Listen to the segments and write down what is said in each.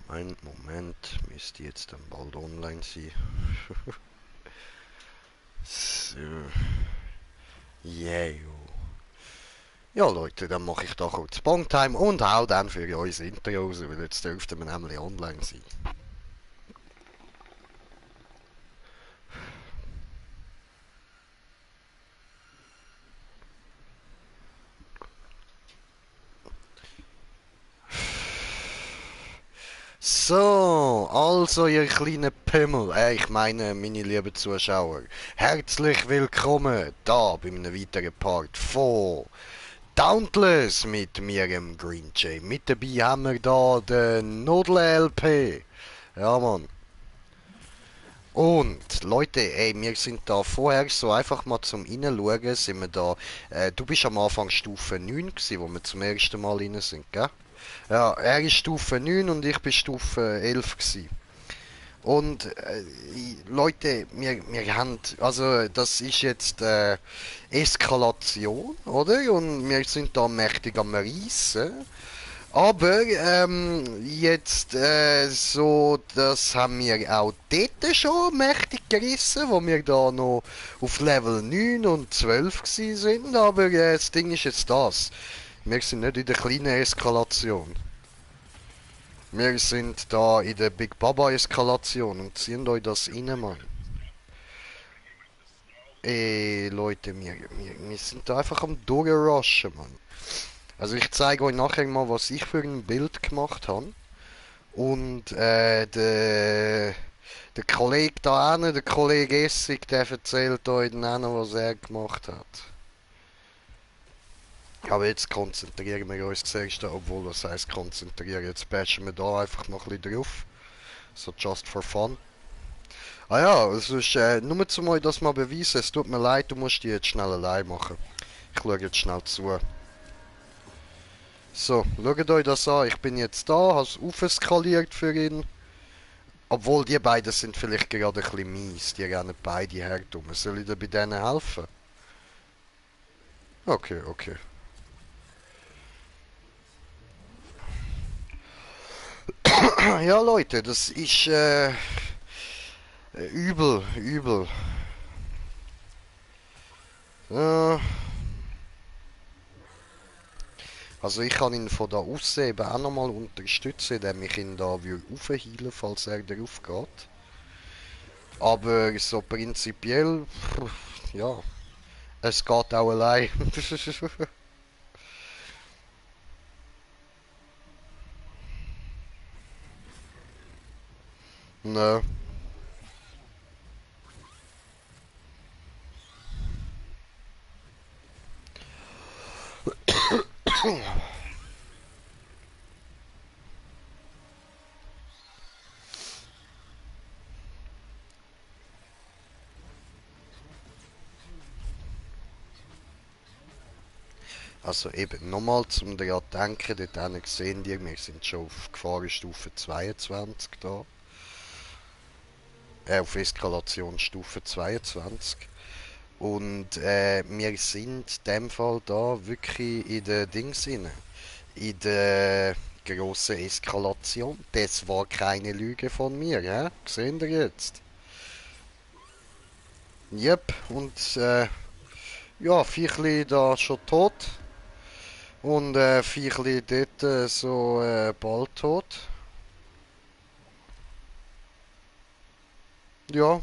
Ein Moment, müsste jetzt dann bald online sein. So. Yeah. Ja Leute, dann mache ich da kurz Bongtime und hau dann für euch das Intro raus, weil jetzt dürften wir nämlich online sein. So, also ihr kleinen Pimmel, ich meine meine lieben Zuschauer, herzlich willkommen da bei einem weiteren Part von Dauntless mit mir, im Green Jay. Mit dabei haben wir da den Nodel-LP. Ja, Mann. Und Leute, ey, wir sind da vorher so einfach mal zum Reinschauen, sind wir da. Du bist am Anfang Stufe 9 gewesen, wo wir zum ersten Mal rein sind, gell? Ja, er ist Stufe 9 und ich bin Stufe 11 gewesen. Und Leute, wir haben, also das ist jetzt Eskalation, oder? Und wir sind da mächtig am Reissen. Aber jetzt so, das haben wir auch dort schon mächtig gerissen, wo wir da noch auf Level 9 und 12 gsi sind. Aber das Ding ist jetzt das. Wir sind nicht in der kleinen Eskalation. Wir sind da in der Big Baba Eskalation und ziehen euch das rein, Mann. Ey, Leute, wir sind da einfach am Durchrushen, Mann. Also ich zeige euch nachher mal, was ich für ein Bild gemacht habe. Und der Kollege da hinten, der Kollege Essig, der erzählt euch dann auch noch, was er gemacht hat. Aber jetzt konzentrieren wir uns zuerst, obwohl das heisst konzentrieren. Jetzt bashen wir da einfach noch ein bisschen drauf. So just for fun. Ah ja, es ist nur zum euch das mal beweisen. Es tut mir leid, du musst die jetzt schnell allein machen. Ich schaue jetzt schnell zu. So, schaut euch das an. Ich bin jetzt da, habe es aufskaliert für ihn. Obwohl die beiden sind vielleicht gerade ein bisschen mies. Die rennen beide her. Soll ich dir bei denen helfen? Okay, okay. Ja Leute, das ist übel, übel. Äh, also ich kann ihn von da aus eben auch nochmal unterstützen, indem ich ihn da aufheilen, falls er darauf geht. Aber so prinzipiell, ja, es geht auch allein. Nö. Also eben nochmal zum daran denken, dort sehen die, wir sind schon auf Gefahrenstufe 22 da. Auf Eskalationsstufe 22. Und wir sind in dem Fall da wirklich in der Dings inne. In der grossen Eskalation. Das war keine Lüge von mir, hä? Seht ihr jetzt? Yep, und ja, Viechli da schon tot. Und Viechli dort so bald tot. Ja.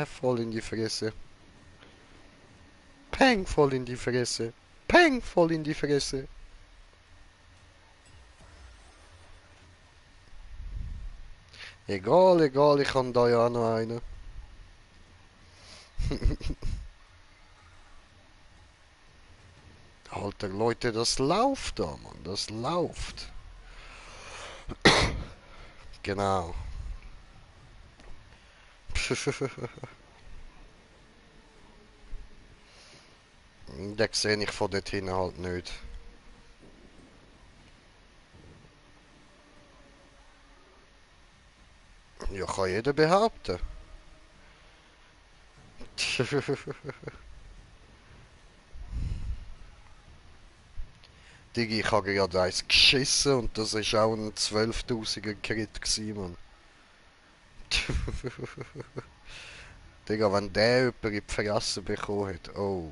Voll in die Fresse. Peng, voll in die Fresse. Peng, voll in die Fresse. Egal, egal, ich kann da ja auch noch einen. Alter, Leute, das läuft da, Mann. Das läuft. Genau. Den sehe ich von dort hinten halt nicht. Ja, kann jeder behaupten. Digi, ich habe gerade eins geschissen und das ist auch ein 12.000er Crit gewesen, Mann. Digga, wenn der jemand in die Fresse bekommen hat, oh.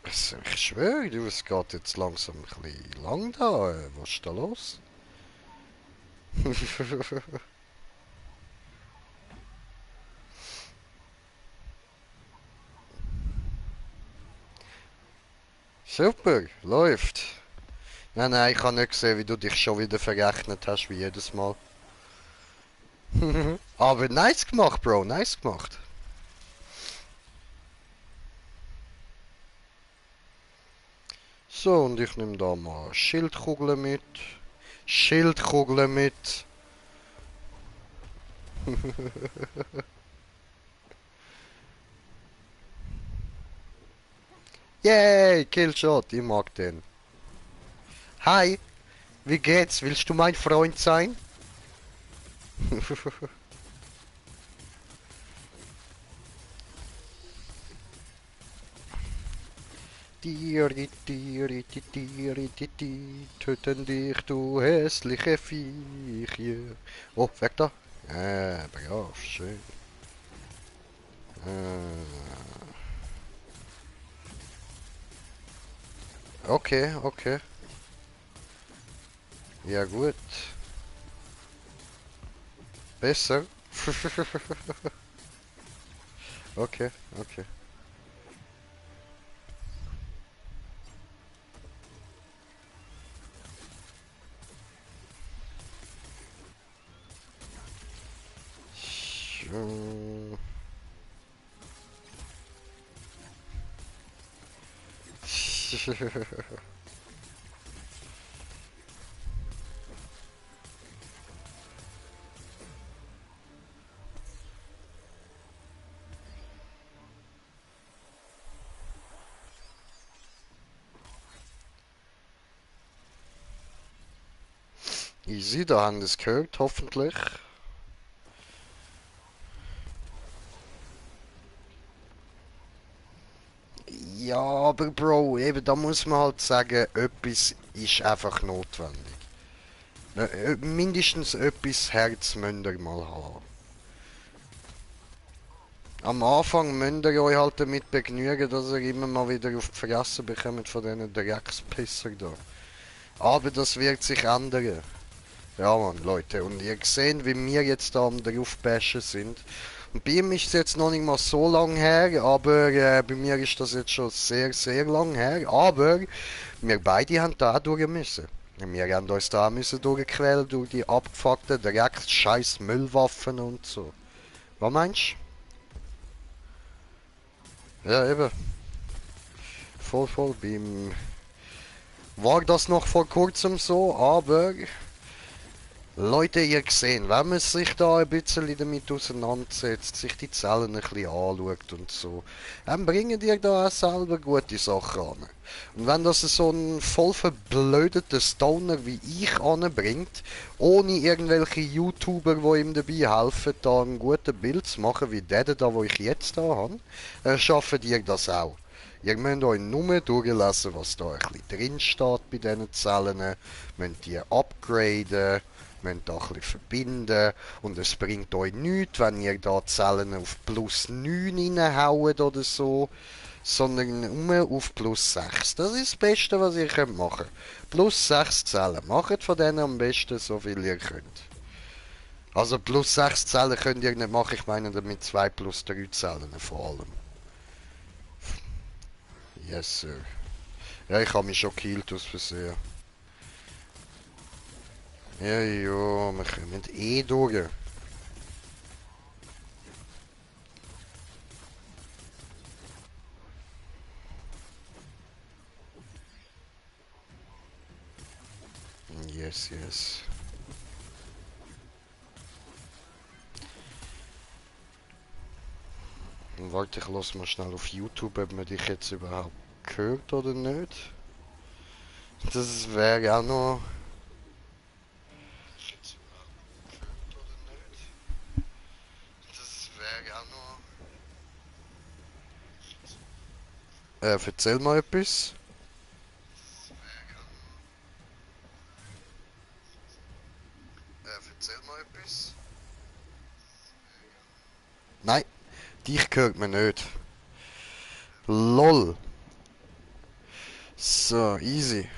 Also, ich schwöre, du, es geht jetzt langsam ein bisschen lang da. Was ist da los? Super, läuft. Nein, nein, ich habe nicht gesehen, wie du dich schon wieder verrechnet hast, wie jedes Mal. Aber nice gemacht, Bro, nice gemacht. So, und ich nehme da mal Schildkugeln mit. Schildkugeln mit. Yay, Killshot, ich mag den. Hi, wie geht's? Willst du mein Freund sein? Töten dich, du hässliche Viechchen. Oh, weg da. Brav, schön. Okay, okay. Ja gut. Besser. Okay, okay. Sch- Easy, da haben es gehört, hoffentlich. Ja, aber Bro, eben da muss man halt sagen, etwas ist einfach notwendig. Mindestens etwas Herz müsst ihr mal haben. Am Anfang müsst ihr euch halt damit begnügen, dass ihr immer mal wieder auf die Fresse bekommt von diesen Dreckspisser da. Aber das wird sich ändern. Ja Mann, Leute, und ihr seht, wie wir jetzt da am draufbashen sind. Und bei ihm ist es jetzt noch nicht mal so lang her, aber bei mir ist das jetzt schon sehr, sehr lang her. Aber wir beide haben da auch durch müssen. Wir haben uns da auch müssen durchquälen durch die abgefuckten, direkt scheiß Müllwaffen und so. Was meinst du? Ja, eben. Voll, voll. Beim war das noch vor kurzem so, aber Leute, ihr gesehen, wenn man sich da ein bisschen damit auseinandersetzt, sich die Zellen ein bisschen anschaut und so, dann bringen die da auch selber gute Sachen an. Und wenn das so ein voll verblödeter Stoner wie ich anbringt, ohne irgendwelche YouTuber, die ihm dabei helfen, da ein gutes Bild zu machen, wie der da, wo ich jetzt da habe, schaffen die das auch. Ihr müsst euch nur durchlesen, was da ein bisschen drin steht bei diesen Zellen, müsst die upgraden, müsst da ein bisschen verbinden und es bringt euch nichts, wenn ihr da Zellen auf plus 9 reinhaut oder so, sondern nur auf plus 6. Das ist das Beste, was ihr könnt machen. Plus 6 Zellen. Macht von denen am besten so viel ihr könnt. Also plus 6 Zellen könnt ihr nicht machen, ich meine damit 2 plus 3 Zellen vor allem. Yes, sir. Ja, ich habe mich schon gekillt aus Versehen. Ja, ja, wir kommen eh durch. Yes, yes. Warte, ich lass mal schnell auf YouTube, ob man dich jetzt überhaupt hört oder nicht. Das wäre auch noch... Das wäre auch noch... erzähl mal etwas. Erzähl mal etwas. Nein, dich hört man nicht. LOL. So, easy.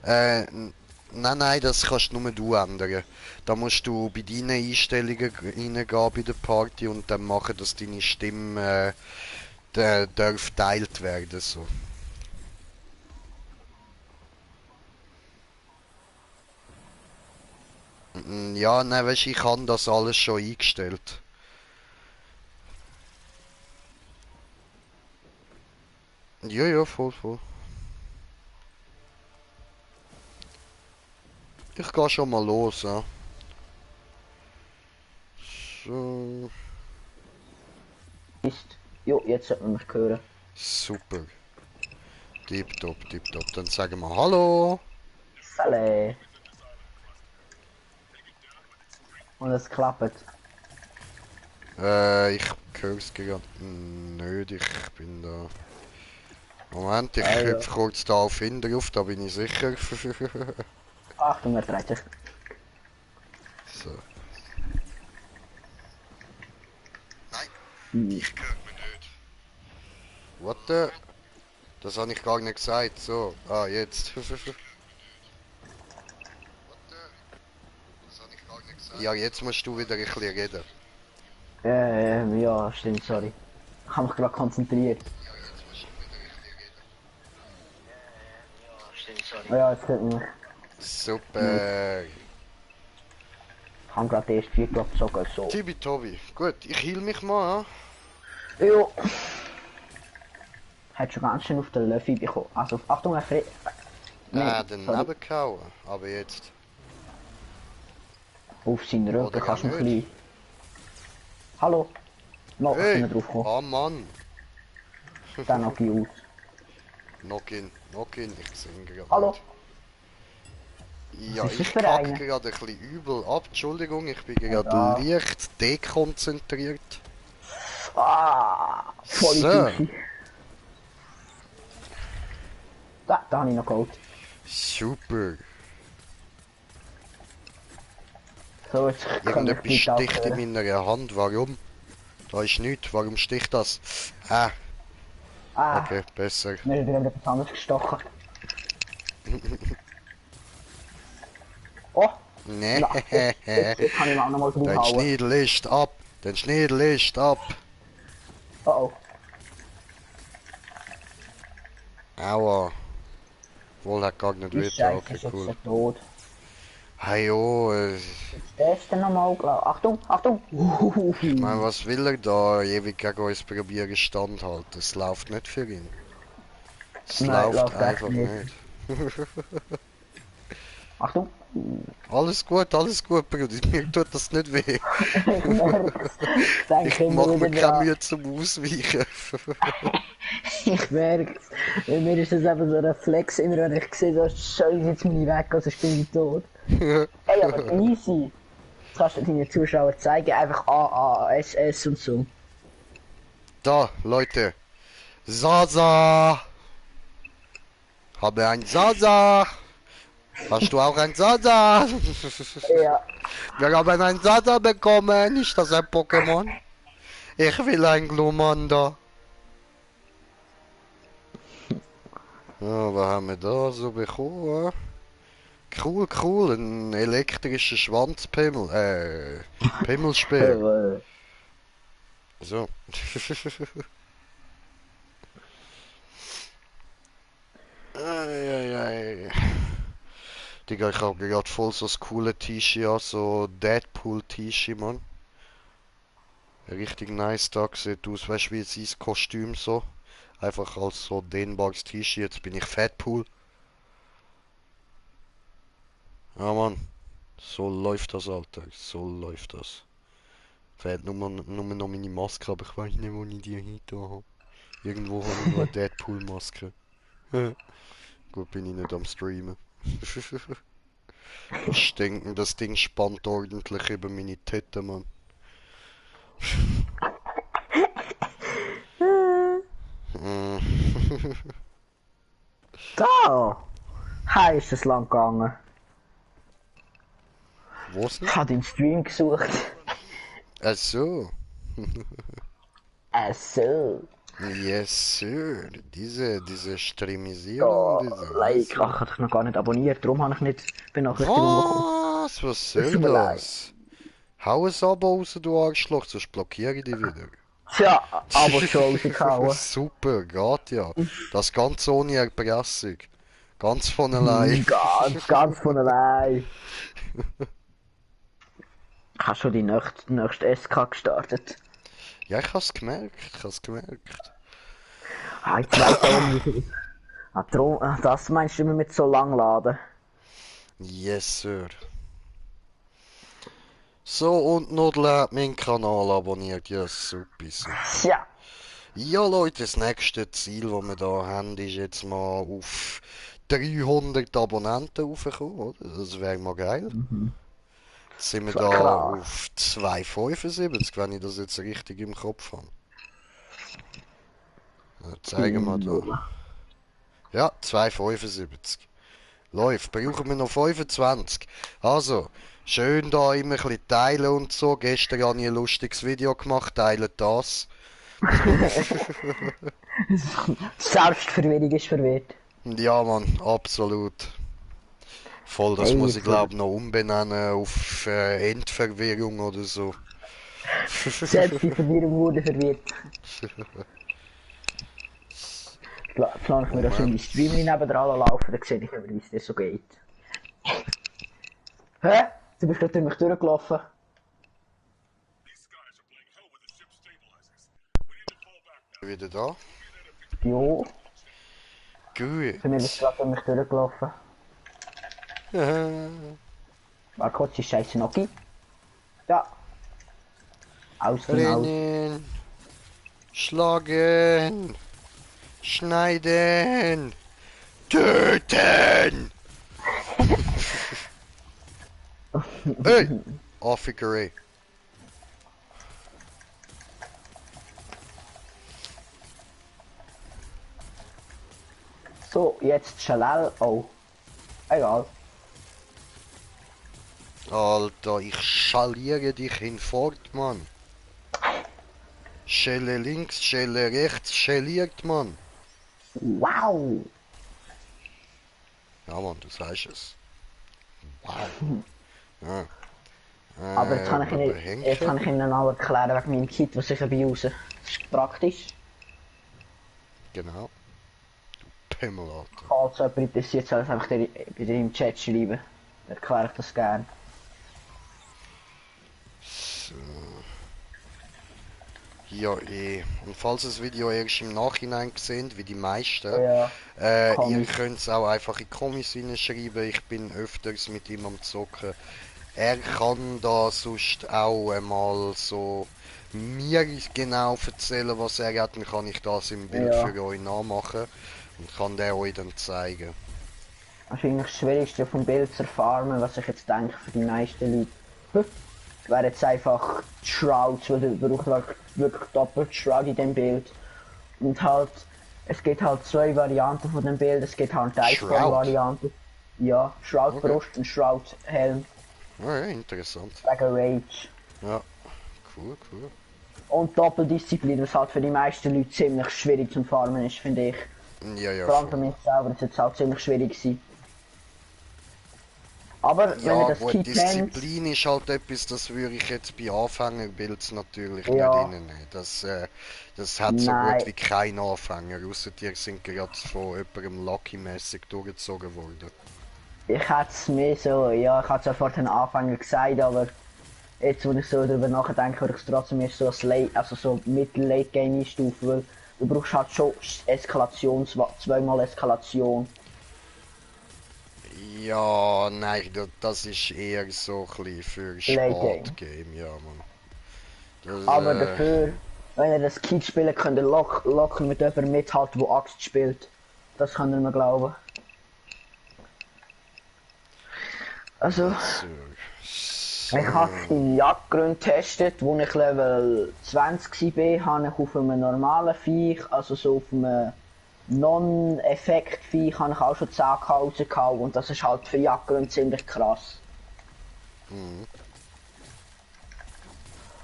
Nein, das kannst nur du ändern. Da musst du bei deinen Einstellungen reingehen bei der Party und dann machen, dass deine Stimme darf geteilt werden. So. Ja, nein, weißt, ich habe das alles schon eingestellt. Ja, ja, voll, voll. Ich gehe schon mal los, ja. So, Ist. Jo, jetzt sollte man mich hören. super. Tipptopp, tipptopp. Dann sagen wir Hallo. Salut. Und es klappt. Ich höre es gerade nicht, ich bin da... Moment, ich Ja. hüpfe kurz da auf ihn drauf, da bin ich sicher. Achtung, er dreht sich. So. Nein, Hm. dich hört man nicht. What the? Das habe ich gar nicht gesagt, so. Ah, jetzt. Ja, jetzt musst du wieder ein bisschen reden. Ja, stimmt, sorry. Ich habe mich gerade konzentriert. Oh ja, jetzt hört man mich. Super. Ich habe gerade erst 4 gezogen, so. Tibi-Tobi. Gut, ich heal mich mal. Jo. Hat schon ganz schön auf den Löffel bekommen. Also, Achtung, er friert. Den gehauen. Aber jetzt. Auf seinen Rücken Oder kannst du auch ein nicht. bisschen... Hallo. Noch Hey! nicht drauf kommen. Ah, Mann! Dann noch gut. Knock in, ich sehe gerade. Hallo. Nicht. Ja, Was ist das ich für kacke eine? gerade ein bisschen übel ab. Entschuldigung, ich bin Ja. gerade leicht dekonzentriert. Ah, voll So. juicy. Da habe ich noch geholt. Super. So, jetzt kann ich Irgendetwas nicht sticht aufhören. in meiner Hand. Warum? Da ist nichts. Warum sticht das? Ah, Ah, okay, besser. mir ist wieder etwas anderes gestochen. Oh, Nee. na, jetzt kann ich mir auch noch mal Dein draufhauen. Schniedel ist ab. Dein Schniedel ist ab. Oh oh. Aua. Wohl hat gar nicht Die weh. Scheiße Okay, ist jetzt cool. tot. Hey, jo, Der ist dann nochmal, Achtung, Achtung. ich meine, was will er da ewig gegen uns probieren standhalten? Es läuft nicht für ihn. Es Nein, läuft läuft echt einfach nicht. nicht. Achtung. Alles gut, Bruder. Mir tut das nicht weh. Ich merk's. Ich denke Ich immer mache mir wieder keine dran. Mühe zum Ausweichen. Ich merk's. Mir ist das eben so ein Reflex, immer wenn ich sehe, so scheiße jetzt bin ich weg, also ich bin tot. Ey, aber easy. Das kannst du deinen Zuschauern zeigen, einfach A, A, S, S und so. Da, Leute. Sasa. Habe ein Sasa. Hast du auch ein Sasa? Ja. Wir haben ein Sasa bekommen. Ist das ein Pokémon? Ich will ein Glumanda. Ja, was haben wir da so bekommen? Cool, ein elektrischer Schwanzpimmel. Pimmelspeer. So. Eieiei. Digga, ich hab gerade voll so das coole T-Shirt an, so Deadpool-T-Shirt, Mann. Richtig nice da, sieht aus, weißt du, wie sein Kostüm so. Einfach als so dehnbares T-Shirt, jetzt bin ich Fatpool. Ja, Mann. So läuft das, Alter. So läuft das. Fehlt nur noch meine Maske, aber ich weiß nicht, wo ich die hinter habe. Irgendwo habe ich noch eine Deadpool-Maske. Gut, bin ich nicht am Streamen. Ich denke, das Ding spannt ordentlich über meine Titten, Mann. Mm. Da! Hi, ist es lang gegangen. Wo's Ich denn? habe den Stream gesucht. Ach so. So. Yes, sir. Diese Streamisierung, Da, diese, like, also. ach, ich hatte dich noch gar nicht abonniert, darum habe ich nicht Benachrichtigung bekommen. Was Es soll tut mir leid. das? Hau ein Abo raus, du Arschloch, sonst blockiere ich dich wieder. Tja, aber schon rausgehauen. Super, geht ja. Das ganz ohne Erpressung. Ganz von allein. Ganz von allein. Ich habe schon die nächste SK gestartet. Ja, ich hab's gemerkt, ich hab's gemerkt. Ah, jetzt weiss ich auch nicht. Das meinst du immer mit so lang laden? Yes, sir. So, und Nudel hat meinen Kanal abonniert. Ja, super. Tja. Ja, Leute, das nächste Ziel, das wir da haben, ist jetzt mal auf 300 Abonnenten raufgekommen, oder? Das wäre mal geil. Jetzt sind wir Das wär da krass. auf 275, wenn ich das jetzt richtig im Kopf habe. Ja, zeigen wir da. Ja, 275. Läuft. Brauchen wir noch 25. Also, schön da immer ein bisschen teilen und so. Gestern habe ich ein lustiges Video gemacht. Teilt das. Selbstverwirrung ist verwirrt. Ja, Mann, absolut. Voll, das Hey, muss ich glaube noch umbenennen auf Endverwirrung oder so. Selbst die Verwirrung wurde verwirrt. Plane ich mir das in die Moment. Stream nebendran laufen, dann sehe ich immer, wie es dir so geht. Hä? Du bist gerade durch mich durchgelaufen. Wieder da. Jo, Gut. für mich bist du gerade durch mich durchgelaufen. Warte kurz, die scheiße Noki. Ja. Ausgehen. Rennen. Schlagen. Schneiden. Töten. Hey! Affikerei. So, jetzt Shalal. Oh. Egal. Alter, ich schaliere dich hinfort, Mann. Schelle links, Schelle rechts, schelliert, Mann. Wow. Ja, Mann, du sagst es. Wow. Ja. Aber jetzt kann ich Ihnen, Henke? jetzt kann ich Ihnen auch erklären wegen meinem Kit, was ich bei raus. Das ist praktisch. Genau. Du Pimmel, Alter. Falls jemand interessiert, soll es einfach bei dir im Chat schreiben. Dann erkläre ich das gerne. So. Ja, eh. Und falls ihr das Video erst im Nachhinein seht, wie die meisten, Ja. ihr Comics. könnt es auch einfach in Comics hineinschreiben. Ich bin öfters mit ihm am Zocken. Er kann da sonst auch einmal so mir genau erzählen, was er hat, dann kann ich das im Bild Ja. für euch nachmachen und kann der euch dann zeigen. Wahrscheinlich das Schwierigste vom Bild zu erfahren, was ich jetzt denke für die meisten Leute. Wäre jetzt einfach die Shrouds, weil du brauchst wirklich doppelt Shroud in dem Bild. Und halt, es gibt halt zwei Varianten von dem Bild. Es gibt halt eine Iceborne-Variante. Ja, Shroud Okay. Brust und Shroud Helm. Ja, ja, interessant. Wegen Rage. Ja, cool, cool. Und Doppeldisziplin, was halt für die meisten Leute ziemlich schwierig zum Farmen ist, finde ich. Ja, ja, Vor allem für voll. mich selber ist es auch ziemlich schwierig gewesen. Aber wenn ihr Ja, das gut, Kit kennt, Disziplin ist halt etwas, das würde ich jetzt bei Anfängerbuilds natürlich Ja. nicht reinnehmen. Das hat so Nein. gut wie kein Anfänger, außer die sind gerade von jemandem Lucky-mäßig durchgezogen worden. ich hätte es mehr so, ja, ich hätte es sofort den Anfänger gesagt, aber jetzt, wo ich so darüber nachdenke, würde ich es trotzdem erst so als Late, also so Mittel-Late-Game einstufen, weil du brauchst halt schon zweimal Eskalation. Ja, nein, das ist eher so ein bisschen für Late Game. Sport-Game, ja, Mann. Das, Aber dafür, wenn ihr das Kit spielt, könnt ihr locker mit jemandem mithalten, der Axt spielt. Das könnt ihr mir glauben. Also, So. ich habe den Jagdgrund getestet, wo ich Level 20 war, habe ich auf einem normalen Viech, also so auf einem Non-Effekt-Viech, habe ich auch schon 10 rausgehauen und das ist halt für Jagdgrund ziemlich krass. Mhm.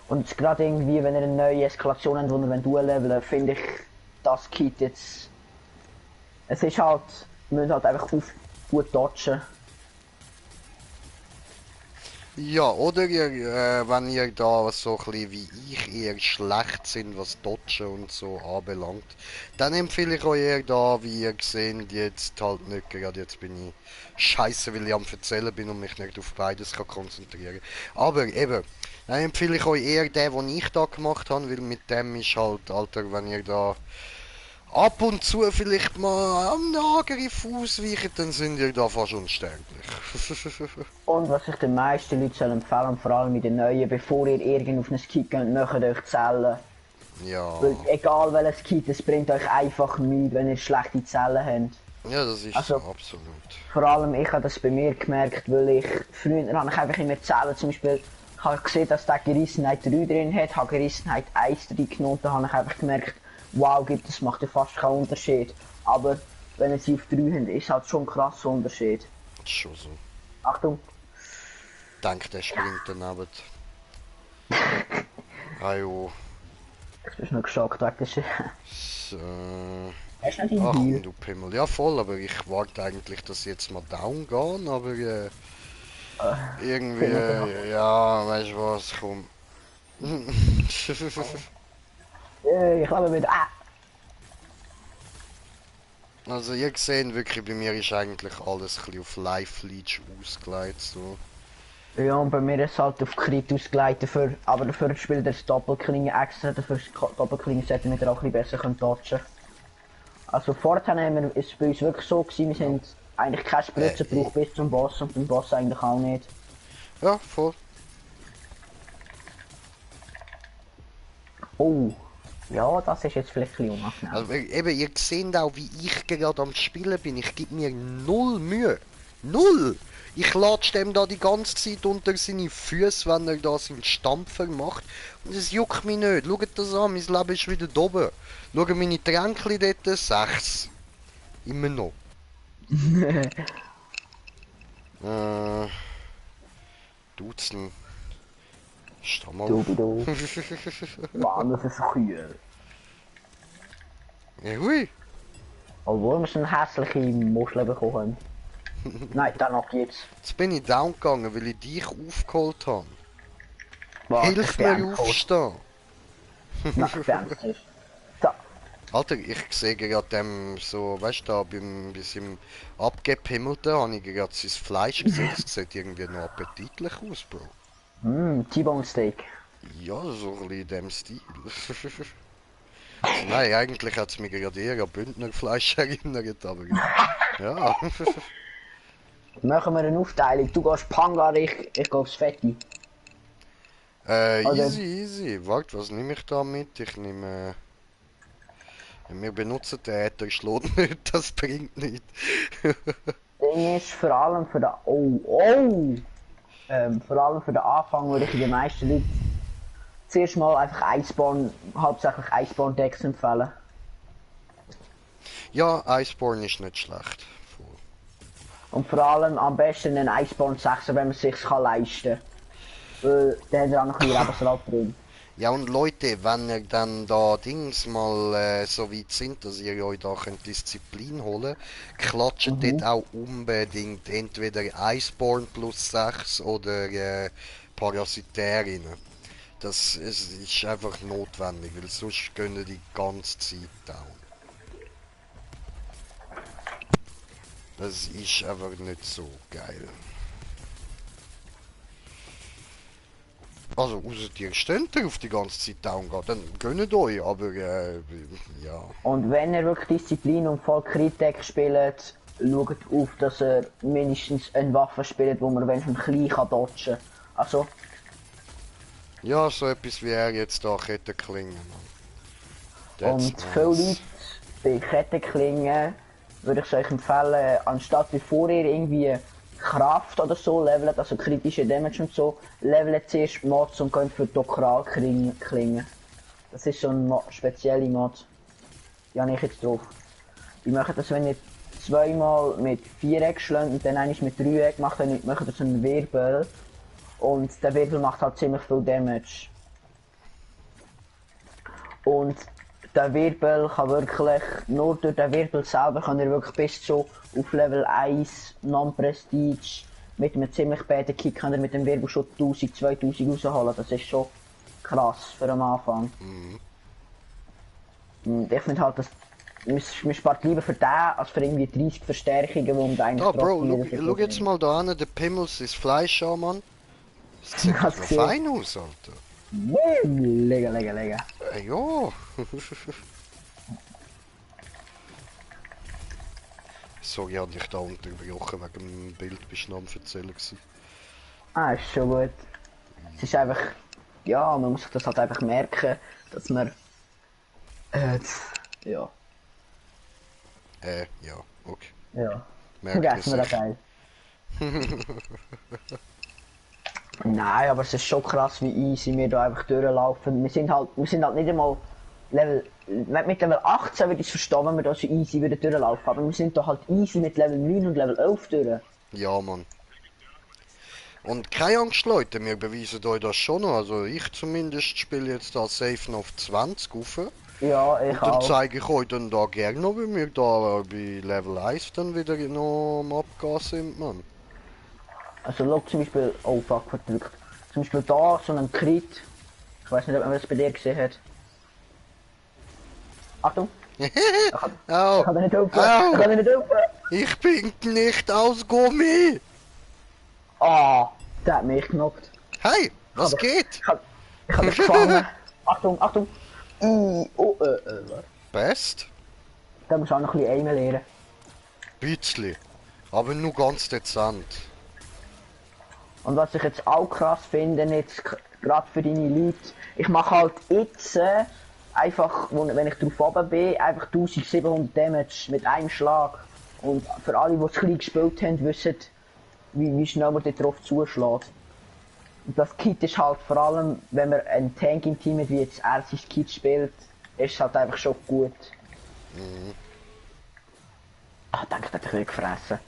Und gerade irgendwie, wenn ihr eine neue Eskalation habt, wo ihr leveln, finde ich das Kit jetzt. Es ist halt, ihr müsst halt einfach auf gut dodgen. Ja, oder ihr, wenn ihr da so ein bisschen wie ich eher schlecht sind, was Dodgen und so anbelangt, dann empfehle ich euch eher da, wie ihr seht, jetzt halt nicht gerade, jetzt bin ich scheiße, weil ich am Erzählen bin und mich nicht auf beides kann konzentrieren. Aber eben, dann empfehle ich euch eher den, den ich da gemacht habe, weil mit dem ist halt, Alter, wenn ihr da ab und zu vielleicht mal am Angriff ausweichen, dann sind ihr da fast unsterblich. Und was ich den meisten Leuten empfehlen, vor allem mit den neuen, bevor ihr irgend auf ein Kit geht, macht euch Zellen. Ja. Weil egal welches Kit, es bringt euch einfach nichts, wenn ihr schlechte Zellen habt. Ja, das ist so, Also, absolut. vor allem ich habe das bei mir gemerkt, weil ich früher habe ich einfach immer Zellen, zum Beispiel, ich habe gesehen, dass der Gerissenheit 3 drin hat, habe Gerissenheit 1 drin genommen, da habe ich einfach gemerkt, wow, das macht ja fast keinen Unterschied. Aber wenn ihr sie auf 3 habt, ist halt schon ein krasser Unterschied. Das ist schon so. Achtung! Denk, der springt daneben. Ajo. Jetzt bist du noch geschockt, weg das. So. Hast du nicht Ach, deinen komm, Heal? du Pimmel. Ja, voll, aber ich warte eigentlich, dass sie jetzt mal down gehen, aber irgendwie, ja, weißt du was, komm. Ich glaube wieder. Ah! Also, ihr seht wirklich, bei mir ist eigentlich alles ein bisschen auf Life-Leech ausgelegt, so. Ja, und bei mir ist es halt auf Crit ausgelegt, dafür, aber dafür spielt er das Doppelklingen extra, dafür das Doppelklingen sollte wir auch ein bisschen besser dodgen. Also vorher haben wir, ist es bei uns wirklich so gewesen, wir haben eigentlich keine Spritze gebraucht bis zum Boss und beim Boss eigentlich auch nicht. Ja, voll. Oh, ja, das ist jetzt vielleicht ein bisschen unangenehm. Also, eben, ihr seht auch, wie ich gerade am Spielen bin. Ich gebe mir null Mühe. Null! Ich latsche dem da die ganze Zeit unter seine Füße, wenn er da seinen Stampfer macht. Und es juckt mich nicht. Schaut das an, mein Leben ist wieder da oben. Schaut meine Tränkchen dort, 6. Immer noch. Dutzend. Steh mal auf. Du. Mann, das ist so kühl. Ja, hui. Obwohl wir schon hässliche Muscheln bekommen haben. Nein, dann noch jetzt. Jetzt bin ich down gegangen, weil ich dich aufgeholt habe. Warte, Hilf mir aufstehen. So. Alter, ich sehe gerade dem so, weißt du, da bei seinem Abgepimmelten habe ich gerade sein Fleisch gesehen. Das sieht irgendwie noch appetitlich aus, Bro. T-Bone Steak. Ja, so ein bisschen in dem Stil. Also, nein, eigentlich hat es mich gerade eher an Bündnerfleisch erinnert, aber ja. Machen wir eine Aufteilung. Du gehst Pangar, ich gehe aufs Fette. Easy. Warte, was nehme ich da mit? Ich nehme... wir benutzen den Äther, schlägt nicht, das bringt nicht. Ding ist vor allem für den... vor allem für den Anfang würde ich den meisten Leuten zuerst mal einfach hauptsächlich Iceborne-Decks empfehlen. Ja, Iceborne ist nicht schlecht. Voll. Und vor allem am besten einen Iceborne 6, wenn man es sich leisten kann. Weil der hat ja auch noch ein bisschen Lebensrad drin. Ja, und Leute, wenn ihr dann da Dings mal so weit sind, dass ihr euch da könnt Disziplin holen klatscht dort auch unbedingt entweder Iceborne plus 6 oder Parasitär rein. Das ist einfach notwendig, weil sonst gehen die die ganze Zeit down. Das ist einfach nicht so geil. Also, außer ihr steht auf die ganze Zeit down geht, dann gönnt euch, aber ja. Und wenn ihr wirklich Disziplin und voll Crit-Deck spielt, schaut auf, dass ihr mindestens eine Waffe spielt, wo man wenigstens ein bisschen dodgen kann. Also... Ja, so etwas wie er jetzt da Kettenklingen. Und viele Leute bei Kettenklingen würde ich euch empfehlen, anstatt bevor ihr irgendwie Kraft oder so levelt, also kritische Damage und so, levelt zuerst Mods und können für Dokral klingen. Das ist so eine spezielle Mod. Die habe ich jetzt drauf. Die machen das, wenn ihr zweimal mit Viereck schlägt und dann eigentlich mit Dreieck macht, dann macht das einen Wirbel. Und der Wirbel macht halt ziemlich viel Damage. Und der Wirbel kann wirklich, nur durch den Wirbel selber kann er wirklich bis zu auf Level 1 Non-Prestige mit einem ziemlich beten Kick kann er mit dem Wirbel schon 1000, 2000 rausholen. Das ist schon krass für am Anfang. Und ich finde halt, dass man spart lieber für den, als für irgendwie 30 Verstärkungen, wo man eigentlich Bro, schau jetzt mal da an, der Pimmels ist Fleisch an, Mann. Das sieht doch fein aus, Alter. Lega. Ja. Sorry, ich hab dich da unterbrochen, wegen dem Bild bist du noch am Erzählen gewesen. Ist schon gut. Es ist einfach, ja, man muss sich das halt einfach merken, dass man, ja. Ja, okay. Ja. Vergessen wir das geil. Nein, aber es ist schon krass, wie easy wir da einfach durchlaufen. Wir sind halt nicht einmal Level, mit Level 18 würde ich es verstehen, wenn wir da so easy wieder durchlaufen, aber wir sind da halt easy mit Level 9 und Level 11 durch. Ja, Mann. Und keine Angst, Leute, wir beweisen euch das schon noch. Also ich zumindest spiele jetzt da safe noch auf 20 rauf. Ja, ich und dann auch. zeige ich euch dann da gerne noch, wie wir da bei Level 1 dann wieder noch am Abgehen sind, Mann. Also schau zum Beispiel, oh fuck, verdrückt. Zum Beispiel da so ein Crit. Ich weiß nicht, ob man das bei dir gesehen hat. Achtung! Ich kann nicht open! Ich bin nicht aus Gummi! Ah, der hat mich geknockt. Hey, was geht? Ich hab dich gefangen. Achtung! Best? Da musst du auch noch ein bisschen aimen lernen. Bisschen. Aber nur ganz dezent. Und was ich jetzt auch krass finde, jetzt gerade für deine Leute, ich mache halt jetzt einfach, wenn ich drauf oben bin, einfach 1700 Damage mit einem Schlag. Und für alle, die es klein gespielt haben, wissen, wie schnell man dort drauf zuschlägt. Und das Kit ist halt vor allem, wenn man ein Tank im Team hat, wie jetzt er sein Kit spielt, ist es halt einfach schon gut. Ah, ich denke, das hat ich gefressen.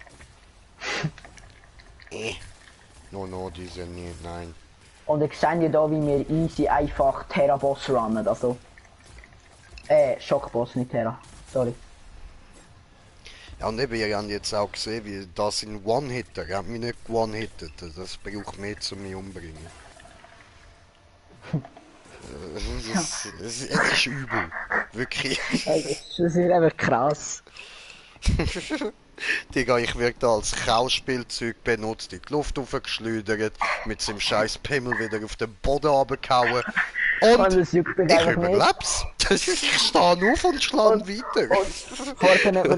No, diese nicht, nein. Und ich sehe ja da, wie wir easy einfach Terra-Boss runnen, also... Schockboss, nicht Terra, sorry. Ja, und eben, ihr habt jetzt auch gesehen, wie das sind One-Hitter. Er hat mich nicht one-hittet. Das braucht mehr zu mich umbringen. Es ist übel. Wirklich. Das ist einfach krass. Digga, ich werde da als Kauspielzeug benutzt, in die Luft aufgeschleudert, mit seinem scheiß Pimmel wieder auf den Boden runtergehauen. Und ich überleb's. Ich stehe auf und schlage weiter. Vorhin hat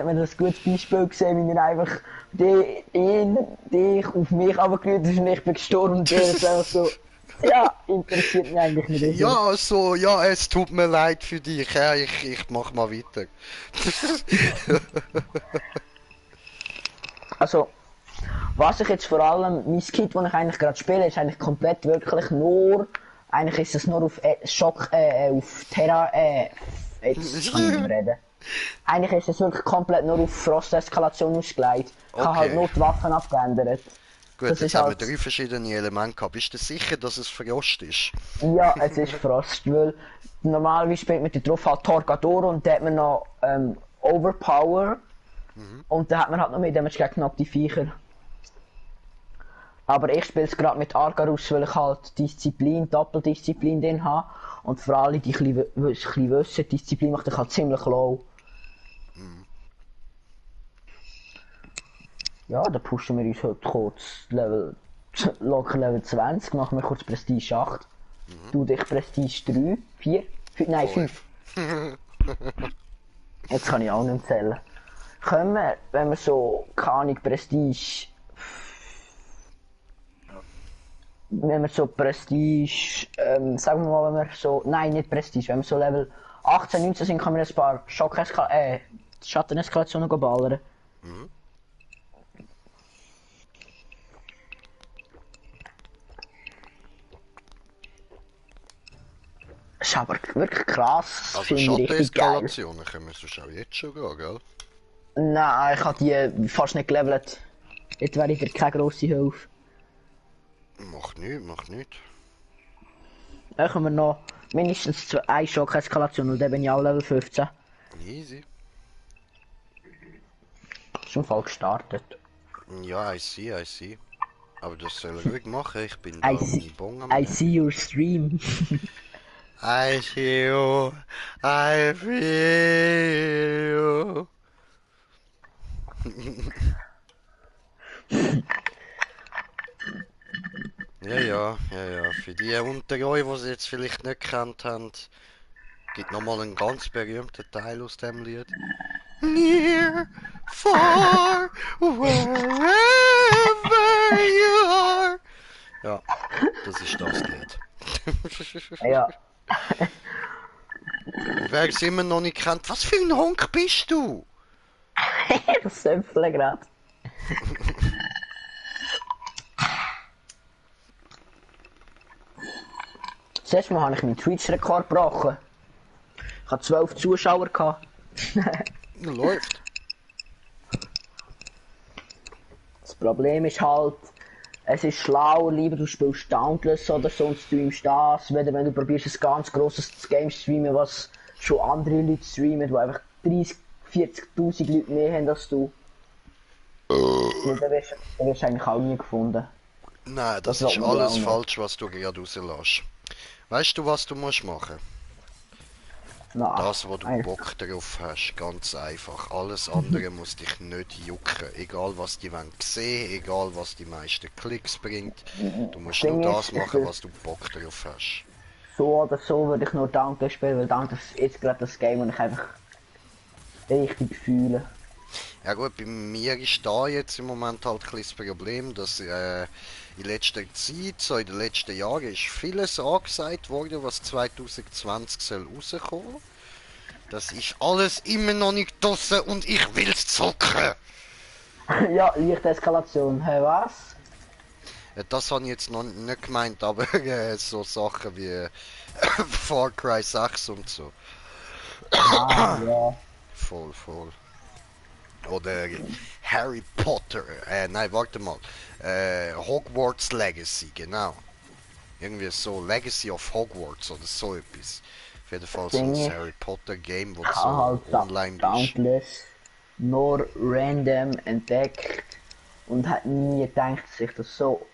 man das gutes Beispiel gesehen, wie er einfach dich auf mich runtergerührt ist und ich bin gestorben und der ist einfach so... Ja, interessiert mich eigentlich nicht. Ja, so, ja, es tut mir leid für dich, ja, ich mach mal weiter. Also, was ich jetzt vor allem, mein Kit, das ich eigentlich gerade spiele, ist eigentlich komplett wirklich nur, eigentlich ist es nur auf auf Terra, jetzt kann ich nicht reden. Eigentlich ist es wirklich komplett nur auf Frosteskalation ausgelegt. Ich habe halt nur die Waffen abgeändert. Gut, jetzt haben wir 3 verschiedene Elemente gehabt. Bist du sicher, dass es Frost ist? Ja, es ist Frost, weil normalerweise spielt man drauf halt Torgador und da hat man noch Overpower. Und da hat man halt noch mehr Damage gegen knapp die Viecher. Aber ich spiele es gerade mit Argarus, weil ich halt Disziplin, Doppeldisziplin drin habe. Und für alle, die ein bisschen wissen, Disziplin macht dich halt ziemlich low. Ja, da pushen wir uns heute kurz locker Level 20, machen wir kurz Prestige 8. Du dich Prestige 3, 4, nein 5. Jetzt kann ich auch nicht zählen. Können wir, wenn wir so, keine Ahnung, Prestige... Wenn wir so Prestige, sagen wir mal, wenn wir so, nein, nicht Prestige, wenn wir so Level 18, 19 sind, kann man ein paar Schatteneskalationen ballern. ist aber wirklich krass. Also Finde ich richtig geil. Schatteneskalationen können wir sonst auch jetzt schon gehen, gell? Nein, ich habe die fast nicht gelevelt. Jetzt wäre ich dir keine grosse Hilfe. Macht nichts, macht nichts. Dann können wir noch mindestens eine Schock-Eskalation und dann bin ich auch Level 15. Easy. Ist im Fall gestartet. Ja, I see. Aber das soll er ruhig machen, ich bin da meine Bon am I see your stream. I see you, I feel you. Ja. Für die unter euch, die sie jetzt vielleicht nicht gekannt haben, gibt nochmal einen ganz berühmten Teil aus dem Lied. Near, far, wherever you are. Ja, das ist das Lied. Ja. Wer es immer noch nicht kennt, was für ein Honk bist du? Das Söpfle gerade. Das letzte Mal habe ich meinen Twitch-Rekord gebrochen. Ich hatte 12 Zuschauer gehabt. Läuft. Das Problem ist halt, es ist schlauer, lieber du spielst Dauntless oder so und streamst das, wenn du probierst ein ganz grosses Game zu streamen, was schon andere Leute streamen, die einfach 30, 40.000 Leute mehr haben als du. Und dann wirst du eigentlich auch nie gefunden. Nein, das ist alles falsch, was du gerade rauslässt. Weißt du, was du musst machen? Na, Das, wo du Bock drauf hast, ganz einfach. Alles andere muss dich nicht jucken. Egal was die wollen sehen, egal was die meisten Klicks bringt. Du musst nur das machen, was du Bock drauf hast. So oder so würde ich nur Dauntless spielen, weil Dauntless ist gerade das Game, das ich einfach richtig fühle. Ja gut, bei mir ist da jetzt im Moment halt ein das Problem, dass in letzter Zeit, so in den letzten Jahren, ist vieles angesagt worden, was 2020 soll rauskommen. Das ist alles immer noch nicht draussen und ich will's zocken! Ja, leichte Eskalation. Hey, was? Das habe ich jetzt noch nicht gemeint, aber so Sachen wie Far Cry 6 und so. Ah, ja. Voll. Oder Harry Potter, nein, warte mal. Hogwarts Legacy, genau. Irgendwie so Legacy of Hogwarts oder so etwas. Auf jeden Fall so ein Harry Potter Game, wo so halt online ist. Dauntless nur random entdeckt und hat nie gedacht, dass ich das so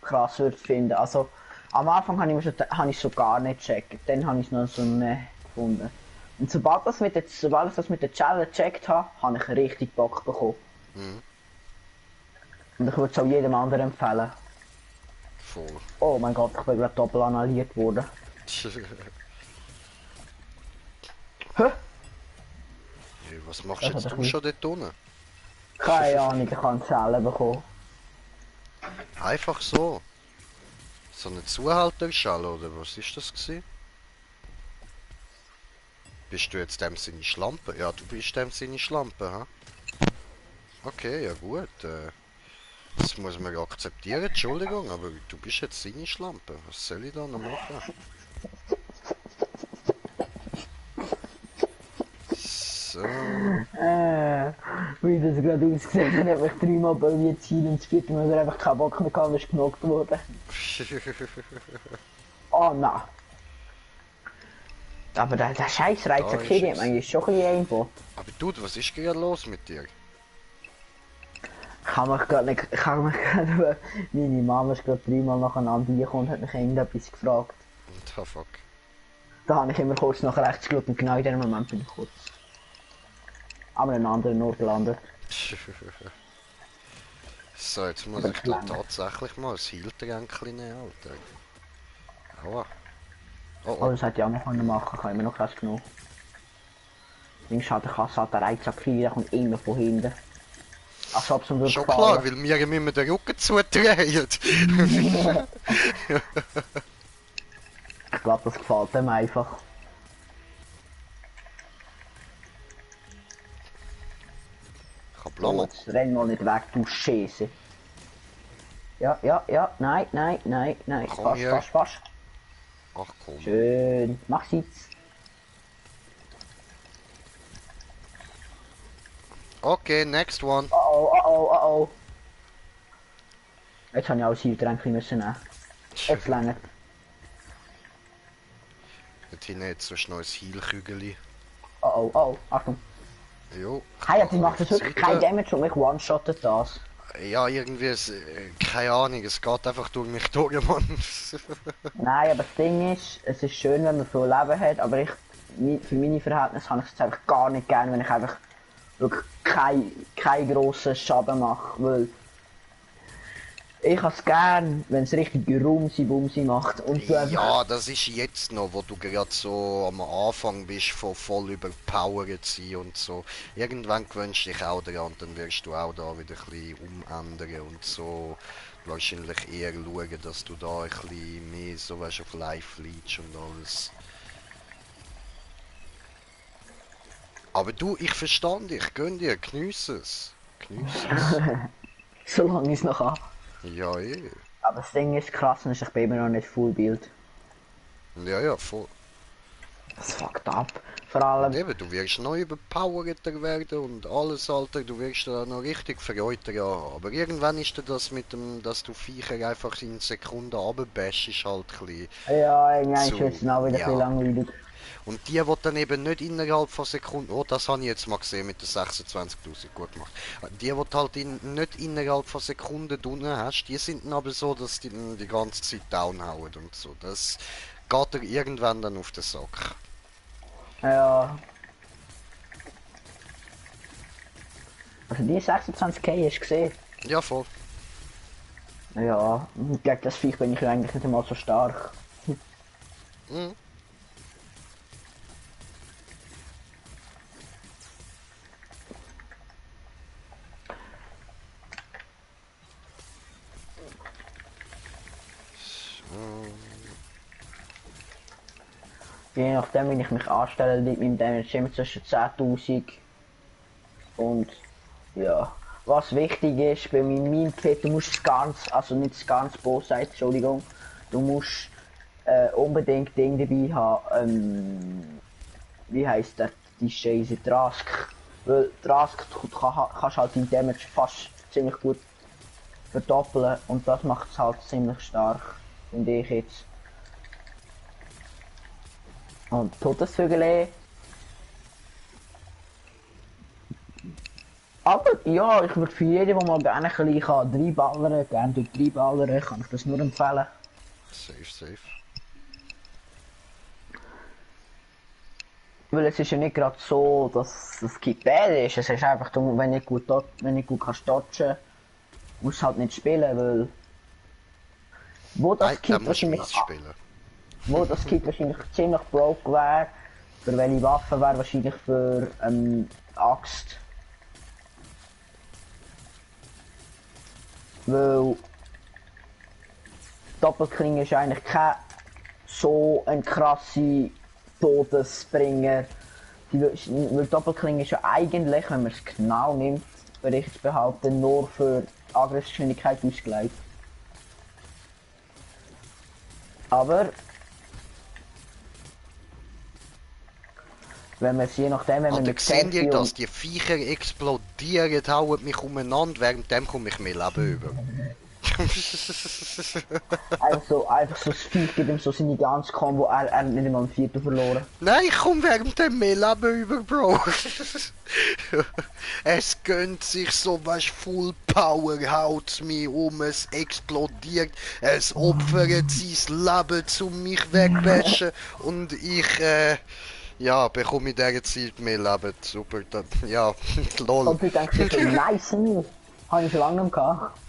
krass würde finden. Also am Anfang habe ich so gar nicht gecheckt, dann habe ich noch so gefunden. Und sobald ich das mit der Challenge gecheckt habe, habe ich richtig Bock bekommen. Mhm. Und ich würde es auch jedem anderen empfehlen. Voll. Oh mein Gott, ich bin gerade doppelt analysiert worden. Hä? Hey, was machst jetzt du schon dort unten? Keine Ahnung, ich habe Zellen bekommen. Einfach so. So eine Zuhälterschale oder was ist das gewesen? Bist du jetzt dem seine Schlampe? Ja, du bist dem seine Schlampe, ha? Okay, ja gut. Das muss man akzeptieren, Entschuldigung, aber du bist jetzt seine Schlampe. Was soll ich da noch machen? So. Wie das gerade ausgesehen hat, habe ich dreimal bei mir Ziel und das vierte Mal hat er einfach keinen Bock mehr gehabt und ist genockt worden. Oh nein. Aber der scheiß Reizer Kiri hat eigentlich schon ein bisschen Aimbot. Aber du, was ist gerade los mit dir? Ich kann mich gerade, meine Mama ist gerade dreimal nacheinander reingekommen und hat mich irgendetwas gefragt. What the fuck? Da habe ich immer kurz nach rechts geschaut und genau in dem Moment bin ich kurz an einem anderen Ort gelandet. So, jetzt muss ich da tatsächlich mal ein Heal-Tränken nehmen, Alter. Aua. Oh, das hätte ich auch noch machen können, immer noch krass genug. Links hat der Reizer Kiri, der kommt immer von hinten. Als ob es ihm schon klar, weil wir immer den Rücken zudrehen. Ich glaube, das gefällt ihm einfach. Ich hab Blammer. Jetzt renn mal nicht weg, du Scheiße. Ja, nein. Komm hier. Fast. Ach komm. Schön. Mach jetzt. Okay, next one. Oh oh, oh oh, oh oh. Jetzt habe ich alles Heiltränke müssen nehmen. Jetzt längert. Dort hinten hat so ein neues Heilkügeli. Oh oh, oh. Achtung. Jo. Hey, die macht das wirklich kein Damage und mich one-shottet das. Ja, irgendwie ist, keine Ahnung, es geht einfach durch mich durch, Mann. Nein, aber das Ding ist, es ist schön, wenn man viel Leben hat, aber für meine Verhältnisse habe ich es einfach gar nicht gern, wenn ich einfach wirklich keinen grossen Schaden mache, weil ich habe es gern, wenn es richtig Rumsi-Bumsi macht und du einfach... Ja, das ist jetzt noch, wo du gerade so am Anfang bist, von voll überpowered sein und so. Irgendwann gewöhnst du dich auch daran und dann wirst du auch da wieder ein bisschen umändern und so wahrscheinlich eher schauen, dass du da ein bisschen mehr so weißt, auf Life leadst und alles. Aber du, ich verstand dich, gönn dir, geniesse es. Geniesse es. Solange ich es noch habe. Ja, eh. Aber das Ding ist krass, und ich bin immer noch nicht Full Build. Ja, ja, voll. Das fuckt ab. Vor allem... Und eben, du wirst noch überpowerter werden und alles, Alter, du wirst da noch richtig Freude haben. Aber irgendwann ist das mit dem, dass du Viecher einfach in Sekunden runterbäschst, ist halt ein bisschen Ja, irgendwann zu, ist es auch wieder ein bisschen langweilig. Und die dann eben nicht innerhalb von Sekunden, oh, das habe ich jetzt mal gesehen mit den 26.000, gut gemacht. Die halt nicht innerhalb von Sekunden unten hast, die sind dann aber so, dass die ganze Zeit downhauen und so. Das geht dir irgendwann dann auf den Sack. Ja. Also die 26k hast du gesehen? Ja, voll. Ja, gegen das Viech bin ich ja eigentlich nicht einmal so stark. Mhm. Je nachdem, wie ich mich anstelle, liegt mein Damage immer zwischen 10.000 und ja. Was wichtig ist bei meinem Kit, du musst das ganz, also nicht das ganze Boss-Side, Entschuldigung, du musst unbedingt Ding dabei haben, wie heisst der, die Scheiße, Trask. Weil Trask kannst halt dein Damage fast ziemlich gut verdoppeln und das macht es halt ziemlich stark, finde ich jetzt. Und Todesvögel. Aber ja, ich würde für jeden, der mal gerne ein bisschen reinballern, gerne durch reinballern, kann ich das nur empfehlen. Safe, safe. Weil es ist ja nicht gerade so, dass es bad ist. Es ist einfach, wenn du gut kannst dodgen, musst du halt nicht spielen, weil wo das Kit wahrscheinlich ziemlich broke wäre, für welche Waffe wäre wahrscheinlich für Axt. Weil Doppelklinge ist eigentlich kein so ein krasse Todesbringer. Weil Doppelklinge ist ja eigentlich, wenn man es genau nimmt, würde ich jetzt behaupten, nur für Angriffsgeschwindigkeit ausgelegt. Aber wenn man es je nachdem, wenn man Alter, mit seht ihr das? Die Viecher explodieren, hauen mich umeinander, währenddem komme ich mehr Leben über. einfach so das Viech gibt ihm so seine ganze Combo, er nicht mal ein Viertel verloren. Nein, ich komme währenddem mehr Leben über, Bro. Es gönnt sich so, was Full Power, haut mich um, es explodiert, es opfert sein Leben, um mich wegwaschen und ich, ja, bekomme in dieser Zeit mehr Leben. Super, das, ja, lol. Und du denkst dir so, nice, habe ich schon lange nicht gehabt.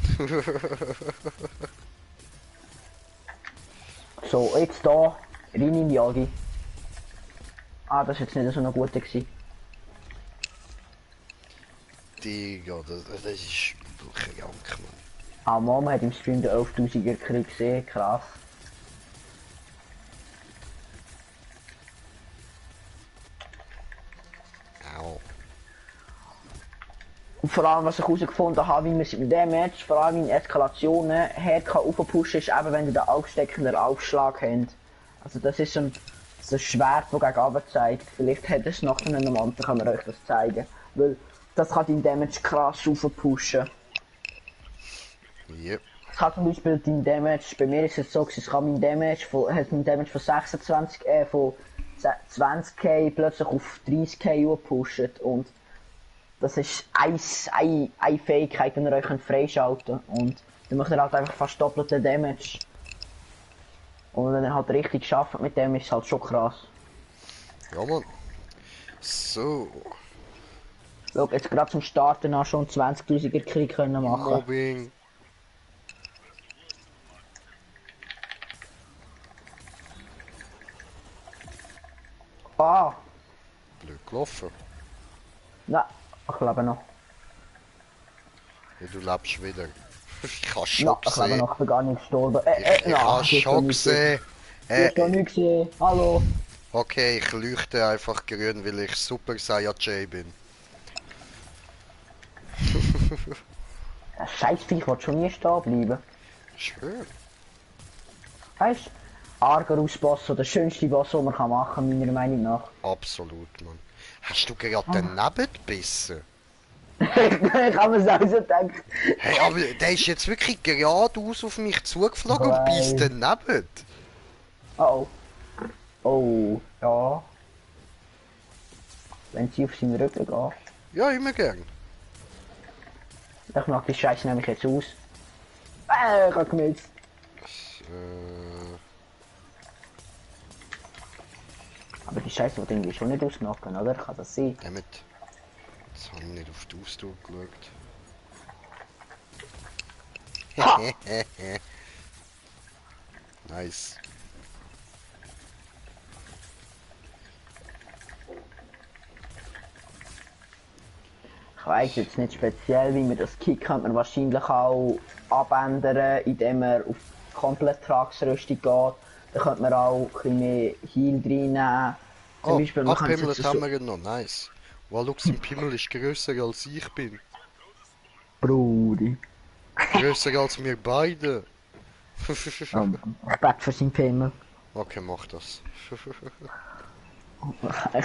So, jetzt da, rein in die Agi. Ah, das ist jetzt nicht so eine gute gewesen. Digga, das ist krank, Mann. Ah, Mama hat im Stream den 11.000er Krieg gesehen, krass. Au. Und vor allem, was ich herausgefunden habe, wie man sich mit dem Match, vor allem in Eskalationen, hart kann aufpushen, ist eben, wenn du den aufsteckenden Aufschlag hast. Also das ist so ein Schwert, das gegen runter zeigt. Vielleicht hat es noch einen Mann, dann kann man euch das zeigen. Weil das kann dein Damage krass raufpushen. Yep. Es kann zum Beispiel dein Damage, bei mir ist es so, es kann mein Damage von 26, von 20k plötzlich auf 30k hochpushen. Und das ist eine Fähigkeit, die ihr euch freischalten könnt. Und dann macht ihr halt einfach fast doppelten Damage. Und wenn ihr halt richtig schafft mit dem, ist es halt schon krass. Ja, Mann. So. Schau, jetzt gerade zum Starten an schon 20.000er Krieg können machen. Mobbing. Ah! Blöd gelaufen. Nein, ich lebe noch. Ja, du lebst wieder. Ich hab Ja, schon ich lebe gesehen. noch, ich bin gar nicht gestorben. Ich hab schon gesehen. Ich hab noch nicht gesehen. Hallo? Okay, ich leuchte einfach grün, weil ich Super Saiyajin bin. Scheiße, ich wollte schon nie stehen bleiben. Schön. Weißt du, Argarus-Boss, so der schönste Boss, den man machen kann, meiner Meinung nach. Absolut, Mann. Hast du gerade daneben gebissen? Ich habe mir das auch so gedacht. Hey, aber der ist jetzt wirklich geradeaus auf mich zugeflogen und beißt daneben. Oh. Oh, ja. Wenn sie auf seinen Rücken geht. Ja, immer gern. Ich mag die Scheiße nämlich jetzt aus. Ich hab gemützt. Aber die Scheiße wird irgendwie schon nicht ausknocken, oder? Kann das sein? Damit. Jetzt habe ich nicht auf die Ausdauer Ha! geschaut. Nice. Ich weiss jetzt nicht speziell, wie man das Kick könnte man wahrscheinlich auch abändern, indem man auf komplett Tragsrüstung geht. Da könnte man auch ein bisschen mehr Heal reinnehmen. Zum Beispiel, man könnte abhimmelt jetzt haben so... wir noch. Nice. Wow, look, sein Pimmel ist grösser als ich bin. Brudi. Grösser als wir beide. Ich bete für seinen Pimmel. Okay, mach das. Ich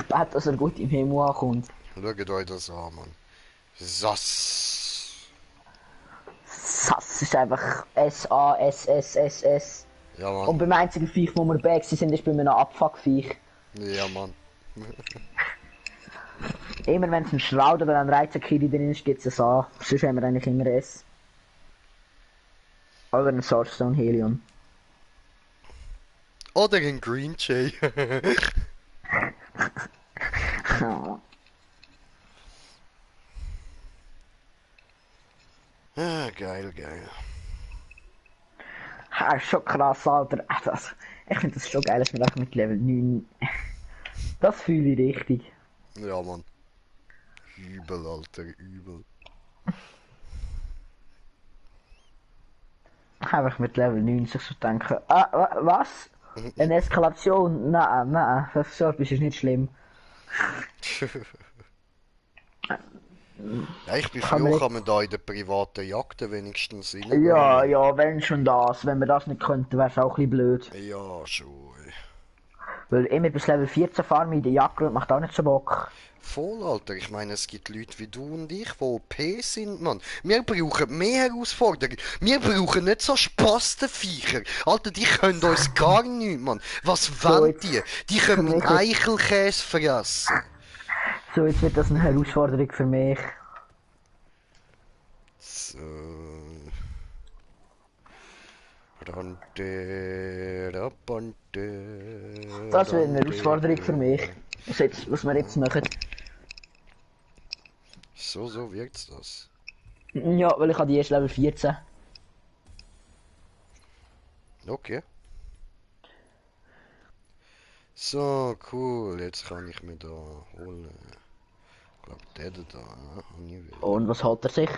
bete, dass er gut im Himmel ankommt. Schaut euch das an, Mann. Sass. Das ist einfach S-A-S-S-S-S. Ja, Und Mann. beim einzigen Viech, wo wir back sind, ist bei einem Abfuck-Viech. Ja, Mann. Immer wenn es ein Shroud oder ein Reizerkiri drin ist, gibt es ein A. Sonst haben wir eigentlich immer S. Oder ein Sourcestone Helion. Oder ein Green Jay. Ah, geil, geil. Ja, ist schon krass, Alter. Ich finde das schon geil, dass wir auch mit Level 9... Das fühle ich richtig. Ja, Mann. Übel, Alter, übel. Einfach mit Level 9 sich so denken, was? Eine Eskalation? Nein, so etwas ist nicht schlimm. Ja, ich bin Kann froh, man kann man da in den privaten Jagden wenigstens rein. Ja, ja, wenn schon das. Wenn wir das nicht könnten, wäre es auch ein bisschen blöd. Ja, schon. Ey. Weil immer bis Level 14 fahren in der Jagd macht auch nicht so Bock. Voll, Alter. Ich meine, es gibt Leute wie du und ich, die OP sind, Mann. Wir brauchen mehr Herausforderungen. Wir brauchen nicht so Spastenviecher. Alter, die können uns gar nicht, Mann. Was So, wollen jetzt- die? Die können für mich meinen jetzt- Eichelkäse fressen. So, jetzt wird das eine Herausforderung für mich. So. Rante, rapante, Das wird eine rante. Herausforderung für mich. Was wir jetzt machen. So wirkt's das. Ja, weil ich habe die erst Level 14. Okay. So, cool. Jetzt kann ich mir da holen. Ich glaube, der da, habe ich will. Und was hält er sich?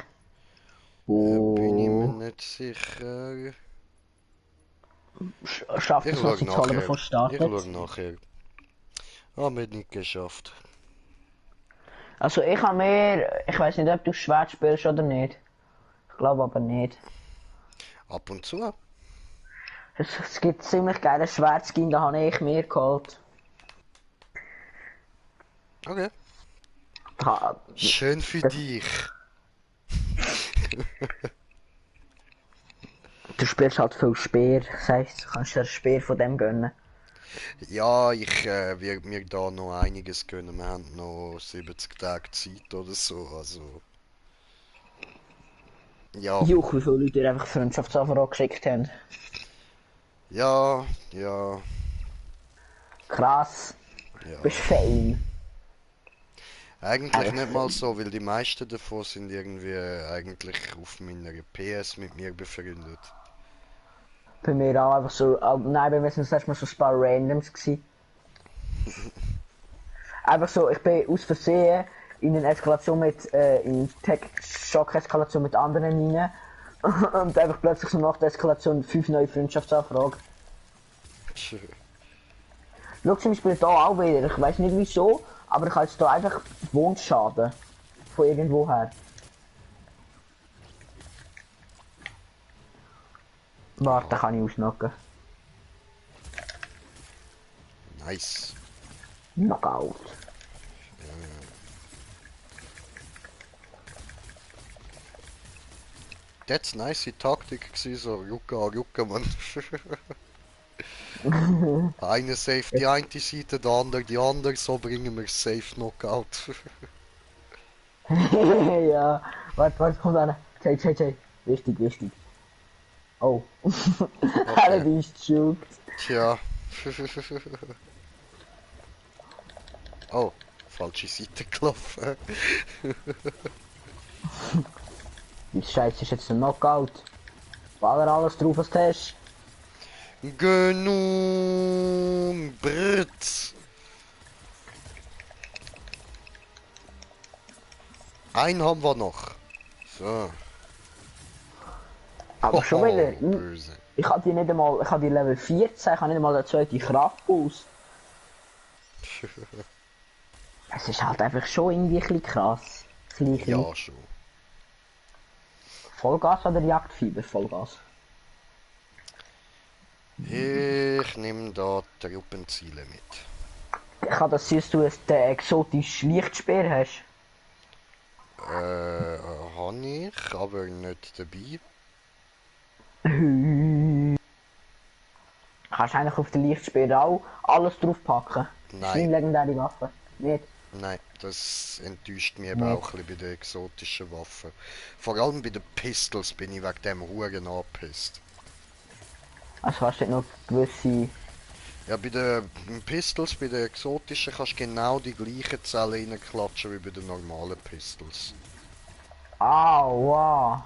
Bin ich mir Oh. nicht sicher. Schafft Ich es noch schau zu zahlen, nachher. bevor es Ich startet? schau nachher. Haben wir nicht geschafft. Also ich habe mir... Ich weiß nicht, ob du Schwert spielst oder nicht. Ich glaube aber nicht. Ab und zu. Es gibt ziemlich geile Schwertskin, da habe ich mir geholt. Okay. Da, Schön für das, dich. du spielst halt viel Speer, das heisst, du kannst dir ein Speer von dem gönnen. Ja, ich werde mir da noch einiges gönnen. Wir haben noch 70 Tage Zeit oder so. Also, ja, Juch, wie viele Leute dir einfach Freundschaftsanfragen geschickt haben. ja, ja, Krass, bist ja. fein. Eigentlich Einfach nicht mal fein. so, weil die meisten davon sind irgendwie eigentlich auf meiner PS mit mir befreundet. Bei mir auch einfach so, nein, bei mir sind es erstmal so ein paar Randoms gewesen. Einfach so, ich bin aus Versehen in eine Eskalation in Tech-Schock-Eskalation mit anderen rein. Und einfach plötzlich so nach der Eskalation 5 neue Freundschaftsanfragen. Schau zum Beispiel da auch wieder, ich weiß nicht wieso, aber ich habe jetzt da einfach Wohnschaden. Von irgendwoher. Warte, Aha, kann ich ausnocken. nice. Knockout. Das nice Taktik gewesen, so Rucka an Rucka, Mann. Einer safe die eine Seite, der andere die andere, so bringen wir safe Knockout. Ja, warte, kommt einer. Jay. Wichtig, wichtig. Oh. Okay, Alle ist juckt. tja. Oh, falsche Seite gelaufen. Die Scheiße ist jetzt ein Knockout. Baller alles drauf, was du hast. Genug Brett. Einen haben wir noch. So. Aber schon wieder. Oh, böse. Ich habe die nicht einmal, ich habe die Level 14, ich habe nicht einmal den zweiten Kraftboost. Es ist halt einfach schon irgendwie ein bisschen krass. Gleich wie Ja, schon. Vollgas oder Jagdfieber? Vollgas. Ich nehme da Truppenziele mit. Ich habe das siehst du, dass du den exotischen Lichtspeer hast. Habe ich, aber nicht dabei. Kannst eigentlich auf den Lichtspeer auch alles draufpacken. Das ist Nein, eine legendäre Waffe. Nicht? nein, das enttäuscht mich eben Nicht. auch ein bisschen bei den exotischen Waffen. Vor allem bei den Pistols bin ich wegen dem Huren angepisst. Also hast du noch gewisse. Ja, bei den Pistols, bei den exotischen kannst du genau die gleichen Zellen reinklatschen wie bei den normalen Pistols. Ah, wow.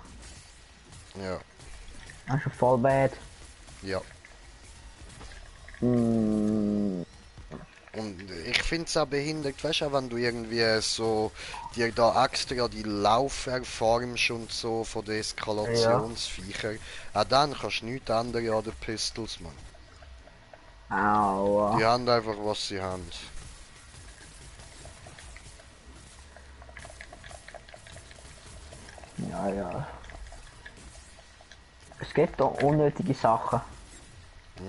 Ja, Das ist voll bad. ja. Mm, Und ich finde es auch behindert, weißt du, wenn du irgendwie so dir da extra die Lauf erformst und so von den ja. Eskalationsviecher, auch dann kannst du nichts ändern an den Pistols, Mann. Die Aua. haben einfach, was sie haben. Ja. Es gibt da unnötige Sachen.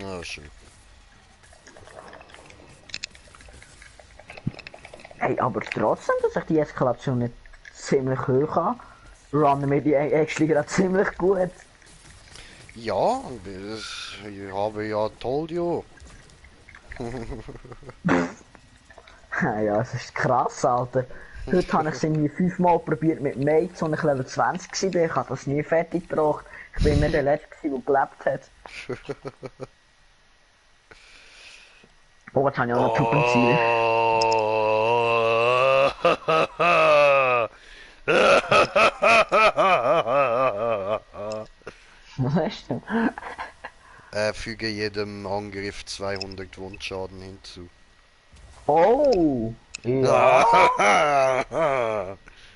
Ja, schön. Hey, aber trotzdem, dass ich die Eskalation nicht ziemlich hoch habe, runnen wir die actually gerade ziemlich gut. Ja, ich habe ja told you. Ja, es ist krass, Alter. Heute habe ich es irgendwie 5-mal probiert mit Mates, als ich Level 20 war. Ich habe das nie fertig gebracht. Ich bin immer der Letzte, der gelebt hat. Oh, jetzt habe ich auch noch Truppenziele. Was ist denn? Füge jedem Angriff 200 Wundschaden hinzu. Oh! Ja,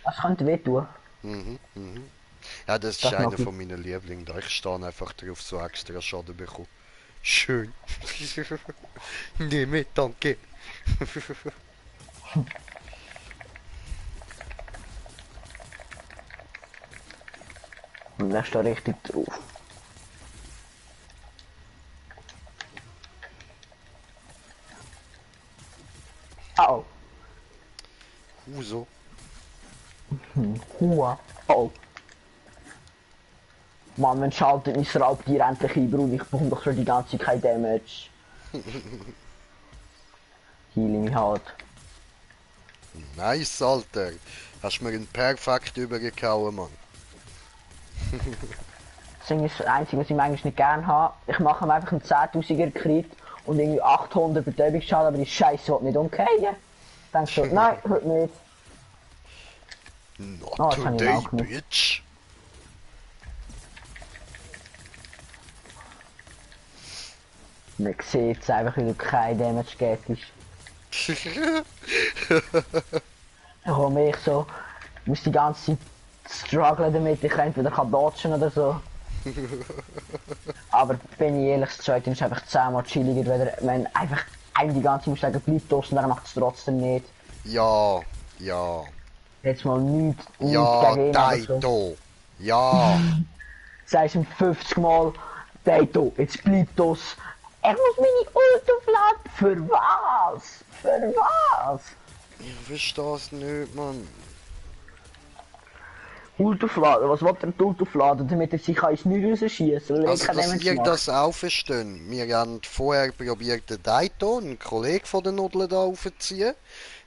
das könnte wehtun. Mhm. Ja, das ist Das einer mag ich. von meinen Lieblingen. Da ich stehe einfach drauf, so extra Schaden bekommen. Schön. Nehme, danke. Und der steht richtig drauf. Uso. Hua. Oh. Mann, wenn schaltet mein Raubtier endlich ein, Bruder, ich bekomme doch schon die ganze Zeit kein Damage. Heal mich halt. Nice, Alter. Hast mir einen perfekt übergehauen, Mann. Das Ding ist das Einzige, was ich eigentlich nicht gern habe. Ich mache ihm einfach einen 10.000er Crit und irgendwie 800 Betäubungsschaden, aber die Scheiße wird nicht umkehren. Denkst du, nein, heute nicht. Not Oh, das habe ich today, auch nicht. bitch. Man sieht es einfach, weil du kein Damage gibst. Dann komme ich so, ich muss die ganze Zeit strugglen damit, ich entweder kann dodgen oder so. Aber bin ich ehrlich, das Joyton ist einfach 10-mal chilliger, wenn einfach einem die ganze Zeit muss sagen, bleib los und er macht es trotzdem nicht. Ja, ja. Jetzt mal nichts Ja, gegen ihn, aber so. Taito. Ja. Sagst ihm 50 Mal, Taito, jetzt bleib das. Er muss meine Ult aufladen. Für was? Für was? Ich verstehe es nicht, Mann. Ult aufladen, was will er mit Ult aufladen, damit er sich ins Nichts rausschießen kann? Also, dass ihr das auch versteht. Wir haben vorher probiert, den Daito, einen Kollegen von den Nudeln da aufzuziehen.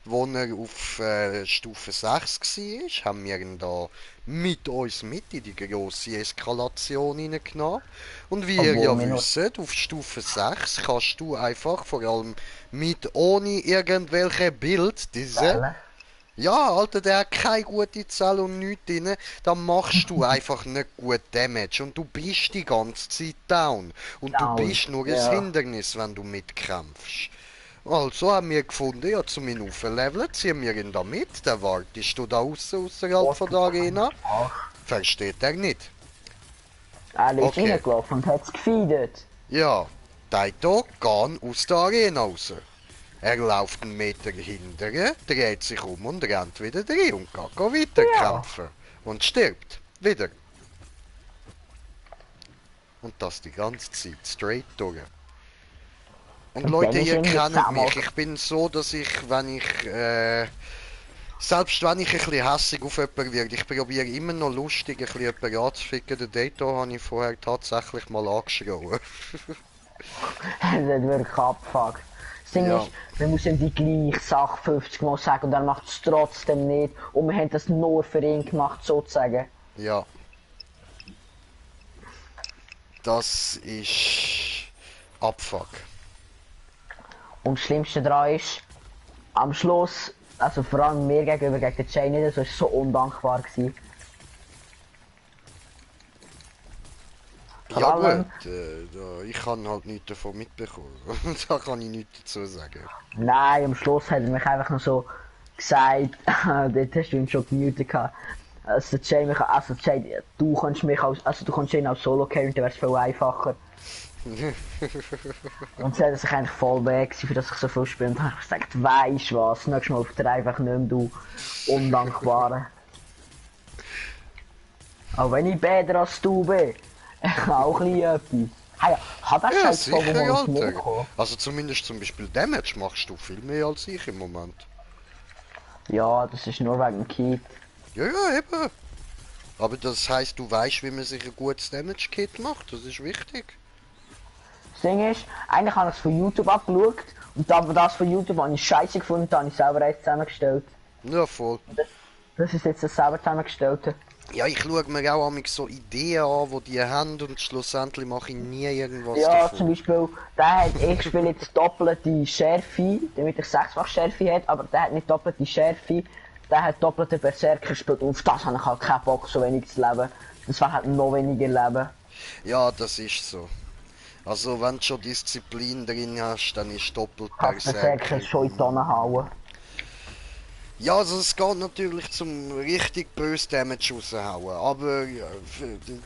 Wo er auf Stufe 6 war, haben wir ihn da mit uns mit in die grosse Eskalation hineingenommen. Und wie ihr ja wisst, auf Stufe 6 kannst du einfach, vor allem mit ohne irgendwelche Bild, diese... Ja, Alter, der hat keine gute Zahl und nichts drin. Dann machst du einfach nicht gut Damage und du bist die ganze Zeit down. Und du bist nur ein Hindernis, wenn du mitkämpfst. Also haben wir gefunden, ja, zum ihn aufleveln, ziehen wir ihn da mit. Der wartest du da außerhalb von der Arena. Versteht er nicht. Er ist reingelaufen und hat es gefeedet. Ja, Taito gehen aus der Arena raus. Er läuft einen Meter hinterher, dreht sich um und rennt wieder rein und geht weiter kämpfen. Und stirbt. Wieder. Und das die ganze Zeit, straight durch. Und Leute, ihr kennt mich. Ich bin so, dass ich, wenn ich, selbst wenn ich ein bisschen hässig auf jemanden werde, ich probiere immer noch lustig ein bisschen jemanden anzuficken. Den Dato habe ich vorher tatsächlich mal angeschrien. Das wird wirklich abgefuckt. Das Ding ist, wir müssen die gleiche Sache 50 Mal sagen und er macht es trotzdem nicht. Und wir haben das nur für ihn gemacht, sozusagen. Ja. Das ist Abfuck. Und das Schlimmste daran ist, am Schluss, also vor allem mir gegenüber gegen den Jay nicht, das war so undankbar gewesen. Ja gut, ich kann halt nichts davon mitbekommen. Da kann ich nichts dazu sagen. Nein, am Schluss hat er mich einfach noch so gesagt, dort hast du ihn schon gemutet gehabt. Also Jay, Jay, du kannst mich du kannst ihn als Solo carryen, dann wäre es viel einfacher. Und sie hat sich eigentlich voll weg, für dass ich so viel spiele. Und dann habe ich gesagt, weisst was, nächstes Mal auf der einfach nicht mehr, du Undankbare. Auch wenn ich besser als du bin, ich kann auch ein bisschen etwas. Ah ja, hat er Ja, sicher, Alter. Also zumindest zum Beispiel Damage machst du viel mehr als ich im Moment. Ja, das ist nur wegen dem Kit. Ja, ja, eben. Aber das heisst, du weißt, wie man sich ein gutes Damage-Kit macht, das ist wichtig. Das Ding ist, eigentlich habe ich es von YouTube abgeschaut und aber das von YouTube habe ich scheiße gefunden, da habe ich selber eins zusammengestellt. Ja, voll. Das ist jetzt das selber zusammengestellte. Ja, ich schaue mir auch so Ideen an, die haben und schlussendlich mache ich nie irgendwas ja, davon. Zum Beispiel, ich spiele jetzt doppelte Schärfe, damit ich 6-fach Schärfe hat, aber der hat nicht doppelte Schärfe, der hat doppelte Berserker gespielt und auf das habe ich halt keinen Bock, so wenig zu leben. Das war halt noch weniger Leben. Ja, das ist so. Also wenn du schon Disziplin drin hast, dann ist doppelt Berserker schon in die Tonne hauen. Ja, also es geht natürlich zum richtig böse Damage raushauen, aber ja,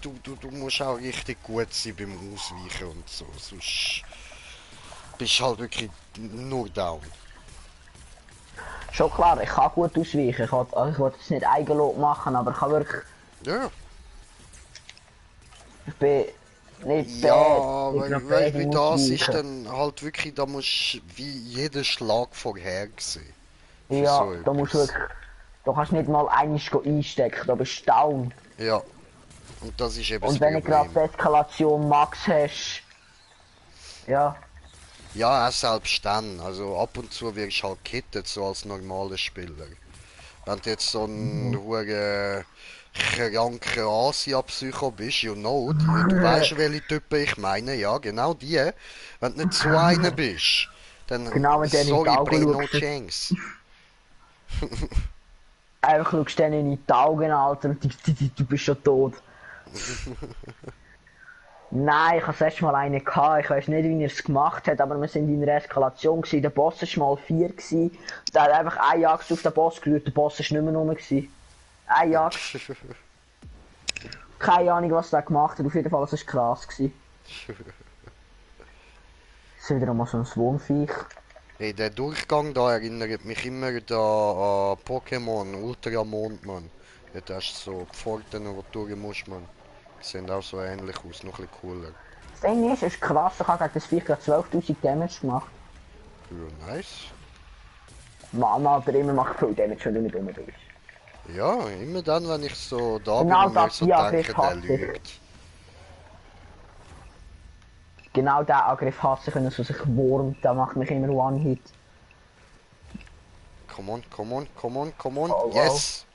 du musst auch richtig gut sein beim Ausweichen und so, sonst bist du halt wirklich nur down. Schon klar, ich kann gut ausweichen, ich will es nicht Eigenlob machen, aber ich kann wirklich... Ja. Ich bin nicht ja, weil wie das ist dann halt wirklich, da musst du wie jeden Schlag vorhersehen. Ja, so da musst du wirklich Du kannst nicht mal einiges einstecken, da bist du down. Ja. Und das ist eben Und das wenn du gerade Problem. Eskalation Max hast, ja. Ja, auch selbst dann. Also ab und zu wirst du halt gekittet, so als normaler Spieler. Wenn du jetzt so ein hure kranker Asia-Psycho bist, you know, du weißt, welche Typen ich meine, ja, genau die. Wenn du nicht so einer bist, dann, Genau, wenn du denen in die sorry, Augen bring no schaust. chance. Einfach schaust du denen in die Augen, Alter, und du bist schon tot. Nein, ich hatte erst mal einen gehabt. Ich weiß nicht, wie er es gemacht hat, aber wir sind in einer Eskalation gewesen. Der Boss war mal 4 gewesen. Der hat einfach ein Jagd auf den Boss gerührt. Der Boss ist nicht mehr rum gewesen. Ein Jagd. Keine Ahnung, was der gemacht hat. Auf jeden Fall, das war krass gewesen. Das ist wieder einmal so ein Wurmviech. Hey, der Durchgang da erinnert mich immer da an Pokémon Ultramond, Mann. Ja, das ist so Pforten, wo du durch musst, Mann. Die sehen auch so ähnlich aus, noch ein bisschen cooler. Das Ding ist, es ist krass. Ich habe gegen das Viech gerade 12.000 Damage gemacht. Ja, nice. Mann, Alter, immer macht viel Damage, wenn du nicht rum bist. Ja, immer dann, wenn ich so da Genau bin und mir das so hier denke, Angriff der hasse ich. lügt. Genau diesen Angriff hasse ich, wenn er so sich wurmt. Der macht mich immer One-Hit. Come on, come on, come on, come on. Oh, Yes!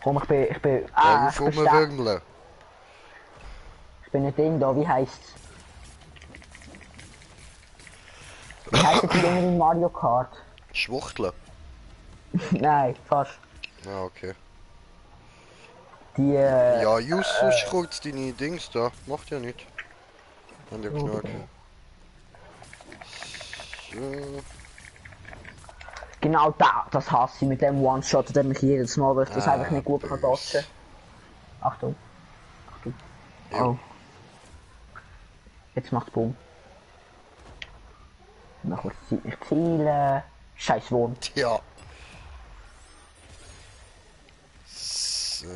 Komm, ich bin, Ja, ich auf bin stark. rumwürmeln. Ich bin ein Ding da, wie heisst's? Wie heisst die Dinger in Mario Kart? Schwuchteln. Nein, fast. Ah, okay. Die, Ja, Justus kurz deine Dings da. Macht ja nicht. Haben ja genug. So. genau da, das hasse ich mit dem One-Shot, der mich jedes Mal, weil ich das einfach nicht gut kann dodgen. Achtung. Achtung. Jo. Oh. Jetzt macht's Boom. Noch kurz Zeit nicht zielen. Scheiß Wurm. Ja. So.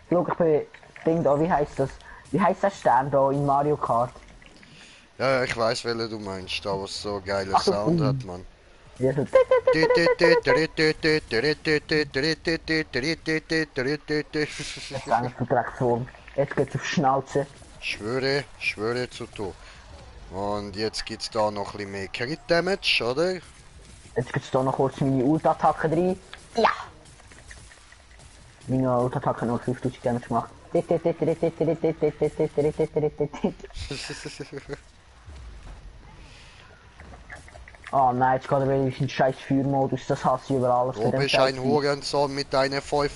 Schau, ich bin Ding da, wie heisst das? Wie heisst der Stern da in Mario Kart? Ja, ich weiß, welche du meinst, da was so geile Ach, so Sound cool. hat, man. Ja, so. Das ist eigentlich ein Dreckswurm. Jetzt geht's auf Schnauze. Schwöre zu tun. Und jetzt gibt's da noch ein bisschen mehr Crit Damage, oder? Jetzt gibt's da noch kurz meine Ult-Attacke rein. Ja! Meine Ult-Attacke hat noch 5000 Damage gemacht. Oh nein, jetzt geht er wieder in den scheiß Feuermodus, das hasse ich über alles. Du bist ein Hurensohn mit deiner Feu.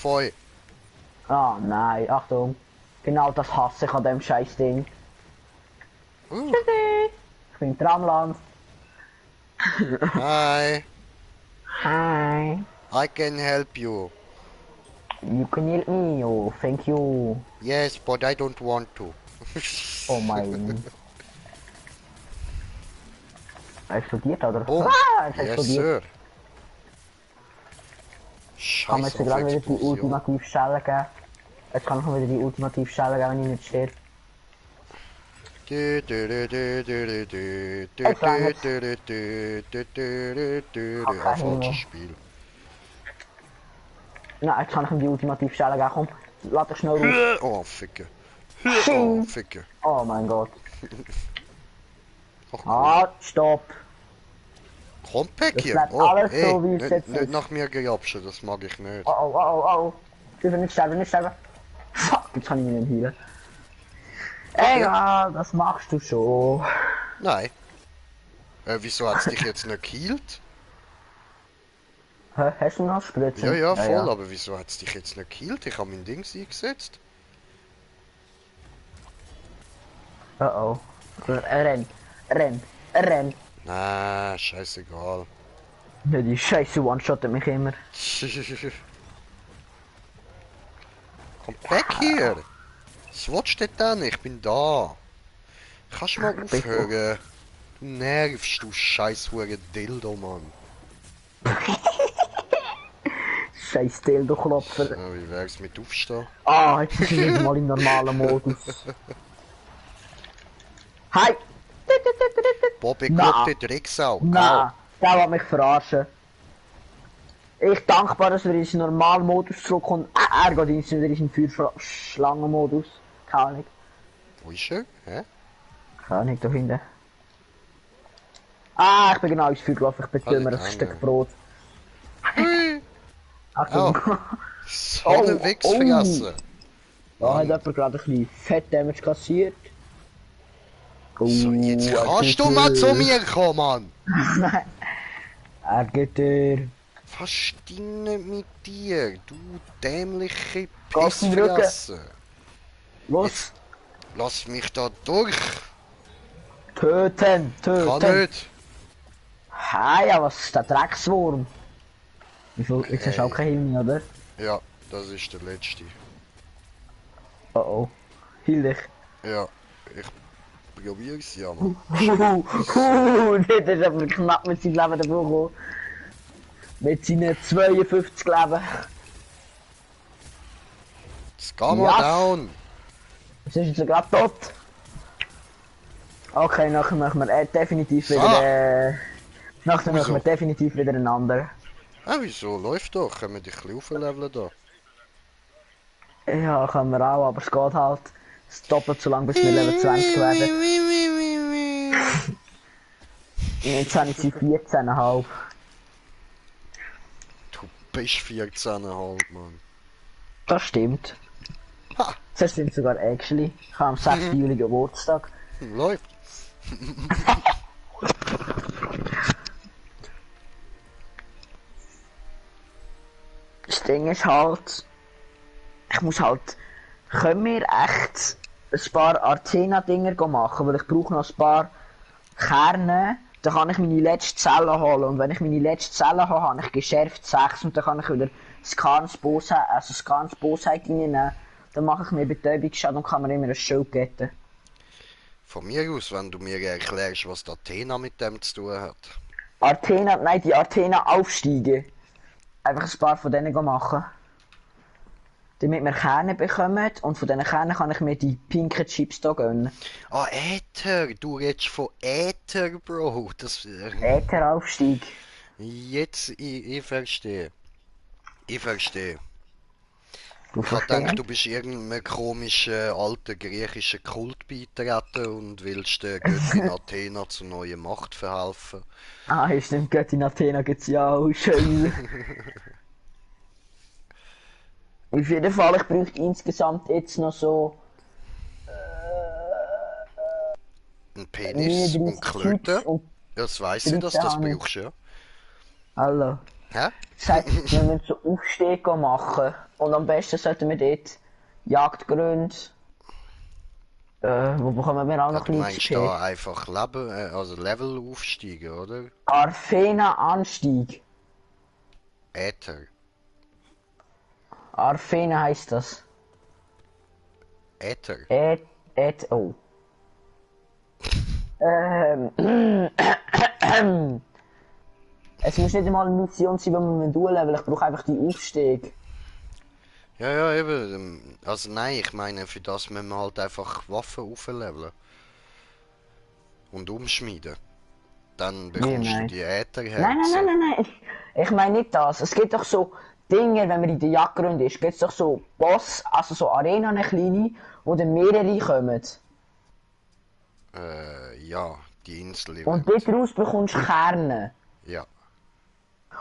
Ah nein, Achtung. Genau das hasse ich an dem scheiß Ding. Ich bin Tramland. Hi, Hi. I can help you. You can help me, oh, thank you. Yes, but I don't want to. Oh mein. Er explodiert, oder? Oh, Ah, er yes explodiert. sir. Kann man Scheiß jetzt auf gerade wieder die Explosion. ultimative Stelle geben. Jetzt kann ich mir wieder die ultimative Stelle geben, wenn ich nicht sterbe. Falsches Spiel. Nein, jetzt kann ich ihm die ultimative Stelle geben. Komm, lass dich schnell raus. Oh, Ficke. Oh, Ficke. Oh mein Gott. Ach, cool. Ah, stopp. Komm, Pack Das hier. bleibt Oh, alles ey, so, wie es jetzt nicht ist. nach mir gejapschen, das mag ich nicht. Oh, oh, oh, oh, oh. Dürfen nicht sterben, nicht sterben. Fuck, jetzt kann ich mich nicht heilen. Egal, das machst du schon. Nein. Wieso hat's dich jetzt nicht gekillt? Hä, hast du noch Spritzen? Ja, voll, aber wieso hat's dich jetzt nicht gekillt? Ich habe mein Ding eingesetzt. Oh oh. Renn, renn. Na, scheißegal. Ja, die Scheiße one-shottet mich immer. Komm weg hier! Was willst du denn? Ich bin da. Kannst du mal aufhören? Du nervst, du scheiß hure Dildo, Mann. Scheiß Dildo-Klopfer. Ja, wie wär's mit aufstehen? Ah, jetzt ist er wieder mal im normalen Modus. Hi! Bobby, Na. guck die Drecksau. Na, Der will mich verarschen. Ich dankbar, dass er in den normalen Modus zurückkommt. Er geht wieder in den Feuerschlangenmodus. Keine Ahnung. Wo ist er? Hä? Keine Ahnung, da hinten. Ich bin genau ins Feuer gelaufen. Ich bin dümmer, ein Stück Brot. Achtung. Oh. So eine Wichsfresse. Da hat jemand gerade ein bisschen Fett-Damage kassiert. So, jetzt kannst du mal zu mir kommen, Mann! Er geht dir. Was stimmt nicht mit dir, du dämliche Gehst du Pissfresse? Los! Lass mich da durch! Töten! Kann nicht! Ja, was ist der Dreckswurm? Jetzt hast du auch keinen Hilfe, oder? Ja, das ist der letzte. Oh oh. Heil dich. Ja, ich probier's ja mal. Der ist aber knapp mit seinem Leben davor gekommen. Mit seinen 52 Leben. Jetzt geh mal down! Was ist jetzt gerade tot? Okay, nachher machen wir definitiv wieder. Nachher machen wir definitiv wieder einen anderen. Wieso? Läuft doch. Können wir dich ein bisschen aufleveln da? Ja, können wir auch, aber es geht halt. Es doppelt so lang, bis wir Level 20 werden. Jetzt habe ich sie 14,5. Du bist 14,5, Mann. Das stimmt. Ha! Das stimmt sogar actually. Ich habe am 6. Juli Geburtstag. Läuft. Das Ding ist halt, ich muss halt, können wir echt ein paar Artena-Dinger machen, weil ich brauche noch ein paar Kerne, dann kann ich meine letzte Zelle holen und wenn ich meine letzte Zelle habe, habe ich geschärft 6 und dann kann ich wieder Scans Bosheit reinnehmen, dann mache ich mir Betäubungsschaden und kann mir immer ein Schild getten. Von mir aus, wenn du mir erklärst, was der Athena mit dem zu tun hat. Die Artena aufsteigen. Einfach ein paar von denen machen. Damit wir Kerne bekommen und von diesen Kernen kann ich mir die pinken Chips hier gönnen. Ah, Äther! Du redest von Äther, Bro! Das... Ätheraufstieg. Jetzt, ich verstehe. Ich verstehe. Du Ich hab verstehst? gedacht, du bist irgendeinem komischen alten griechischen Kult beitreten und willst der Göttin Athena zu neuer Macht verhelfen. Stimmt, Göttin Athena gibt's ja auch. Scheiße. Auf jeden Fall, ich bräuchte insgesamt jetzt noch so... Ein Penis und Klöten. Ja, das weiss ich, dass du das brauchst, ja. Hallo. Hä? Das heisst, wir müssen so Aufstieg machen. Und am besten sollten wir dort Jagdgründe. Wo bekommen wir auch noch Du ein meinst XP? da einfach Level aufsteigen, oder? Arfena-Anstieg. Äther. Arfena heisst das. Äther. Oh. Es muss nicht einmal eine Mission sein, wenn wir durchleveln. Ich brauche einfach die Aufstieg. Ja, eben. Also nein, ich meine, für das müssen wir halt einfach Waffen aufleveln. Und umschmieden. Dann bekommst du die Ätherherzen. Nein. Ich meine nicht das. Es gibt doch so Dinge, wenn man in der Jagdrunde ist, gibt es doch so Boss, also so Arena, eine kleine, wo dann mehrere kommen. Ja, die Insel. Und daraus bekommst du Kerne. Ja.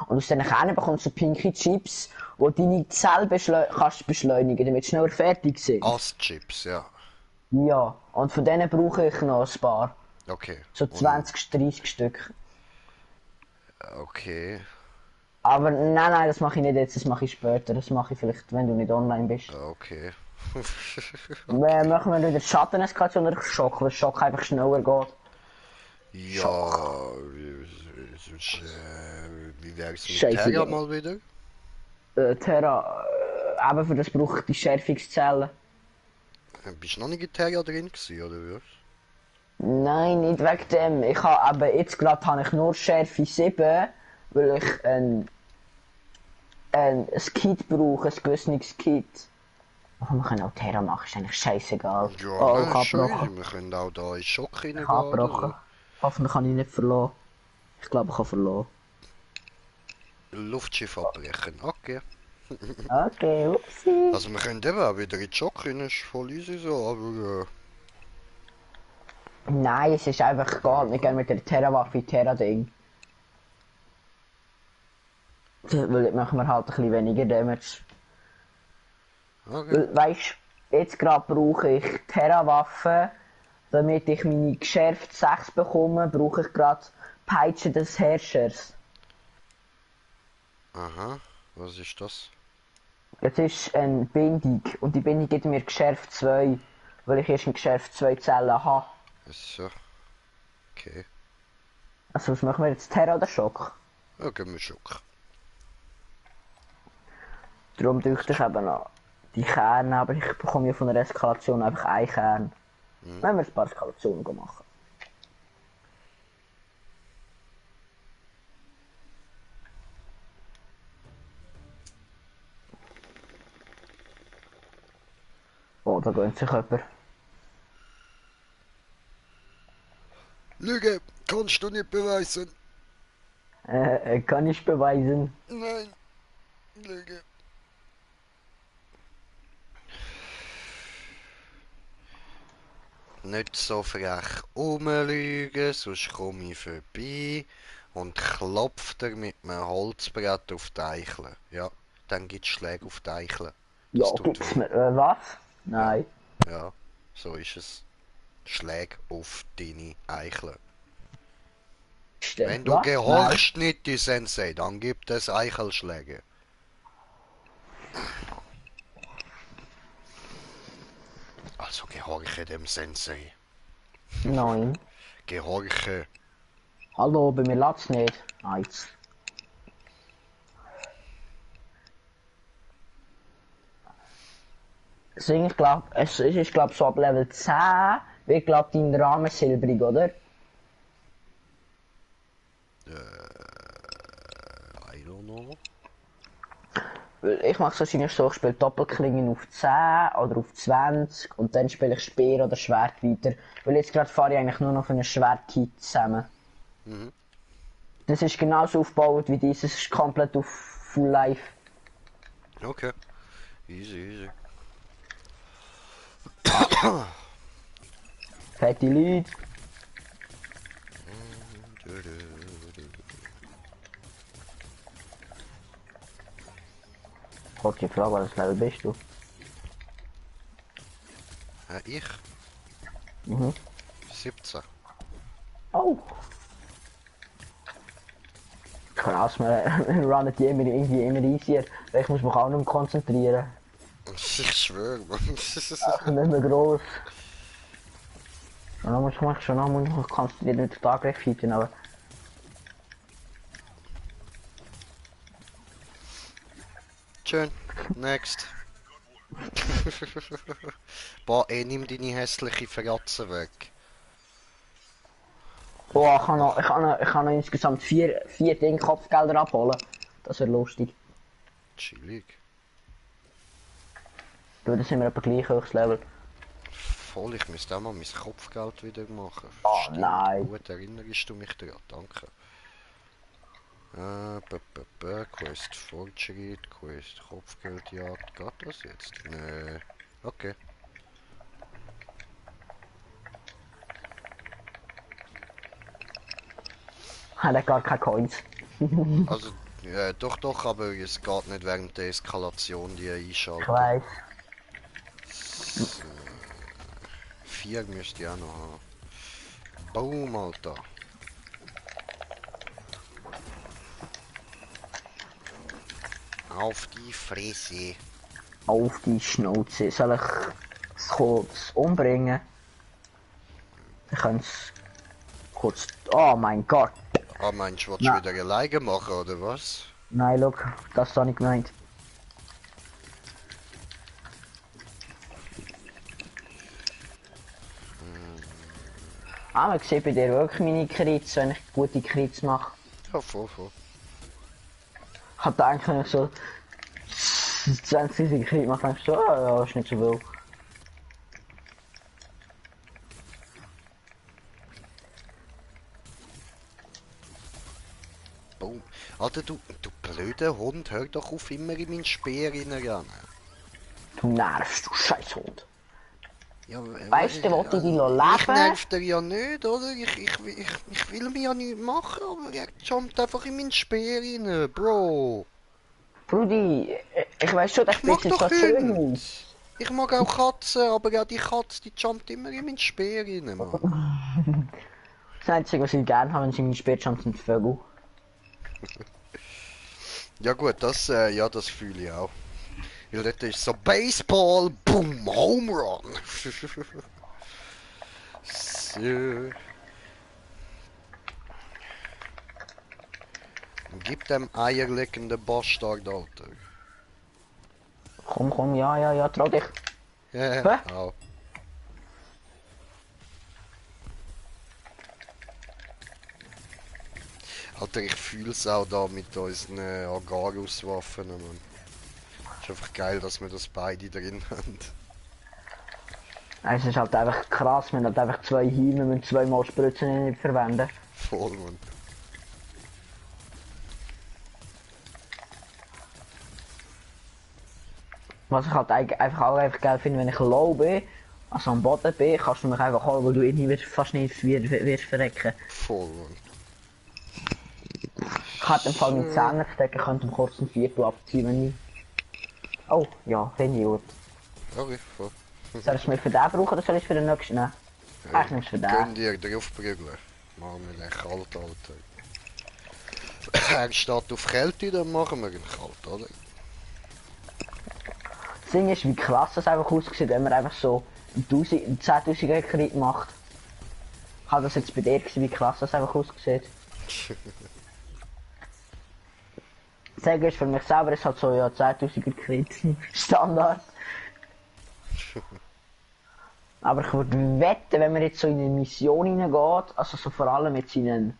Und aus diesen Kernen bekommst du pinke Chips, wo deine Zelle kannst beschleunigen, damit du schneller fertig sind. Ast-Chips, ja. Ja, und von denen brauche ich noch ein paar. Okay. So 20, 30 Stück. Okay. Aber nein, das mache ich nicht jetzt, das mache ich später. Das mache ich vielleicht, wenn du nicht online bist. Okay. Machen wir wieder Schatten-Eskalation oder Schock, weil Schock einfach schneller geht. Ja, wie wär's mit Scheiße, Terra mal wieder? Terra, eben für das brauche ich die Schärfungszellen. Bist du noch nicht in Terra drin gewesen, oder was? Nein, nicht wegen dem. Ich habe eben jetzt gerade habe ich nur Schärfe 7, weil ich ein Kit brauche, ein gewisses Kit. Oh, wir können auch Terra machen, ist eigentlich scheißegal. Ja, ich habe schön. Wir können auch da in Schock reingehen. Abgebrochen. Hoffentlich kann ich nicht verloren. Ich glaube, ich habe verloren. Luftschiff abbrechen, okay. Okay, upsie. Also wir können eben auch wieder in die Schock rein, ist voll easy so, aber Nein, es ist einfach egal. Wir gehen mit der Terra-Waffe Terra-Ding. Weil jetzt machen wir halt ein bisschen weniger Damage. okay. Weil, weißt du, jetzt gerade brauche ich Terra-Waffe. Damit ich meine geschärft 6 bekomme, brauche ich gerade Peitsche des Herrschers. Aha, was ist das? Das ist eine Bindung und die Bindung gibt mir geschärft 2, weil ich erst in geschärft 2 Zellen habe. So, okay. Also was machen wir jetzt, Terra oder Schock? Okay, wir Schock. Darum dürfte ich eben noch die Kerne, aber ich bekomme ja von der Eskalation einfach einen Kern. Wenn wir ein paar Eskalationen machen. Oh, da gönnt sich jemand. Lüge, kannst du nicht beweisen. Kann ich beweisen. Nein, Lüge. Nicht so frech rumlügen, sonst komme ich vorbei und klopft er mit einem Holzbrett auf die Eichel. Ja, dann gibt es Schläge auf die Eichel. Ja, Das tut gibt's weh. mir. Was? Nein. Ja, so ist es. Schläge auf deine Eichel. Stimmt. Wenn du Was? gehorchst nicht, die Sensei, dann gibt es Eichelschläge. Also gehorche dem Sensei. Nein. Gehorche. Hallo, bei mir lädt's nicht. Nice. Deswegen, ich glaube, es ist glaub, so ab Level 10 wird glaub dein Rahmen silbrig, oder? I don't know. Weil ich mache es wahrscheinlich so, ich spiele Doppelklingen auf 10 oder auf 20 und dann spiele ich Speer oder Schwert weiter. Weil jetzt gerade fahre ich eigentlich nur noch für ein Schwertkit zusammen. Mhm. Das ist genauso aufgebaut wie dieses, ist komplett auf Full Life. Okay. Easy, easy. Fette Leute. Kurze Frage, welches Level bist du? Ich? Mhm. 17. Oh. Krass, wir runnen die irgendwie immer easier. Ich muss mich auch noch konzentrieren. Ich schwöre, Mann. Ich bin nicht mehr gross. Und dann muss ich mich schon noch konzentrieren mit den Angriff hitten, aber... Schön. Next. Boah, nimm deine hässliche Fratze weg. Boah, ich kann noch insgesamt vier Dinge Kopfgelder abholen. Das wäre lustig. Chillig. Du, das sind wir etwa gleich hochs Level. Voll, ich müsste auch mal mein Kopfgeld wieder machen. Oh Stimmt, nein. gut erinnerst du mich daran, danke. Quest Fortschritt, Quest Kopfgeldjagd, geht das jetzt? Nee. Okay. Hat er gar keine Coins. Also, doch, doch, aber es geht nicht während der Eskalation, die einschalten. Ich weiss. 4 müsste ich auch noch haben. Boom, Alter. Auf die Fresse. Auf die Schnauze. Soll ich es kurz umbringen? Ich kann es kurz... Oh mein Gott. Ah, meinst du, willst du wieder alleine machen, oder was? Nein, look, das habe ich gemeint. Ah, man sieht bei dir wirklich meine Krits, wenn ich gute Krits mache. Ja, voll, voll. Ich hab da eigentlich so 20 Krit gemacht, denkst du, ah, ja, ist nicht so viel. Alter, du blöder Hund, hör doch auf, immer in meinen Speer reinrennen. Du nervst, du Scheißhund. Ja, Weißt du, wollte ich dich ich leben? nerv dir ja nicht, oder? Ich will mich ja nicht machen, aber er jumpt einfach in meinen Speer rein, Bro. Brudi, ich weiß schon, das Ich mag sieht doch zwar schön Hunde. aus. Ich mag auch Katzen, aber ja, die Katze, die jumpt immer in meinen Speer rein, Mann. Das Einzige, was ich gerne habe, wenn sie in meinen Spätschanz sind Vögel. Ja gut, ja, das fühle ich auch. Weil dort ist so Baseball, boom, Home Run. So. Gib dem eierlegenden Bastard, Alter. Komm, komm, ja, trau dich. Ja, Hä? au. Alter, ich fühl's auch da mit unseren Agarus-Waffen, Mann. Ist einfach geil, dass wir das beide drin haben. Es ist halt einfach krass, man hat einfach zwei Hiebe, wir müssen zweimal Spritzen nicht verwenden. Voll, Mann. Was ich halt einfach auch einfach geil finde, wenn ich low bin, also am Boden bin, kannst du mich einfach holen, weil du irgendwie fast nicht wirst verrecken. Voll, Mann. Ich hätte im Fall mit Zähnen verdecken, könnte um kurz ein Viertel abziehen, wenn ich... Oh, ja, finde ich gut. Okay, voll. Soll ich es mir für den brauchen oder soll ich es für den nächsten nehmen? Ich nehme es für den. Gönn dir draufprügeln. Machen wir den kalt, Alter. Er steht auf Kälte, dann machen wir ihn kalt, oder? Das Ding ist, wie krass das einfach aussieht, wenn man einfach so 10.000er Kredit macht. Hat das jetzt bei dir gesehen, wie krass das einfach aussieht? Sagen ist für mich selber ist halt so, ja, 10.000er Kredit Standard. Aber ich würde wetten, wenn man jetzt so in eine Mission hineingeht, also so vor allem mit seinen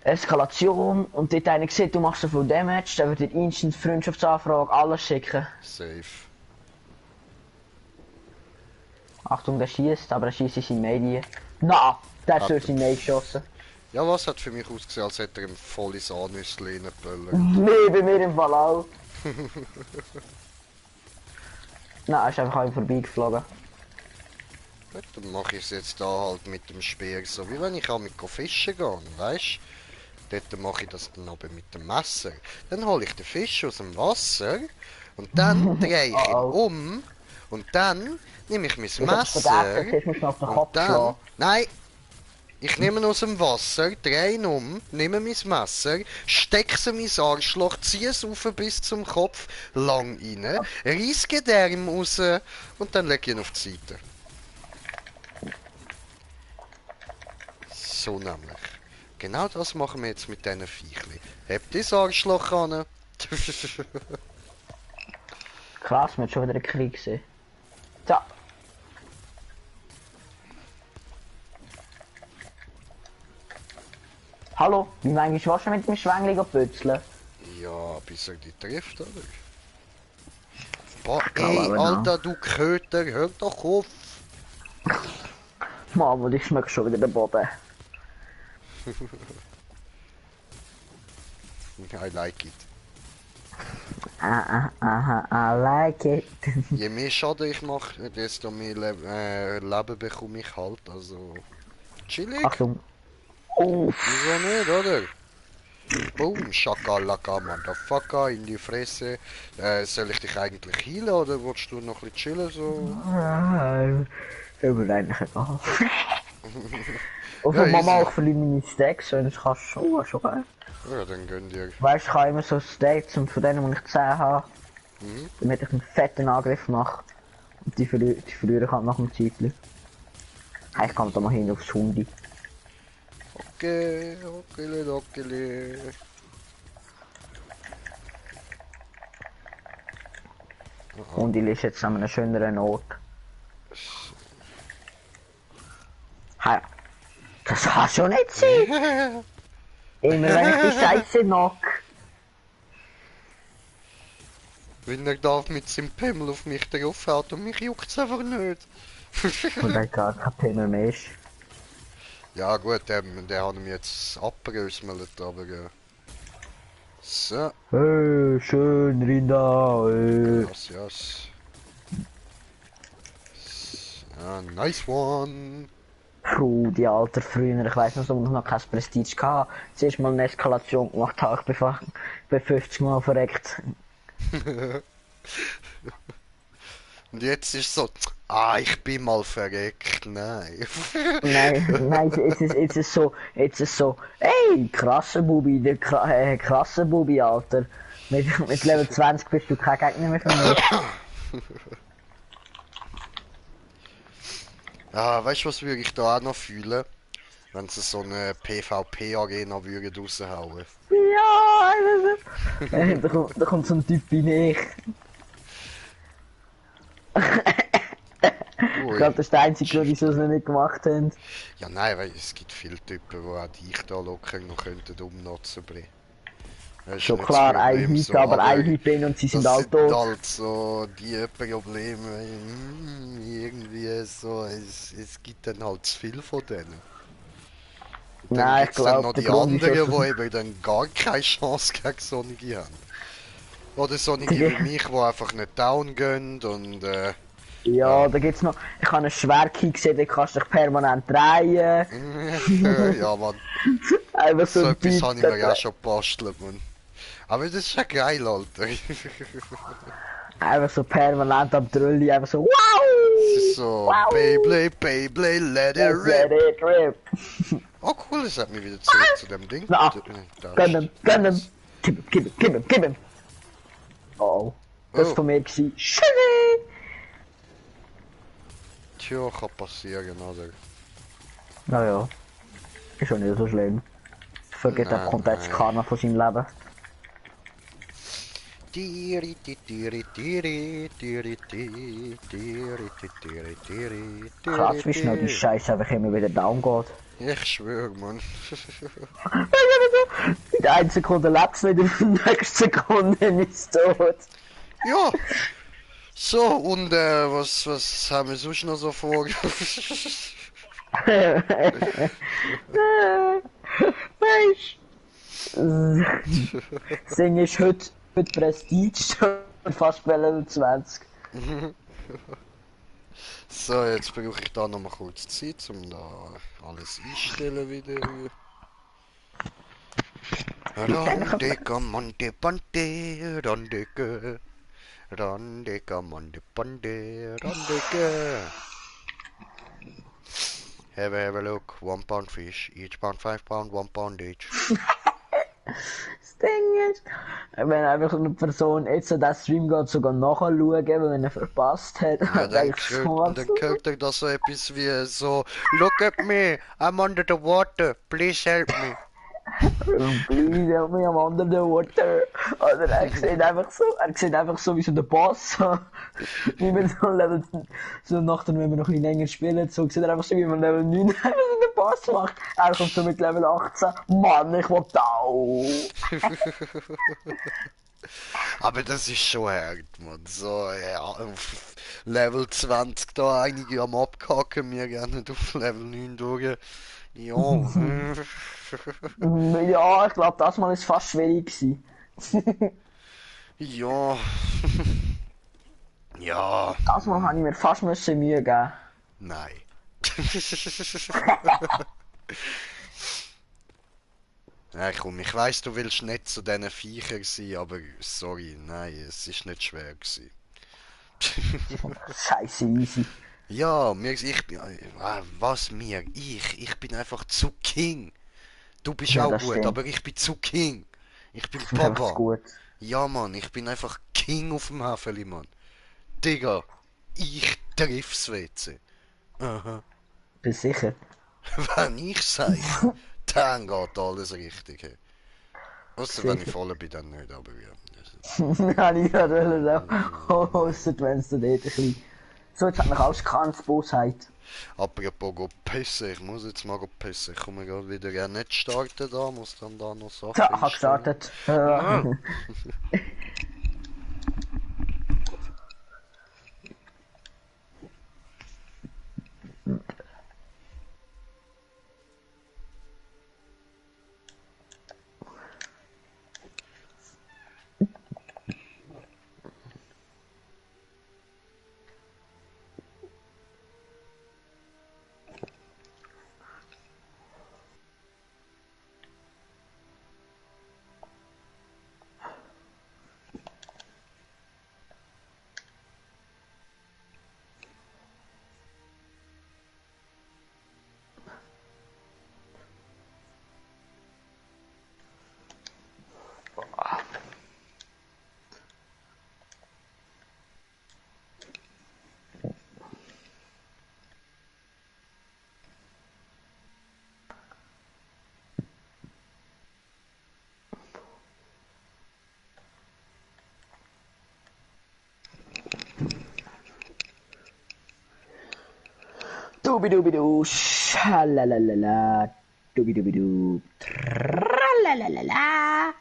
Eskalation und dort einer sieht, du machst so viel Damage, dann wird dir instant Freundschaftsanfrage, alles schicken. Safe. Achtung, der schießt, aber der schießt ist in Medien. Na, der ist durch die Nähe geschossen. Ja, was hat für mich ausgesehen, als hätte er ihm voll ins Anüssel reingeböllert. Nee, bei mir im Fall auch. Nein, er ist einfach an ihm vorbeigeflogen. Gut, dann mache ich es jetzt da halt mit dem Speer, so wie wenn ich auch mit fischen gehe, weißt? Dort mache ich das dann aber mit dem Messer. Dann hole ich den Fisch aus dem Wasser und dann drehe ich ihn um und dann nehme ich mein Messer und dann... Nein! Ich nehme ihn aus dem Wasser, drehe ihn um, nehme mein Messer, stecke es in mein Arschloch, ziehe es auf bis zum Kopf, lang rein, reiße den Arm raus und dann lege ich ihn auf die Seite. So nämlich. Genau das machen wir jetzt mit diesen Viechli. Habt ihr das Arschloch an? Krass, wir haben schon wieder einen Krieg gesehen. So. Hallo, wie manchmal warst du mit dem Schwängli pützeln? Ja, bis er die trifft, oder? Boah, ey, Alter, du Köter, hör doch auf! Mann, ich schmecke schon wieder den Boden. I like it. I like it. Je mehr Schaden ich mache, desto mehr Leben bekomme ich halt, also... Chillig. Achtung. Oh. Wieso nicht, oder? Boom, Shakalaka, Motherfucker, in die Fresse. Soll ich dich eigentlich healen oder willst du noch ein bisschen chillen so? Nein. Mir eigentlich egal. Auf Ja, Mama easy. auch verliere meine Stacks, wenn ich kann schon geil. Ja, dann gönn dir. Weißt du, ich habe immer so Stacks und von denen, die ich 10 habe, damit ich einen fetten Angriff mache. Und die verliere ich halt nach dem Zeitchen. Ich kann da mal hin aufs Hundi. Okay, okay. Und ich ist jetzt an einem schöneren Ort. Ha, das kann schon nicht sein! Immer wenn ich die Scheiße knock. Wenn er darf mit seinem Pimmel auf mich draufhaut und mich juckt's einfach nicht. Und dann gar kein Pimmel mehr ist. Ja gut, der hat mir jetzt abgerösmelt, aber So, Schön, Rinder. gracias. Ja, nice one. Die alter früher, ich weiss noch, so noch kein Prestige gehabt. Zuerst mal eine Eskalation gemacht habe, ich bin 50 Mal verreckt. Und jetzt ist so, ich bin mal verreckt, nein. Nein, jetzt ist so, ey, krasser Bubi, krasser Bubi, Alter. Mit Level 20 bist du kein Gegner mehr für mich. Ja, weißt du, was würde ich da auch noch fühlen? Wenn sie so eine PvP-Arena würden raushauen. Ja, da kommt so ein Typ wie ich. Ich Ui. glaube, das ist der einzige Grund, wieso sie es nicht gemacht haben. Ja, nein, weil es gibt viele Typen, die auch dich da locker noch könnten umnutzen bringen. Das ist Schon nicht das klar, ein Problem Hit, so, aber aber ein Hit bin und sie sind das alle sind tot. halt so die Probleme, irgendwie so, es gibt dann halt zu viel von denen. Und dann Nein, ich gibt es dann glaube, noch der die Grund, wieso anderen, es... die eben dann gar keine Chance gegen Sonnige haben. Oder Sonnige wie mich, die einfach nicht down gehen und Ja, ja. da gibt's noch... Ich habe einen Schwerkick gesehen, den kannst du dich permanent drehen. Ja, Mann. Einfach so So ein etwas Typ, habe ich mir ja schon gebastelt, Mann. Aber das ist ja geil, Alter. einfach so permanent am Trulli, einfach so Es ist wow! so, Wow! Beyblade, Beyblade, let it Let's let rip. it rip! Oh cool, es hat mich wieder zurück zu dem Ding. Na, Da gönn ist ihm, gönn ihm! das. Gib ihm! Oh, das Oh, von mir gewesen. Schöne! tja, kann passieren, oder? Naja, ist schon nicht so schlimm. Vergeht einfach Nein, komplett das nein. Karma von seinem Leben. Tiri, tiri, tiri, tiri, tiri, tiri, tiri, tiri, Krass, tiri, wie schnell die tiri. Scheiße einfach immer wieder down geht. Ich schwöre, Mann. In der einen Sekunde lebt's nicht, in der nächsten Sekunde ist es tot. Ja, so, und was haben wir sonst noch so vor? Weißt du? Das Ding ist heute Prestige und fast bei Level 20. So, jetzt brauche ich da noch mal kurz Zeit, um da alles einstellen wieder. Randeka Monte Ponte, Randeke. Randeka Monte Ponte, Randeke. Have a look, 1 pound fish, each pound 5 pound, 1 pound each. Das Ding ist, wenn einfach so eine Person jetzt an den Stream geht, sogar nachschauen, wenn er verpasst hat, Ja, dann ich so, dann hört er da so etwas wie so, look at me, I'm under the water, please help me. please help me, I'm under the water. Oder er sieht einfach so wie so der Boss, wie man so Level, so nachdem, wenn wir noch ein bisschen länger spielen, so sieht er einfach so wie man Level 9 einfach so den Boss macht. Er kommt so mit Level 18, Mann, ich will da. Aber das ist schon hart, man. So, ja, auf Level 20 da einige am Abkacken, wir gehen nicht auf Level 9 durch. Ja, Ja, ich glaube, das Mal ist fast schwierig gewesen. ja, ja, Das Mal habe ich mir fast müssen Mühe geben. nein. Ja, komm, ich weiss, du willst nicht zu diesen Viechern sein, aber sorry, nein, es ist nicht schwer gewesen. Scheiße easy. Ja, was mir? Ich bin einfach zu King. Du bist Ja, auch das gut, stimmt. aber ich bin zu King. Ich bin Das ist einfach zu Papa. gut. Ja, Mann, ich bin einfach King auf dem Häfeli, Mann. Digga, ich triff's WC. Aha. Bist sicher? Wenn ich sage, dann geht alles richtig. Hey. Ausser wenn ich Sicher. voll bin, dann nicht, aber ja. Habe ich gerade sagen. Ausser wenn es dort ein bisschen... So, jetzt hat mich alles ganz Bosheit. Apropos go pissen, ich muss jetzt mal go pissen. Ich komme gerade wieder nicht starten da, muss dann da noch Sachen Ja, ich habe einstellen. gestartet. Ah. Dubidubidu, schalalalala, dubidubidu, tralalalala.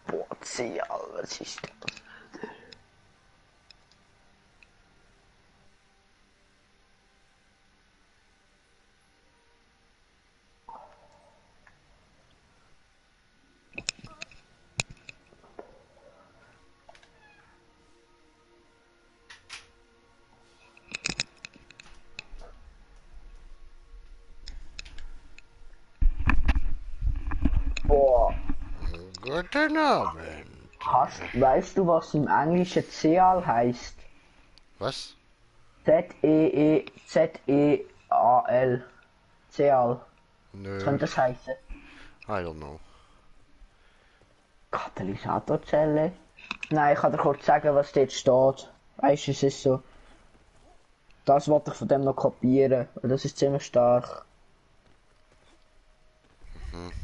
Boah, was ist das? Boah. Guten Abend. Weißt du, was im Englischen Ceal heißt? Was? Z-E-E-Z-E-A-L. Ceal. Nö. Was könnte das heißen? I don't know. Katalysatorzelle? Nein, ich kann dir kurz sagen, was dort steht. Weißt du, es ist so. Das wollte ich von dem noch kopieren, weil das ist ziemlich stark.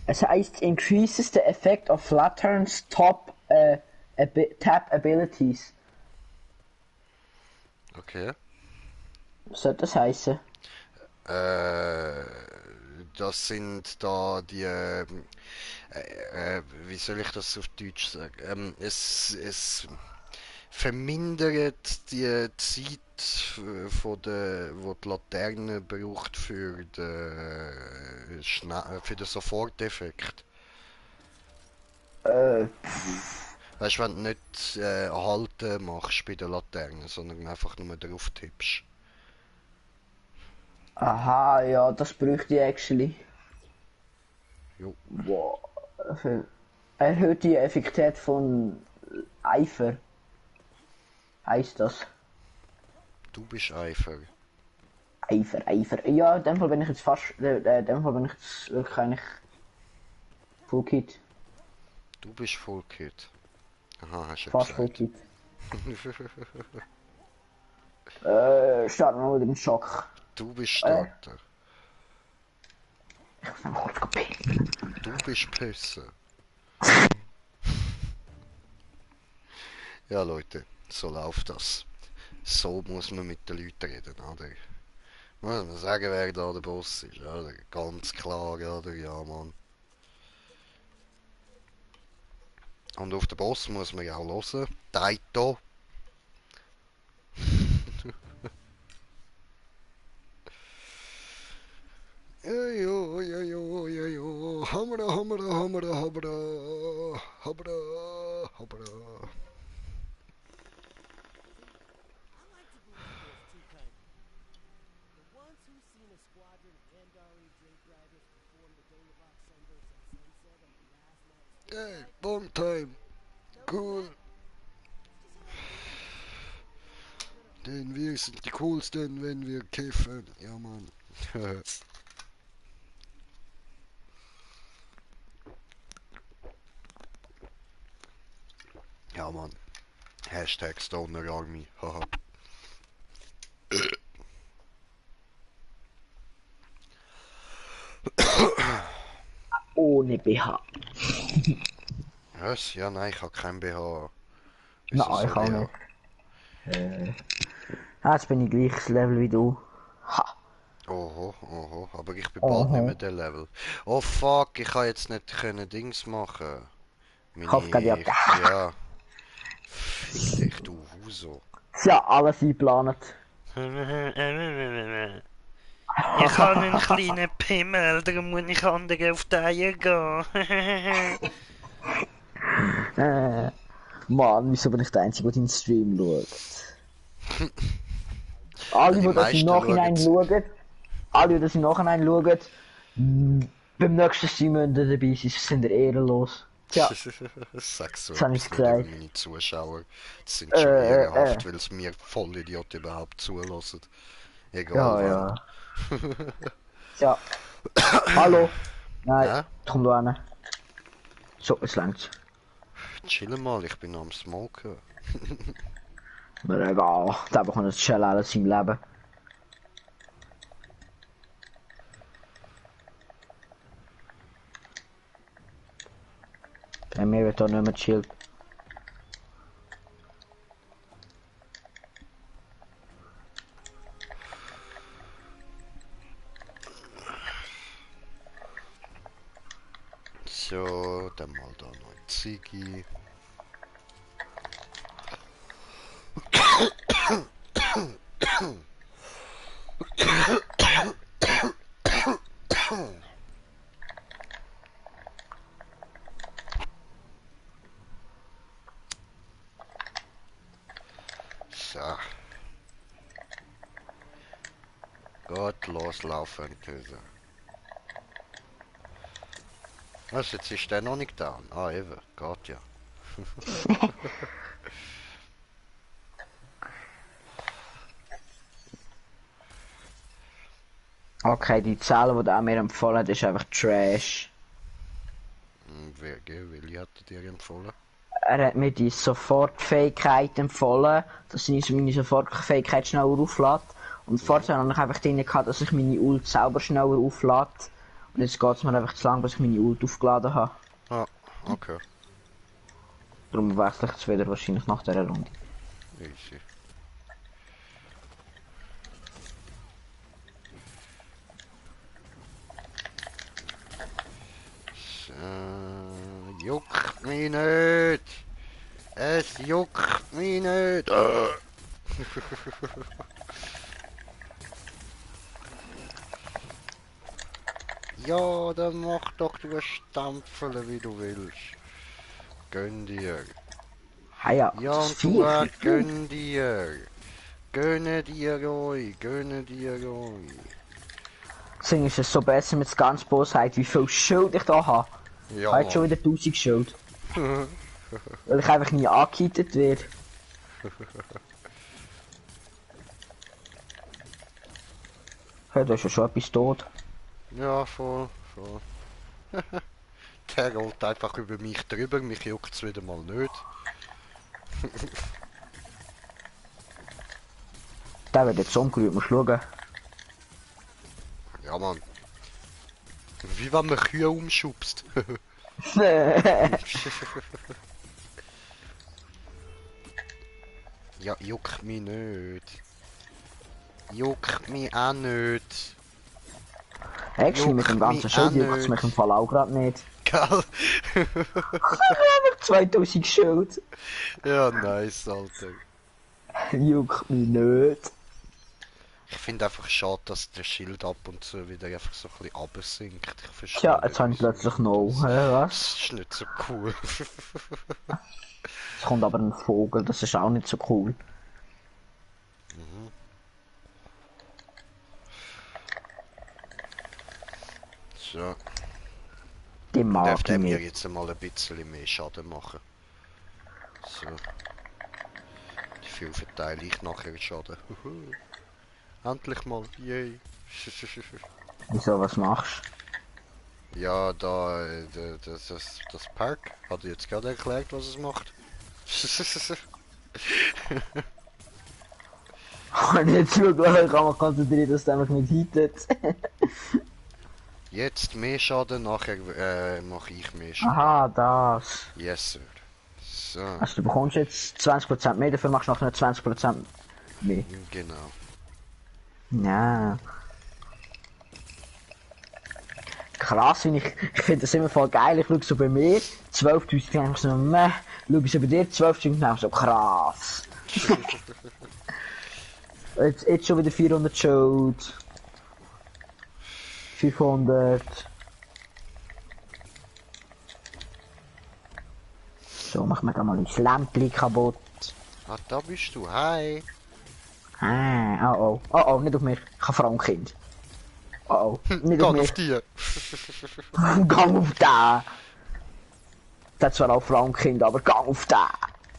Es heißt increases the effect of Flatterns tap abilities. Okay. Was soll das heißen? Das sind da die, wie soll ich das auf Deutsch sagen? Es vermindert die Zeit von wo die Laterne braucht für für den Soforteffekt. Weißt du, wenn du nicht halten machst bei der Laterne, sondern einfach nur drauf tippst. Aha, ja, das bräuchte ich actually. Jo. Wow. Erhöht die Effektivität von Eifer. Heißt das? Du bist Eifer. Eifer. Ja, in dem Fall bin ich jetzt fast. In dem Fall bin ich jetzt wirklich eigentlich. Full Kit. Du bist Full Kit. Aha, hast du Fast Full gesagt. Kit. Starten wir wieder im Schock. Du bist Starter. Ich muss noch kurz kopieren. Du bist Pösse. Ja, Leute, so läuft das. So muss man mit den Leuten reden, oder? Muss man sagen, wer da der Boss ist, oder? Ganz klar, oder? Ja, Mann. Und auf den Boss muss man ja auch hören. Taito. Jo. Hamra. Hey, long time. Cool. Denn wir sind die coolsten, wenn wir kiffen. Ja, Mann. Ja, Mann. Hashtag Stoner Army. Haha. Ohne BH. Was? Ja, nein, ich habe kein BH. Nein, ich auch nicht. Jetzt bin ich gleiches Level wie du. Ha! Oho, aber ich bin bald nicht mehr der Level. Oh fuck, ich kann jetzt nicht können Dings machen. Kopfgeldjagd. Ja. Fick dich, du Huso. Ist ja alles eingeplant. Ich habe einen kleinen Pimmel, darum muss ich andere auf die Eier gehen. Mann, wieso bin ich der Einzige, der deinen Stream schaut? Alle, die das im Nachhinein schauen, beim nächsten Stream müssen ihr dabei sein, sind ihr ehrenlos. Tja, Sag so das habe etwas ich nicht über gesagt. meine Zuschauer. Das sind schon ehrenhaft, weil es mir Vollidiot überhaupt zulassen. Egal Ja, wann. ja. Tja, hallo. Nein, Hä? komm da hin. So, es längt's. Chill mal, ich bin am Smoken. Mir egal, der bekommt das Shell alles im Leben. Bei mir wird da nicht mehr chillt. So, dann mal da noch ein Ziggy. So. Gut, loslaufen, Töse. Was, jetzt ist der noch nicht da? Ah, eben, geht ja. Okay, die Zahl, die er mir empfohlen hat, ist einfach Trash. Willi hat er dir empfohlen? Er hat mir die Sofortfähigkeit empfohlen, dass ich meine Sofortfähigkeit schneller auflade. Und vorher habe ich einfach drin gehabt, dass ich meine Ult selber schneller auflade. Und jetzt geht es mir einfach zu lang, bis ich meine Ult aufgeladen habe. Ah, okay. Darum wechsle ich jetzt wieder wahrscheinlich nach dieser Runde. Easy. So, juckt mich nicht! Es juckt mich nicht! Ja, dann mach doch du Stampfele, wie du willst. Gönn dir. Ah ja, Ja, das und du Viech. gönn dir. Gönne dir euch, gönne dir euch. Deswegen ist es so besser mit ganz Bosheit, wie viel Schild ich da habe. Ich habe jetzt schon wieder 1000 Schild. Weil ich einfach nie angehittet werde. Ja, da ist ja schon etwas tot. Ja, voll, voll. Der rollt einfach über mich drüber, mich juckt's wieder mal nicht. Der wird jetzt umgerührt, musst schauen. Ja, Mann. Wie wenn man Kühe umschubst. Ja, juckt mich nicht. Juckt mich auch nicht. Actually, mit dem ganzen Juckt Schild mich auch juckt es mich nicht. im Fall auch gerade nicht. Gell? Aber 2000 Schild. Ja, nice, Alter. Juckt mich nicht. Ich finde einfach schade, dass der Schild ab und zu wieder einfach so ein bisschen runtersinkt. Ich verstehe Tja, jetzt nicht, habe ich wieso. plötzlich noch. Was? Das ist nicht so cool. Es kommt aber ein Vogel, das ist auch nicht so cool. So, Den mag darf ich der mir nicht. jetzt mal ein bisschen mehr Schaden machen. So. Dafür verteile ich nachher Schaden. Endlich mal, yay. Wieso, was machst Ja, da, das Park hat jetzt gerade erklärt, was es macht. du? Und jetzt schau, ich kann mich konzentrieren, dass der mich nicht hittet. Jetzt mehr Schaden, nachher mache ich mehr Schaden. Aha, das. Yes, sir. So, Also du bekommst jetzt 20% mehr, dafür machst du nachher 20% mehr. genau. Ja. Krass, ich finde das immer voll geil. Ich schaue so bei mir, 12.000 denke ich so, meh. Schau ich so bei dir, 12.000 denke ich so, krass. Jetzt schon wieder 400 Schild. 500. So, mach mir da mal ein Lämpchen kaputt. Ah, da bist du. Hi. Ah, oh oh. Oh oh, nicht auf mich. Ich habe Frauenkind. Oh oh, nicht auf Geh mich. auf dir. Gang auf da. Der hat zwar auch Frauenkind, aber gang auf den!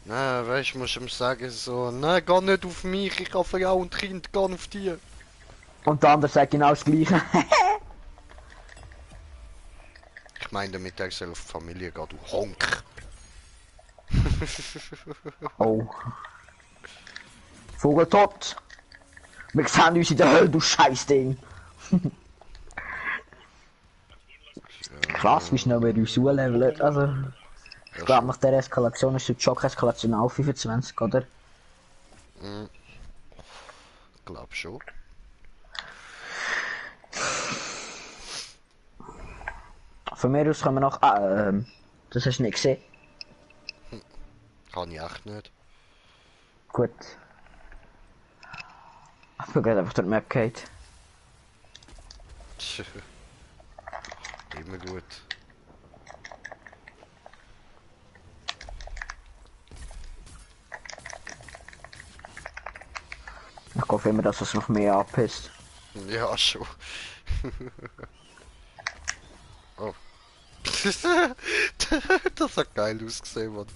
Nein, weißt du, musst du ihm sagen so, nein, geh nicht auf mich, ich habe Frau und Kind, geh auf die. Und der andere sagt genau das gleiche. Ich meine damit, er soll auf die Familie gehen, du Honk. Oh. Vogel tot! Wir sehen uns in der Hölle, du Scheißding! Krass, wie schnell wir uns leveln. Also, ich glaube, nach der Eskalation ist die Schock-Eskalation auf 25, oder? Glaub schon. Von mir aus können wir noch. Das hast du nicht gesehen. Kann ich echt nicht. Gut. Ich bin gerade einfach durch die Map gehabt. Immer gut. Ich hoffe immer, dass es noch mehr abpisst. Ja, schon. Oh. Das hat geil ausgesehen, Mann.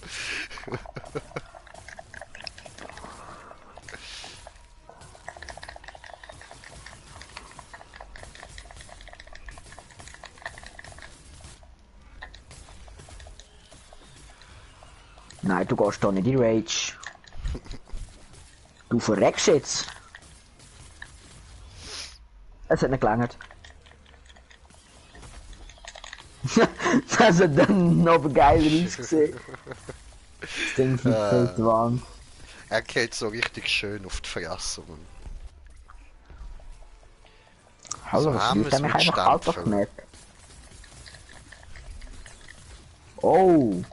Nein, du gehst doch nicht in Rage. Du verreckst jetzt. Es hat nicht gelangt. Das hat dann noch geiler ausgesehen. Das Ding fliegt warm. Er geht so richtig schön auf die Fresse, Mann. Hallo, So was haben ist wir es mich mit einfach alt auf die Stampfen. Map? Oh,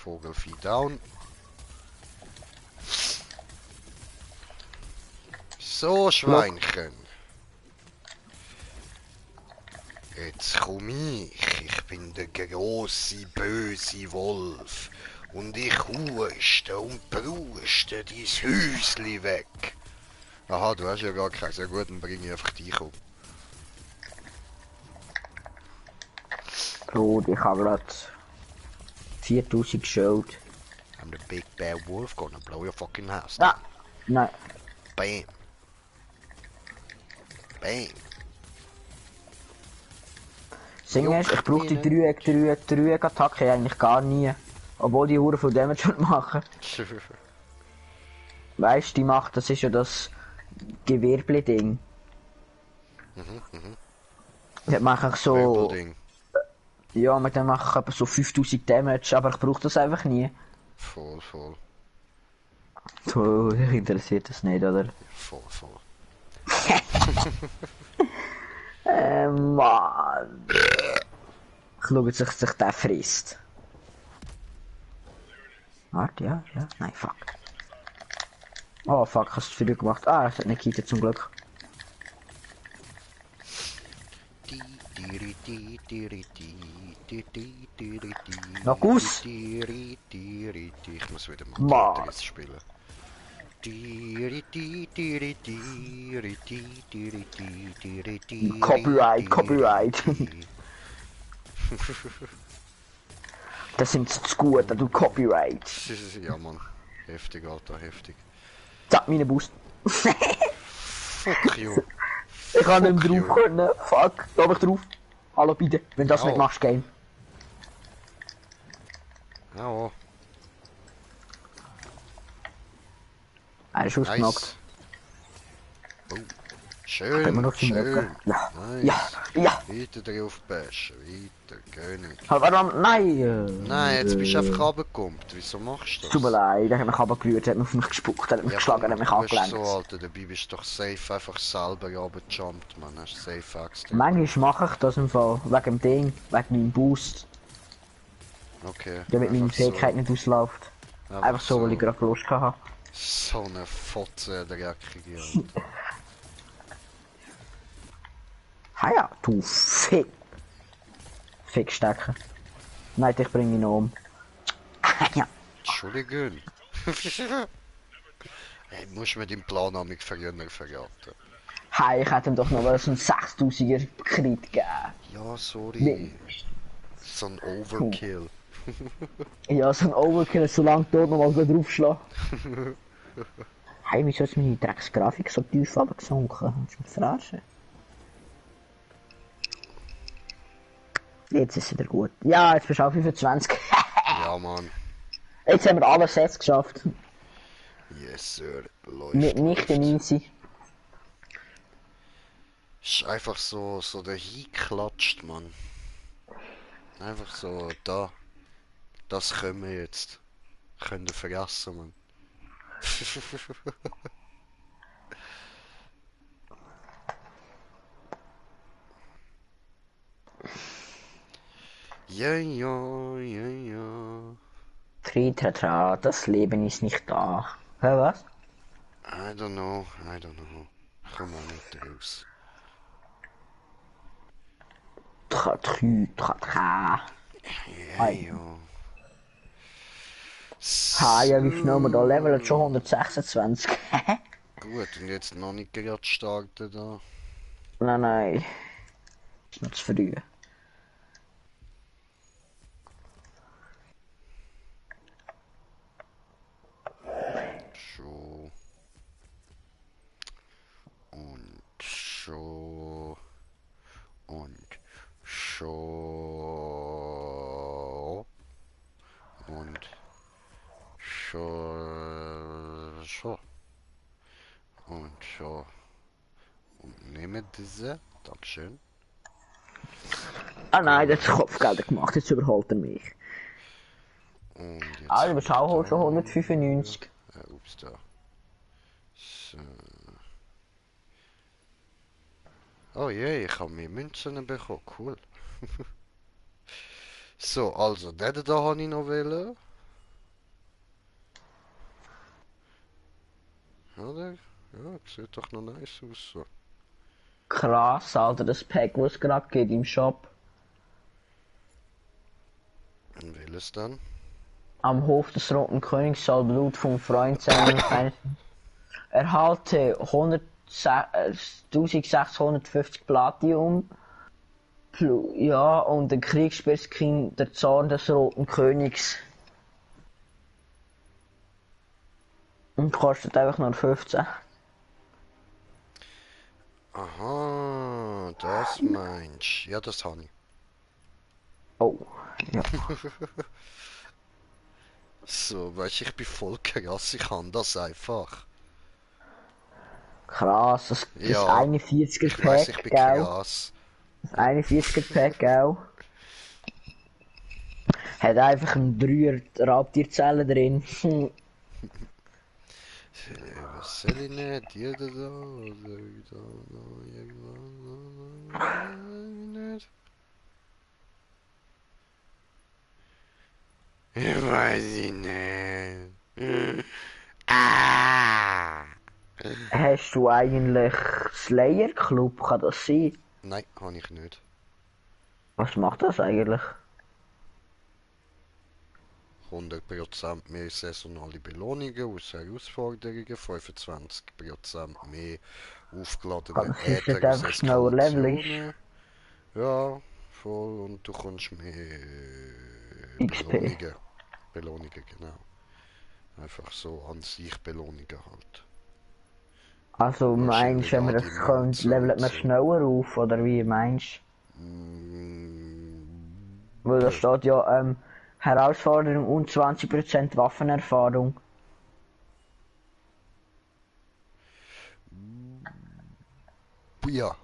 Vogelvieh down. So, Schweinchen. Jetzt komm ich. Ich bin der große, böse Wolf. Und ich huste und bruste dein Häusli weg. Aha, du hast ja gar keinen. Sehr gut, dann bring ich einfach dich um. Bro, ich habe gerade 4000 Schild. I'm the big bad wolf gonna blow your fucking house. Ah, nein. Bam. Bam. Das Ding ist, ich brauche die Dreieck-Attacke eigentlich gar nie. Obwohl die Uhr von Damage machen. Weißt du, die macht, das ist ja das Gewerbli-Ding. Das mache ich so. Wölbelding. Ja, mit dem mache ich etwa so 5000 Damage, aber ich brauche das einfach nie. Voll, voll. So, dich interessiert das nicht, oder? Voll, voll. Mann. Ich schaue, dass sich der frisst. Warte, ja. Nein, fuck. Oh, fuck, hast du früher gemacht. Ah, es hat nicht gekittet, zum Glück. Noch aus? Ich muss wieder Mann. mal Tetris spielen. Copyright. Das sind zu gut, du Copyright. Ja, Mann. Heftig, Alter, heftig. Zack, meine Boost. Fuck you. Ich kann nicht Fuck mehr you. drauf können. Fuck, da bin ich drauf. Hallo, bitte. Wenn du das Ja. nicht machst, Game. Ja, Er ist ausgenockt. nice. Oh. Schön, Immer noch zum schön. Rücken. Ja. Nice. Ja. Weiter drauf bashen, weiter, König. Aber warum? Nein. Nein, jetzt bist du einfach runtergekommen. Wieso machst du das? Tut mir leid, er hat mich runtergerührt, hat mich auf mich gespuckt, hat mich geschlagen, hat mich du bist angelenkt. so, Alter, dabei bist du doch safe einfach selber runtergejumpt, man. Hast safe Axt. Manchmal mache ich das im Fall, wegen dem Ding, wegen meinem Boost, Okay. damit meine einfach Fähigkeit nicht ausläuft. Einfach so, weil ich gerade Lust hatte. So eine Fotze, dreckige. Ha ja, du Fick. Fickstecker. Nein, ich bringe ihn um. Ja. Entschuldigung. Hey, musst du mir deinen Plan an mich früher verraten? Hey, ich hätte ihm doch noch mal so einen 6000er Crit gegeben. Ja, sorry. Nee. So ein Overkill. Ja, so ein Overkill so lange tot nochmal draufschlagen. Hey, wieso ist meine Drecksgrafik so tief abgesunken? Hast du mich verarschen? Jetzt ist es wieder gut. Ja, jetzt bist du auch 25. Ja, Mann. Jetzt haben wir alle Sets geschafft. Yes, Sir. Läuft, Nicht läuft. easy. Ist einfach so dahin geklatscht, Mann. Einfach so, da. Das können wir jetzt. Können wir vergessen, Mann. Ja, ja, ja, ja. Tritra, das Leben ist nicht da. Hä, was? I don't know, I don't know. Komm mal nicht raus. Tritra. Ja, ja. Ha, ja, wie schnell wir da leveln, schon So. 126. Gut, und jetzt noch nicht gerade starten da. Nein, nein. Ist noch zu früh. So. Und so. Und so. Und so. Und so. Und nehme diese. Dankeschön. Ah nein, das hat Kopfgelder gemacht, jetzt überholt er mich. Und jetzt. Ah, du bist auch da. schon 195. Ups, da. So. Oh je, ich habe mehr Münzen bekommen. Cool. So, also, den da habe ich noch wählen. Oder? Ja, sieht doch noch nice aus. So. Krass, Alter, das Pack, was es gerade geht im Shop. Und welches dann? Am Hof des Roten Königs soll Blut vom Freund sein und seines... Erhalte 1650 Platinum. Ja, und den Kriegsperskin, der Zorn des Roten Königs. Und kostet einfach nur 15. Aha, das meinst du. Ja, das habe ich. Oh, ja. So, weißt du, ich bin voll krass, ich kann das einfach. Krass, das Ja, 41er ich weiß, ich Pack, bin gell? krass. Das 41er Pack, gell? Hat einfach ein 3er Raubtierzelle drin. Was soll ich nicht? Jeder da? Oder da noch irgendwann? Nicht? Ich weiß ich nicht. Ah! Hast du eigentlich Slayer Club? Kann das sein? Nein, habe ich nicht. Was macht das eigentlich? 100% mehr saisonale Belohnungen aus Herausforderungen, 25% mehr aufgeladene Kann das ist Äther nicht aus einfach schneller Level ist? Eskalationen. Ja, voll. Und du kommst mehr XP. Belohnungen, genau. Einfach so an sich Belohnungen halt. Also meinst du, Wahrscheinlich wenn man auch das die könnte, Münzen levelt und man so. schneller auf, oder wie meinst Mm, du? Weil da steht ja, Herausforderung und 20% Waffenerfahrung. ja,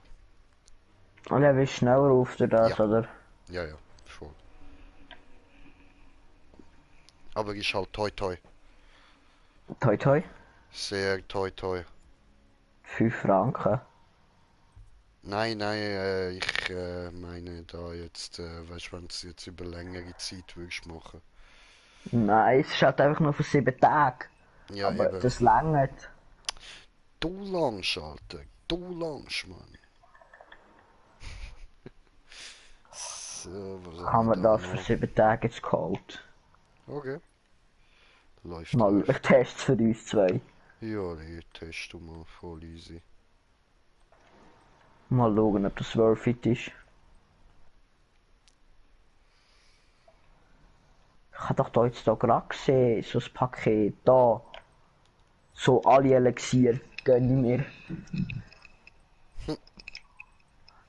Level schneller auf durch ja, das, oder? ja, ja, voll. Aber ist halt toi toi. Toi toi. Sehr toi toi. 5 Franken. Nein, nein, ich meine da jetzt, weißt du, wenn du es jetzt über längere Zeit würdest machen. Nein, es ist halt einfach nur für 7 Tage. Ja, Aber eben. das langt. Du langst, Alter. Du langst, Mann. So, was Haben haben wir wir da das für noch? 7 Tage jetzt geholt. Okay. Läuft, Mal ein läuft. Test für uns zwei. Ja, nee, test du mal voll easy. Mal schauen, ob das worth it ist. habe doch da jetzt da gerade gesehen, so ein Paket da. So alle Elixier gönne ich mir.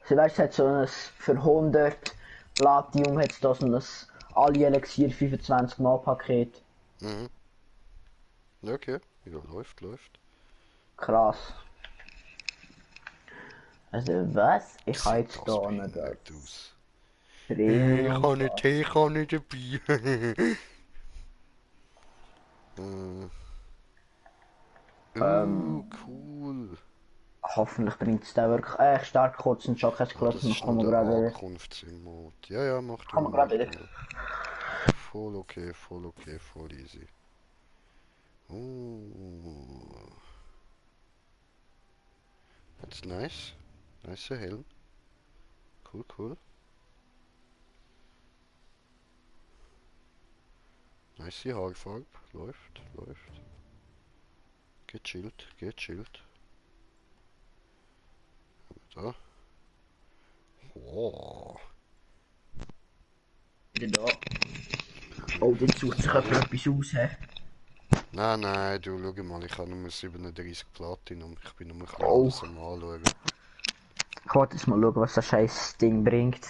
Sie weißt, es hat so ein, für 100 Platinum hat es da so ein alle Elixier 25 Mal Paket. Mhm. Okay, ja, läuft. Krass. Also was? Ich habe Sieht jetzt das da nicht behindert das aus. Ich Premium. habe eine Teekanne dabei. Cool. Hoffentlich bringt es den wirklich. Ich starte kurz einen Schock, Ah, das dann ist nur kommen wir der gerade wieder. Ankunftsimod. Ja, mach Kommen du, wir gerade mach wieder. du. Voll okay, voll easy. That's nice. Nice Helm. Cool. Nice Haarfarbe. Läuft. Gechillt. Da. Oh. Wieder da. Oh, jetzt sucht sich jemand etwas aus. He. Nein, du, schau mal, ich habe nur 37 Platinum. Ich bin nur ein bisschen Oh. alles am Anschauen. Ich wollte jetzt mal schauen, was das scheiß Ding bringt.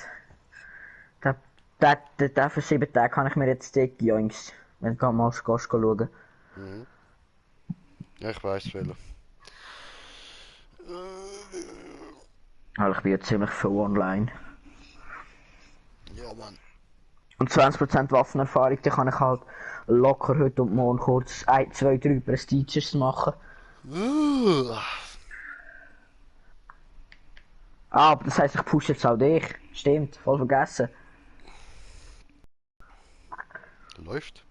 Der für 7 Tage kann ich mir jetzt dick, Jungs. Wenn du mal schauen. Mhm. Ja, ich weiss welcher. Weil ich bin jetzt ziemlich viel online. Ja, Mann. Und 20% Waffenerfahrung, da kann ich halt locker heute und morgen kurz 1, 2, 3 Prestiges machen. Ah, aber das heisst, ich pushe jetzt auch dich. Stimmt, voll vergessen. Läuft.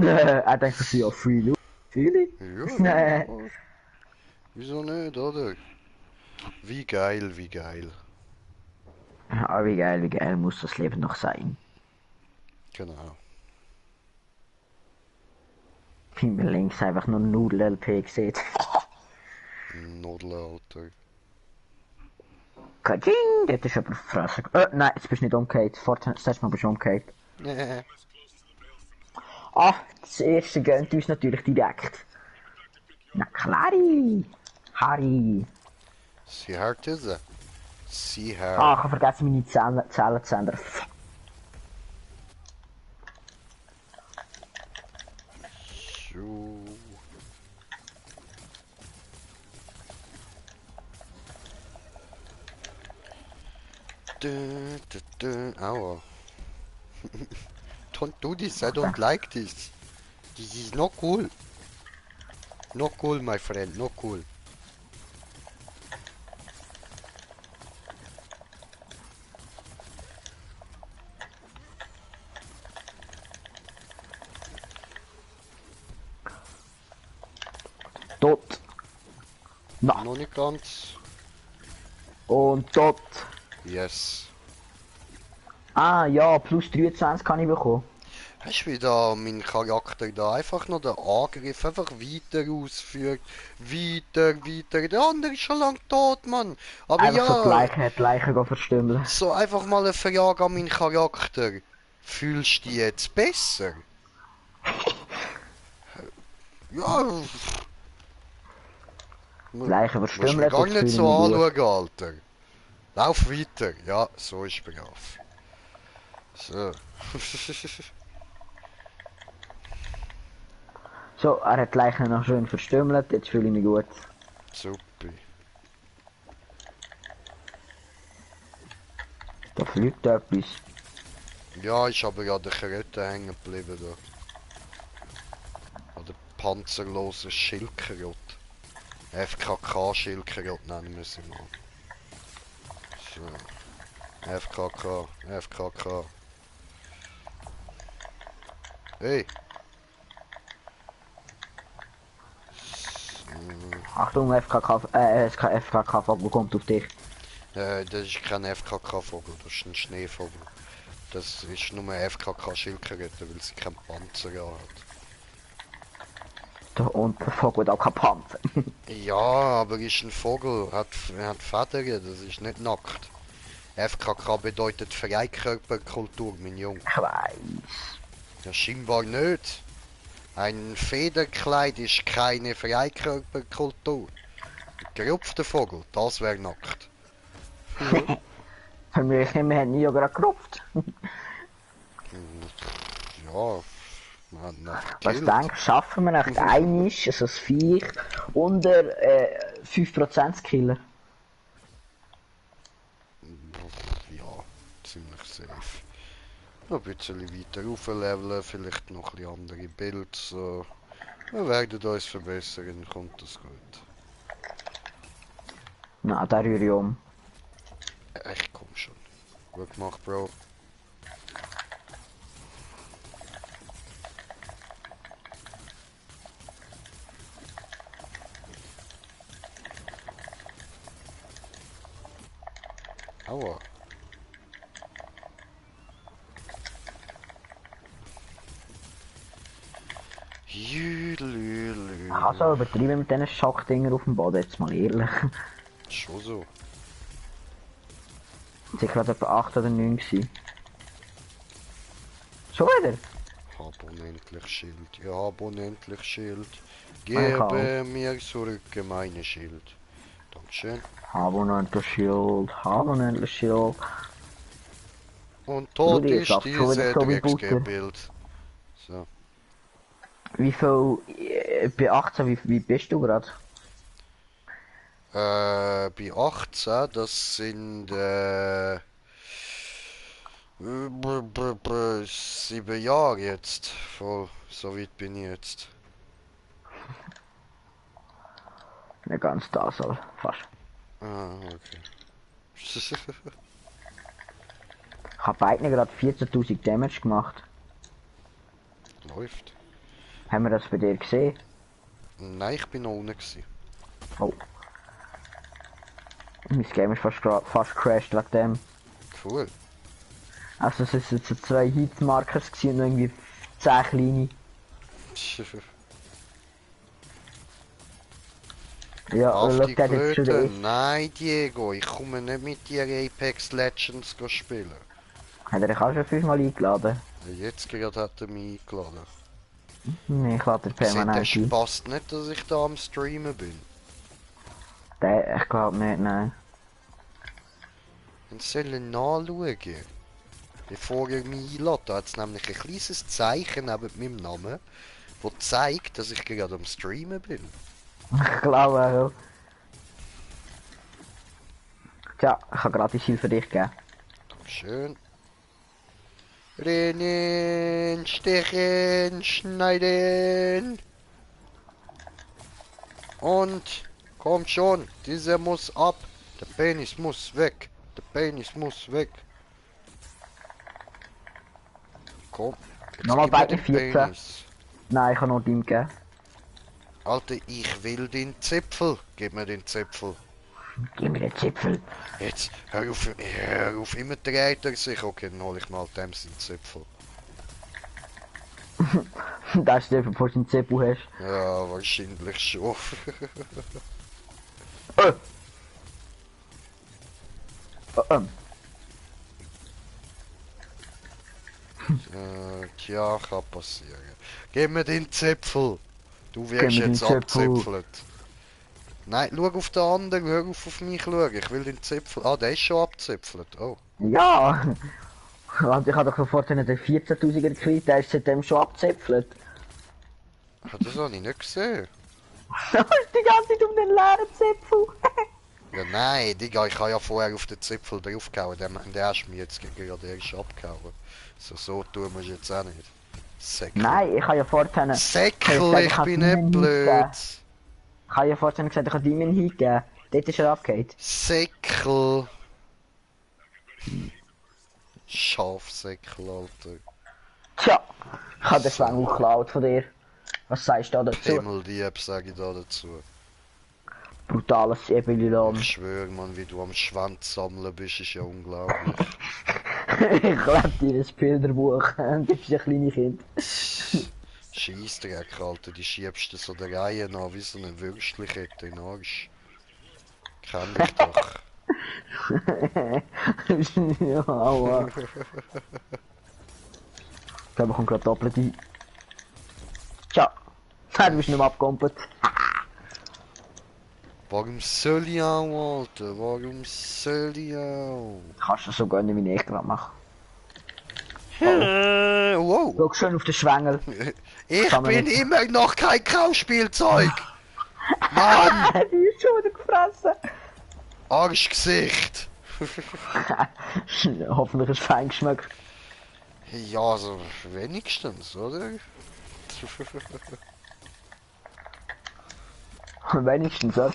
Er denkt sich ja free loot. Fühle ich? Ja, Nee. ja. Wieso nicht, oder? Wie geil. Ah, wie geil muss das Leben noch sein. Genau. Ich bin links einfach nur Nudel-LP gesehen. Nudel, Alter. Kajing, das ist aber Fresse. Nein, jetzt bist du nicht umgekehrt. Vorher, das letzte Mal bist du umgekehrt. Nee. Ah, das erste gönnt uns natürlich direkt. Na klari. Harry. Sie hart ist er. Sie hart. Ah, ich habe vergessen meine Zellen zu ändern. So. Aua. Don't do this, I don't like this. This is not cool. Not cool, my friend, not cool. Tot. Na. Noch nicht ganz. Und tot. Yes. Ah ja, plus 23 kann ich bekommen. Hast du wieder mein Charakter da einfach noch den Angriff einfach weiter ausführt? Weiter. Der andere ist schon lang tot, Mann. Aber Einfach so ja, die Leichen verstümmeln. so einfach mal eine Frage an meinen Charakter. Fühlst du dich jetzt besser? Ja, Leichen musst mir verstümmeln, gar das nicht fühle so ich mich gut. anschauen, Alter. Lauf weiter. Ja, so ist brav. So. So, er hat die Leichen noch schön verstümmelt, jetzt fühle ich mich gut. Super. Da fliegt etwas. Ja, ist aber ja der Kröte hängen geblieben da. An der panzerlosen Schildkröte. FKK-Schildkröte nennen wir sie mal. So. FKK. Hey! Achtung, FKK-Vogel kommt auf dich. Das ist kein FKK-Vogel, das ist ein Schneevogel. Das ist nur FKK-Schildkröte, weil sie keinen Panzer hat. Und der Vogel hat auch keinen Panzer. Ja, aber ist ein Vogel, hat Federn, das ist nicht nackt. FKK bedeutet Freikörperkultur, mein Junge. Ich weiß. Ja, scheinbar nicht. Ein Federkleid ist keine Freikörperkultur. Ein gerupfter Vogel, das wäre nackt. Für mich, wir haben nie gerade gerupft. Ja, man hat nicht Was gekillt. denkst du, schaffen wir echt einiges, also das Viech, unter 5% zu killen? Ja, ziemlich safe. Noch ein bisschen weiter raufleveln, vielleicht noch ein bisschen andere Builds. So. Wir werden uns verbessern, kommt das gut. Na, da rühre ich um. Echt, komm schon. Gut gemacht, Bro. Aua. Jülülü. Also übertrieben mit diesen Schockdinger auf dem Boden, jetzt mal ehrlich. Schon so. Es sind gerade etwa 8 oder 9 gewesen. Schon wieder? Hab unendlich Schild. Ja, hab unendlich Schild. Ich auch. Gebe mir zurück meine Schild. Dankeschön. Habe unendlich Schild, habe unendlich Schild. Und tot Rudi, ist jetzt schon wieder diese so wie Butter. Drecksgebild. So. Wie viel, bei 18, wie bist du gerade? Bei 18, das sind 7 Jahre jetzt. Voll, so weit bin ich jetzt. Nicht ganz da soll, fast. Ah, okay. Ich habe beiden gerade 14.000 Damage gemacht. Läuft. Haben wir das bei dir gesehen? Nein, ich bin noch unten gewesen. Oh. Mein Game ist fast crashed wegen dem. Cool. Also es sind jetzt 2 Hitmarkers gewesen und irgendwie 10 kleine. Ja, Auf schau, die der hat jetzt schon Kröte. den Nein, Diego, ich komme nicht mit dir Apex Legends spielen. Hat er dich auch schon 5-mal eingeladen? Jetzt gerade hat er mich eingeladen. Nee, ich lade den Sieht der permanent ein. Spaß nicht, dass ich da am Streamen bin? Der, ich glaube nicht, nein. Dann sollen nachschauen. Bevor er mich einlädt, da hat es nämlich ein kleines Zeichen neben meinem Namen, das zeigt, dass ich gerade am Streamen bin. Ich glaube auch. Tja, ich habe gratis Hilfe für dich gegeben. Schön. Rennen, stechen, schneiden. Und, komm schon, dieser muss ab. Der Penis muss weg. Der Penis muss weg. Komm, jetzt Nochmal gib mir beide den 14. Penis. Nein, ich habe nur ihm gegeben. Alter, ich will den Zipfel. Gib mir den Zipfel. Gib mir den Zipfel. Jetzt, hör auf, immer dreht er sich. Okay, dann hol ich mal dem seinen Zipfel. Das ist der, bevor du den Zipfel hast. Ja, wahrscheinlich schon. Tja, kann passieren. Gib mir den Zipfel. Du wirst Gib mir den jetzt Zipfel. abzipfelt. Nein, schau auf den anderen, hör auf mich schauen. Ich will den Zipfel. Ah, der ist schon abzipfelt. Oh. Ja! Also ich habe doch sofort den 14.000er gekriegt, der ist seitdem schon abzäpfelt. Ah, das habe ich nicht gesehen. Die ganze Zeit um den leeren Zipfel. Ja, nein, Digga, ich habe ja vorher auf den Zipfel draufgehauen. Der hast du mir jetzt gerade erst abgehauen. So tun wir es jetzt auch nicht. Säckel. Nein, ich habe ja vorhin... Säckel, ich bin nicht blöd. Ich habe ja vorhin gesagt, ich habe Demon hingegeben. Dort ist er abgehauen. Säckel. Schafsäckel, Alter. Tja, ich habe den Schwang auch geklaut von dir. Was sagst du da dazu? Himmeldieb, sage ich da dazu. Brutales Ebelilan. Ich schwöre, Mann, wie du am Schwanz sammeln bist, ist ja unglaublich. Ich lebe dir ein Bilderbuch. Du bist ein kleines Kind. Scheissdreck, Alter, die schiebst du so der Reihe an, wie so eine Würstchenkette in den Arsch. Kenn ich doch. Ja, aua. Da bekommt gerade doppelte. Tja. Du bist nicht mehr abgekumpelt. Warum soll ich auch, Alter? Warum soll ich auch? Kannst du so gönnen, wie ich gerade mache. Wow. Schau schön auf den Schwengel. Ich Kann man bin nicht. immer noch kein Kauspielzeug. Mann, Die ist schon wieder gefressen. Arschgesicht. Hoffentlich ist es fein geschmeckt. Ja, so wenigstens, oder? Wenigstens etwas.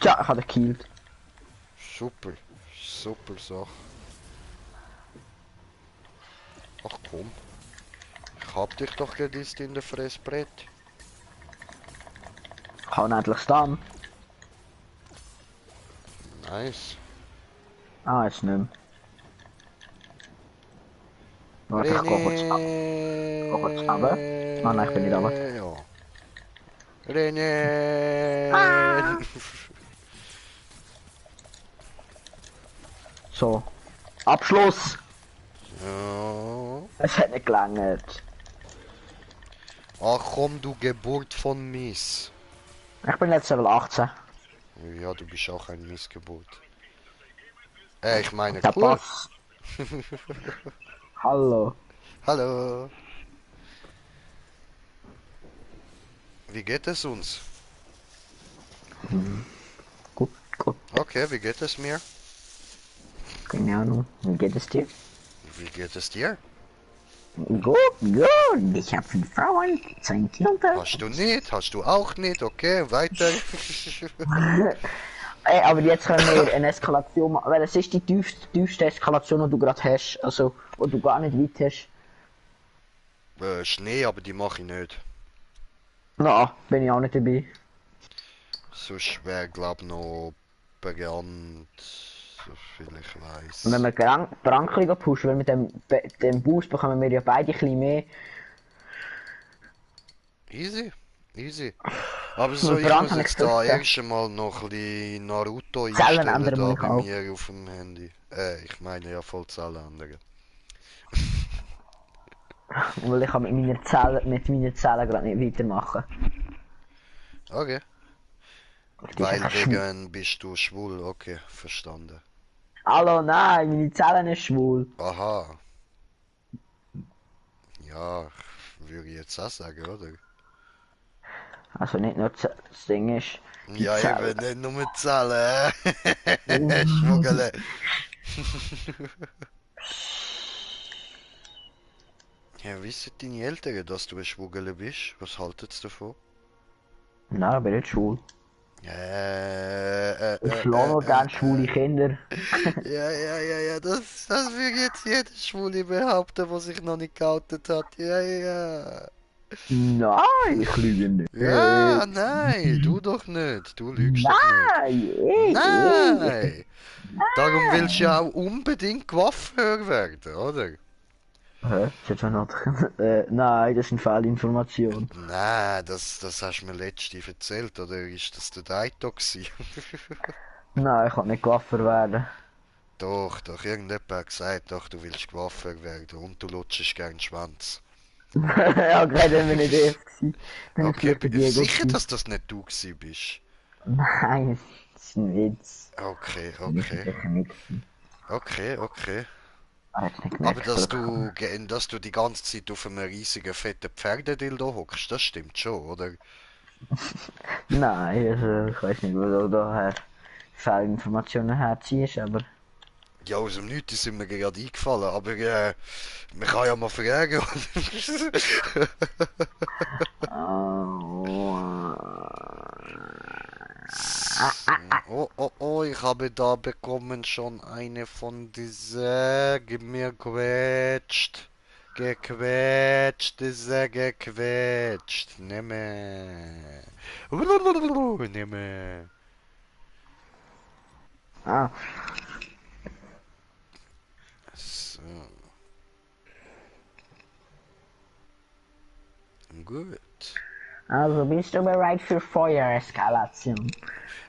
Tja, ich habe den gekillt. Super, super Sache. Ach komm. Ich hab dich doch gedisst in der Fressbrett. Ich kann endlich stehen. Nice. Ah, jetzt nicht mehr. Warte, ich gehe kurz ab. Geh kurz runter. Ah nein, ich bin nicht runter. Ja. René! So. Abschluss! Ja. Es hat nicht gelangt. Ach komm, du Geburt von Miss. Ich bin jetzt Level 18. Ja, du bist auch ein Missgeburt. Ich meine, Der cool. Pass. Hallo. Hallo. Wie geht es uns? Gut, gut. Okay, wie geht es mir? Keine Ahnung. Wie geht es dir? Wie geht es dir? Gut, gut. Ich habe 5 Frauen, 2 Kinder. Hast du nicht? Hast du auch nicht? Okay, weiter. Ey, aber jetzt können wir eine Eskalation machen. Weil es ist die tiefste Eskalation, die du gerade hast. Also, wo du gar nicht weit hast. Schnee, aber die mache ich nicht. Na, bin ich auch nicht dabei. Sonst wäre, glaub ich, noch bekannt, soviel ich weiß. Und wenn wir Verankerung pushen, weil mit dem Boost bekommen wir ja beide ein bisschen mehr. Easy, easy. Aber so, ich Brand muss habe ich jetzt da gefunden. erst einmal noch ein bisschen Naruto Zellen einstellen, ändern da muss ich bei auch. mir auf dem Handy. Ich meine ja voll Zellen ändern. Weil ich kann mit meinen Zellen gerade nicht weitermachen. Okay. Die Weil ist einfach schwul. wegen bist du schwul, okay, verstanden. Hallo, nein, meine Zellen ist schwul. Aha. Ja, würde ich jetzt auch sagen, oder? Also nicht nur das Ding ist. Die Ja, Zellen. eben, nicht nur mit Zahlen. Schmuggele. Ja, wissen deine Eltern, dass du ein Schmuggler bist? Was halten sie davon? Nein, ich bin nicht schwul. Ich schlage nur gerne schwule Kinder. Ja, das will jetzt jeder Schwule behaupten, der sich noch nicht geoutet hat. Ja. Nein, ich lüge nicht. Ja, nein, du doch nicht. Du lügst doch nicht. Nein, Nein! Darum willst du ja auch unbedingt Coiffeur werden, oder? Hä? Ist jetzt noch nein, das sind Fehlinformationen. Nein, das hast du mir letztens erzählt, oder ist das der Daito gsi? Nein, ich kann nicht Coiffeur werden. Doch, irgendjemand hat gesagt, doch, du willst Coiffeur werden und du lutschst gern den Schwanz. Ja, okay, dann bin ich das gewesen. Dann ist Okay, vielleicht der Diego sicher, gewesen. dass das nicht du gsi bist? Nein, das ist ein Witz. Okay. Sicher nicht. Okay. Ah, jetzt nicht Aber gemerkt, dass du die ganze Zeit auf einem riesigen fetten Pferdedildo hockst, das stimmt schon, oder? Nein, also ich weiß nicht, wo du daher Fehlinformationen herziehst, aber... Ja, aus dem Nichts sind mir gerade eingefallen, aber man kann ja mal fragen, oder? Oh, ich habe da bekommen schon eine von dieser gequetscht. Nehme. Nehme. Ah, So. Gut. also bist du bereit für Feuereskalation?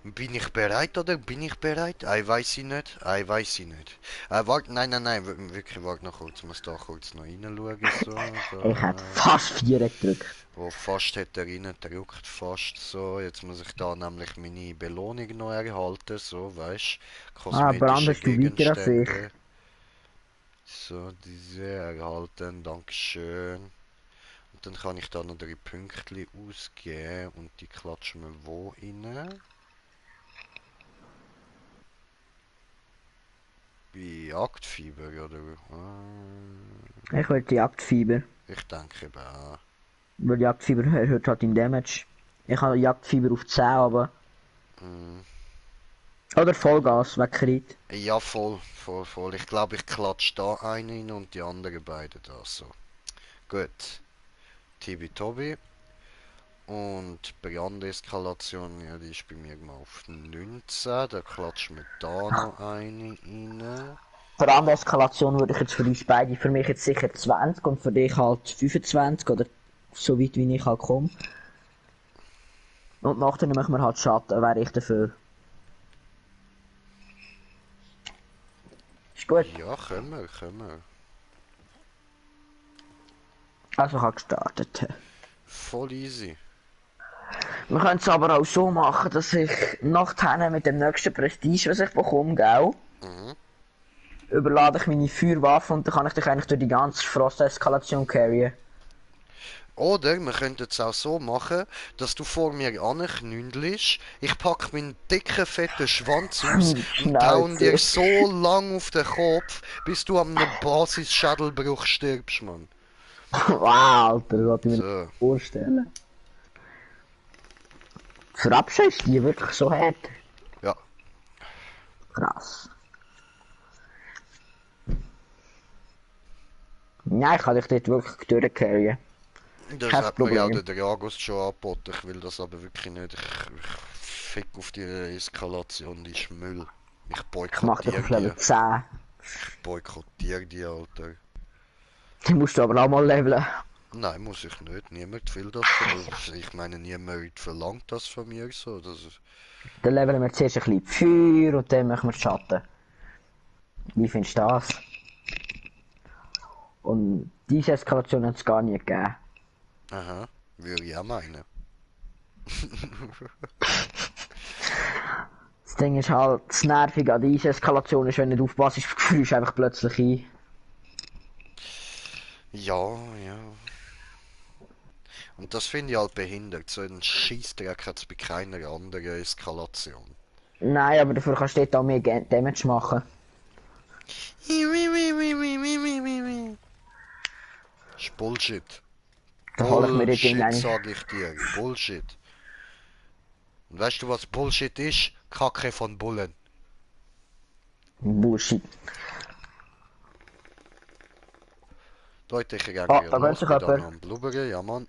Bin ich bereit oder bin ich bereit? Weiß ich nicht. Weiß ich nicht. Warte, nein, wirklich, warte noch kurz. Ich muss da kurz noch reinschauen. So, Ich hätte da. fast 4 gedrückt. Oh, fast hat er reingedrückt, fast so. Jetzt muss ich da nämlich meine Belohnung noch erhalten, so, weißt du. Ah, Kosmetische brandest du weiter als ich. Gegenstände. So, diese erhalten, dankeschön. Und dann kann ich da noch 3 Pünktchen ausgeben und die klatschen wir wo rein? Bei Jagdfieber, oder? Ich will die Jagdfieber. Ich denke eben auch. Weil Jagdfieber erhöht halt im Damage. Ich habe Jagdfieber auf 10, aber... Mm. Oder Vollgas, wegkriegt. Ja, voll. Ich glaube, ich klatsche da einen rein und die anderen beiden da, so. Gut. Tibi-Tobi. Und Brandeskalation, ja, die ist bei mir mal auf 19. Da klatschen wir da noch eine rein. Brandeskalation würde ich jetzt für uns beide, für mich jetzt sicher 20 und für dich halt 25 oder so weit wie ich halt komme. Und nachher machen wir halt Schatten, wäre ich dafür. Ist gut. Ja, können wir. Also ich habe gestartet. Voll easy. Wir können es aber auch so machen, dass ich nachher mit dem nächsten Prestige, was ich bekomme, gell, überlade ich meine Feuerwaffe und dann kann ich dich eigentlich durch die ganze Frosteskalation carryen. Oder wir könnten es auch so machen, dass du vor mir anknündelst, ich pack meinen dicken, fetten Schwanz aus und hauen dir so lang auf den Kopf, bis du an einem Basis-Schädelbruch stirbst, Mann. Wow, Alter, das wollte ich mir So. nicht vorstellen. Verabscheust die wirklich so hart? Ja. Krass. Nein, ich kann dich dort wirklich durchcarryen. Das Kein hat mir ja Problem. der Dragos schon angeboten, ich will das aber wirklich nicht. Ich fick auf die Eskalation, die ist Müll. Ich Ich mach dich auf boykottiere Level die. 10. Ich boykottiere die, Alter. Die musst du aber auch mal leveln. Nein, muss ich nicht. Niemand will das. Ich meine, niemand verlangt das von mir so. Das ist... Dann leveln wir zuerst ein bisschen Feuer und dann machen wir Schatten. Wie findest du das? Und diese Eskalation hat es gar nie gegeben. Aha, würde ich auch meinen. Das Ding ist halt, das Nervige an dieser Eskalation ist, wenn du nicht aufpasst, frierst du einfach plötzlich ein. Ja. Und das finde ich halt behindert. So einen Scheissdreck hat es bei keiner anderen Eskalation. Nein, aber dafür kannst du dort auch mehr Damage machen. Ist Bullshit. Da hole ich mir dort Bullshit, irgendeine... sag ich dir. Bullshit. Und weißt du, was Bullshit ist? Kacke von Bullen. Bullshit. Leute, ich reagiere Da gönnt sich bin da jemand. noch am Blubbern, ja Mann.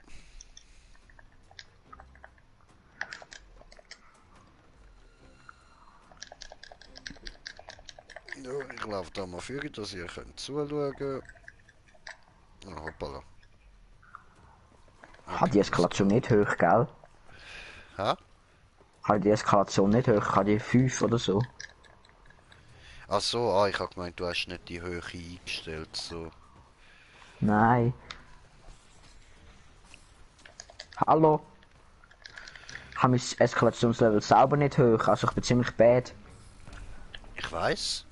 Ja, ich laufe da mal vor, dass ihr könnt zuschauen. Oh, hoppala. Hat die Eskalation nicht hoch, gell? Hä? Hat die Eskalation nicht hoch, hat die 5 oder so. Ach so, ich hab gemeint, du hast nicht die Höhe eingestellt, so. Nein. Hallo? Ich habe mein Eskalationslevel selber nicht hoch, also ich bin ziemlich bad. Ich weiß.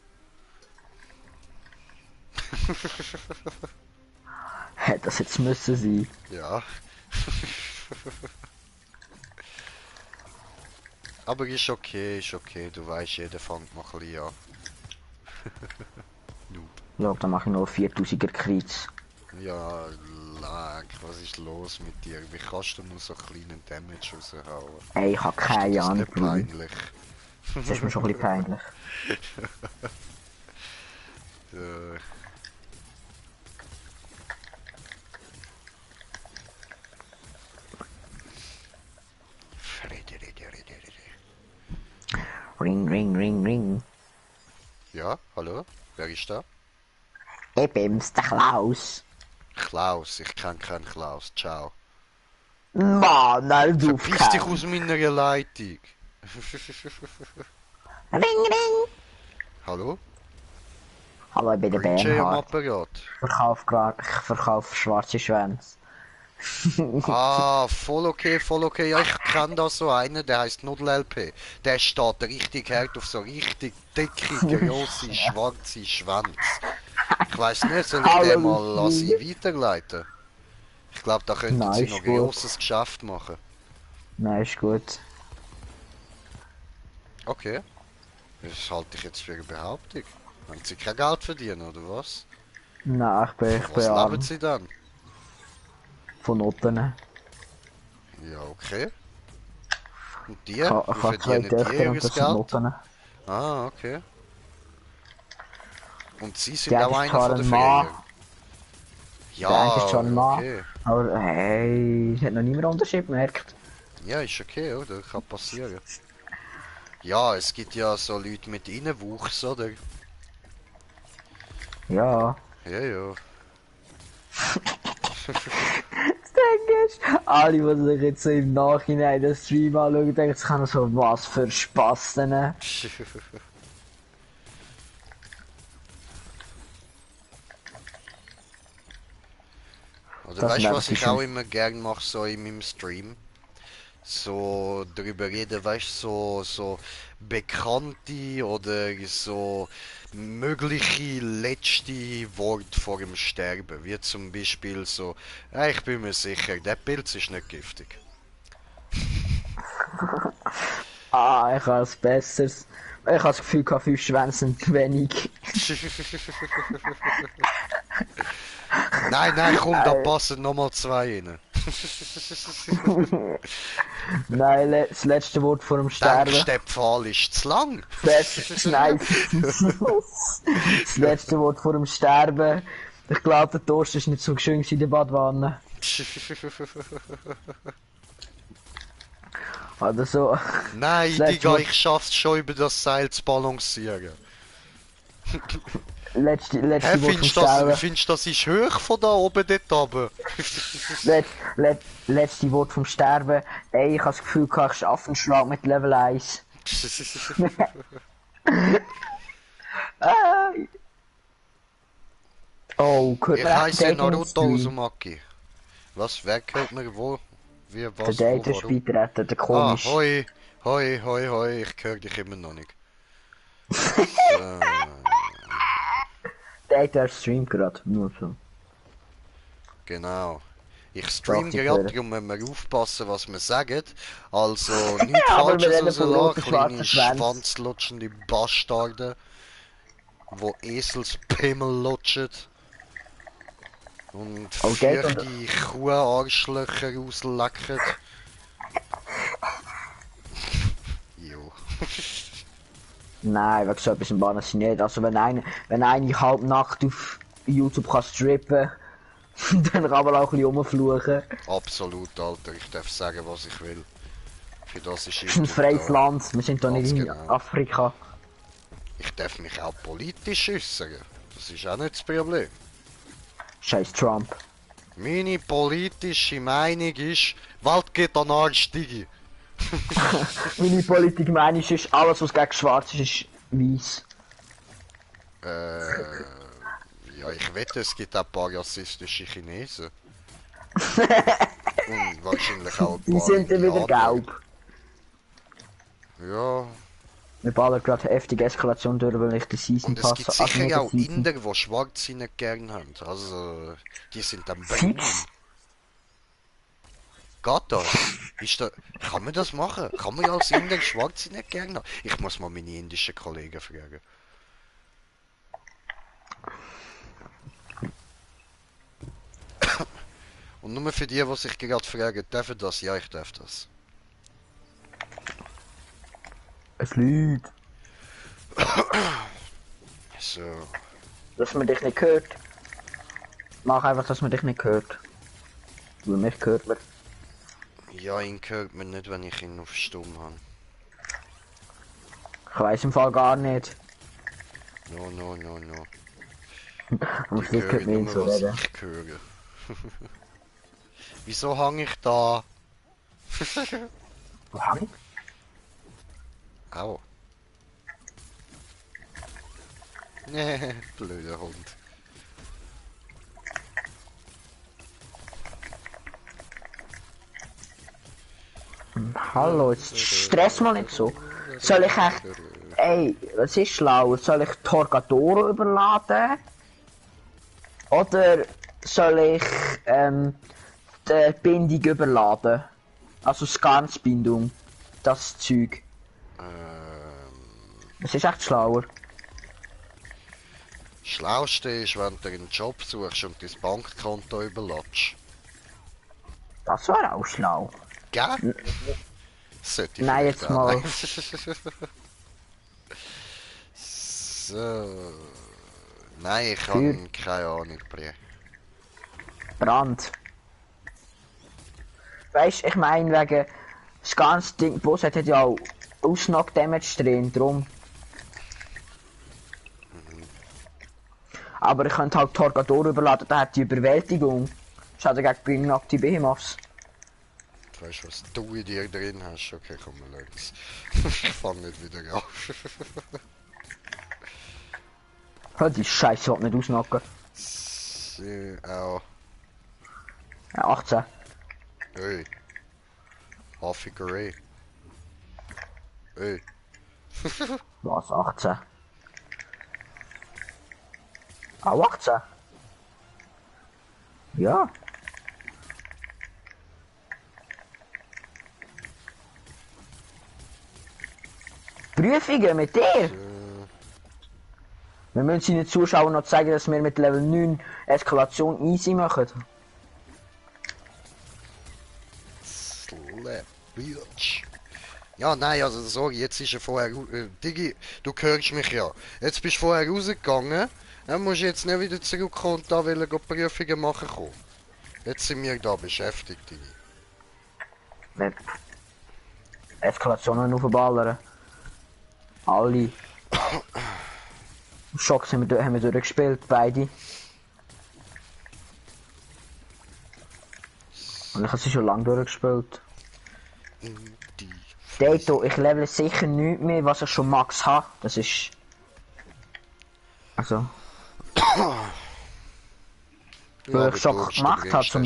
Hätte das jetzt müssen sein. Ja. Aber ist okay, du weißt, jeder fängt mal ein bisschen an. Noob. Ja, dann mache ich noch 4000er Kreuz. Ja, lag, was ist los mit dir? Wie kannst du nur so kleinen Damage raushauen? Ey, ich habe Ist dir keine das Ahnung. nicht peinlich? Das ist mir schon ein bisschen peinlich. Äh, Ring, ring, ring, ring. Ja, hallo? Wer ist da? Ich bin's, der Klaus. Klaus, ich kenne keinen Klaus. Ciao. Mann, nein, du Verpiss dich aus meiner Leitung. Ring, ring! Hallo? Hallo, ich bin der Green Jay am Bernhard. Apparat. Ich verkaufe schwarze Schwänze. Ah, voll okay, voll okay. Ja, ich kenne da so einen, der heißt Nudel LP. Der steht richtig hart auf so richtig dicke, grosse, schwarze Schwänze. Ich weiss nicht, soll ich den Hallo, mal an Sie weiterleiten? Ich glaube, da könnten Nein, Sie ist noch gut. grosses Geschäft machen. Nein, ist gut. Okay. Das halte ich jetzt für eine Behauptung. Wollen Sie kein Geld verdienen, oder was? Nein, ich Von bin was leben arm. Sie dann? Von Noten. Ja, okay. Und die? Ich Wie habe zwei verdienen die Töchter ihr und das sind Geld? Noten. Ah, okay. Und Sie Der sind eine auch ist einer zwar von den ein Mann, Freiern? der eine ist Ja, zwar ein Mann, okay. aber hey, hat noch niemand Unterschied gemerkt. Ja, ist okay, oder? Kann passieren. Ja, es gibt ja so Leute mit Innenwuchs, oder? Ja. Ja, ja. Das Ding ist, alle, die sich jetzt so im Nachhinein den Stream anschauen, denken, es kann so was für Spasten. Oder Das sind weißt du, einfach was die ich auch schön. immer gern mache, so in meinem Stream? So darüber reden, weißt du, so bekannte oder so mögliche letzte Wort vor dem Sterben. Wie zum Beispiel so, ja, ich bin mir sicher, der Pilz ist nicht giftig. Ah, ich habe es Besseres. Ich habe das Gefühl, 5 Schwänze sind wenig. Nein, nein, komm, da passen nochmal zwei rein. Nein, das letzte Wort vor dem Denkst Sterben. du, der Pfahl ist zu lang? Nein, das letzte Wort vor dem Sterben. Ich glaube, der Durst ist nicht so schön in der Badwanne. Oder so. Das Nein, letzte Digga, Wort, ich schaff's schon über das Seil zu balancieren. Hä, letzte Wort vom Sterben. findest du, das ist hoch von da oben dort oben? Letzte Wort vom Sterben. Ey, ich habe das Gefühl, ich schaffe einen Schlag mit Level 1. Oh, hört Ich man echt heiße den Dating im Naruto Stream? Uzumaki. Was, wer gehört mir wo? Wie, Der was, wo, Date ist warum? beitreten, der Ah, komisch. hoi, hoi, hoi, hoi, ich höre dich immer noch nicht. So, Der streamt gerade, nur so. genau. Ich Darf stream dich gerade, hören. darum müssen wir aufpassen, was wir sagen. Also, nichts Aber wir Falsches reden vom rauslassen, roten schwarzen kleine Schwanz. schwanzlutschende Bastarde, wo Eselspimmel lutschen und Oh, geht und... feuchte Kuharschlöcher rauslecken. Jo. Nein, wegen so etwas im Bahn sie nicht. Also wenn eine halb Nacht auf YouTube kann strippen, dann kann man auch ein bisschen rumfluchen. Absolut, Alter. Ich darf sagen, was ich will. Für das ist Es ist ein YouTube freies da. Land, wir sind doch nicht Ganz in genau. Afrika. Ich darf mich auch politisch äußern. Das ist auch nicht das Problem. Scheiß Trump. Meine politische Meinung ist, Welt geht an den Arsch, Digi. Meine Politik meine ich, ist alles was gegen schwarz ist weiß. Ja, ich wette, es gibt auch ein paar rassistische Chinesen. Und wahrscheinlich auch ein Die paar sind dann wieder Indianer. gelb. Ja, Wir ballern gerade heftige Eskalation durch, weil ich den Season und es Pass gibt also nicht sicher den auch Season. Inder, die Schwarze nicht gern haben. Also, die sind dann braun. Fix? Geht das? Kann man das machen? Kann man als Inder Schwarze nicht gern haben? Ich muss mal meine indischen Kollegen fragen. Und nur für die, die sich gerade fragen, dürfen das? Ja, ich darf das. Es lügt. So. Dass man dich nicht hört. Mach einfach, dass man dich nicht hört. Weil mich hört man. Ja, ihn hört man nicht, wenn ich ihn auf Stumm habe. Ich weiß im Fall gar nicht. No, no, no, no. Aber Die vielleicht hört hören man ihn nur, so was reden. ich höre. Wieso hang ich da? Wo hab ich? Au. Nee, blöder Hund. Hallo, jetzt stress mal nicht so. Soll ich echt... Ey, was ist schlauer? Soll ich Torgadoro überladen? Oder soll ich die Bindung überladen? Also Scansbindung. Das Zeug. Es ist echt schlauer. Schlauste ist, wenn du einen Job suchst und dein Bankkonto überlässt. Das wäre auch schlau. Gell? Sollte ich Nein, vielleicht jetzt auch. mal. So. Nein, ich habe keine Ahnung, Brie. Brand. Weißt, ich meine wegen das ganze Ding, Boss hat ja auch Ausknock Damage drin, drum. Aber ich könnte halt Torgador überladen, der hat die Überwältigung. Schaut gegen Bringnacti Behemoths. Du weißt, was du in dir drin hast. Okay, komm, wir lernen es. Ich fange nicht wieder an. Hör die Scheiße, will nicht ausnacken. Auch. Ja, 18. Hey. Haffigerei. Hey. Was, 18? Ah, 18? Ja. Prüfungen mit dir? Wir müssen den Zuschauern noch zeigen, dass wir mit Level 9 Eskalation easy machen. Slap, bitch. Ja, nein, also sorry, jetzt ist er vorher... Digi, du hörst mich ja. Jetzt bist du vorher rausgegangen. Dann musst du jetzt nicht wieder zurückkommen und da Prüfungen machen kommen. Jetzt sind wir da beschäftigt, Digi. Mit Eskalationen aufballern. Alle. Schock haben wir durchgespielt, beide. Und ich habe sie schon lange durchgespielt. Dato, ich level sicher nicht mehr, was ich schon Max habe. Das ist... Also... Ja, ich schon gemacht habe zum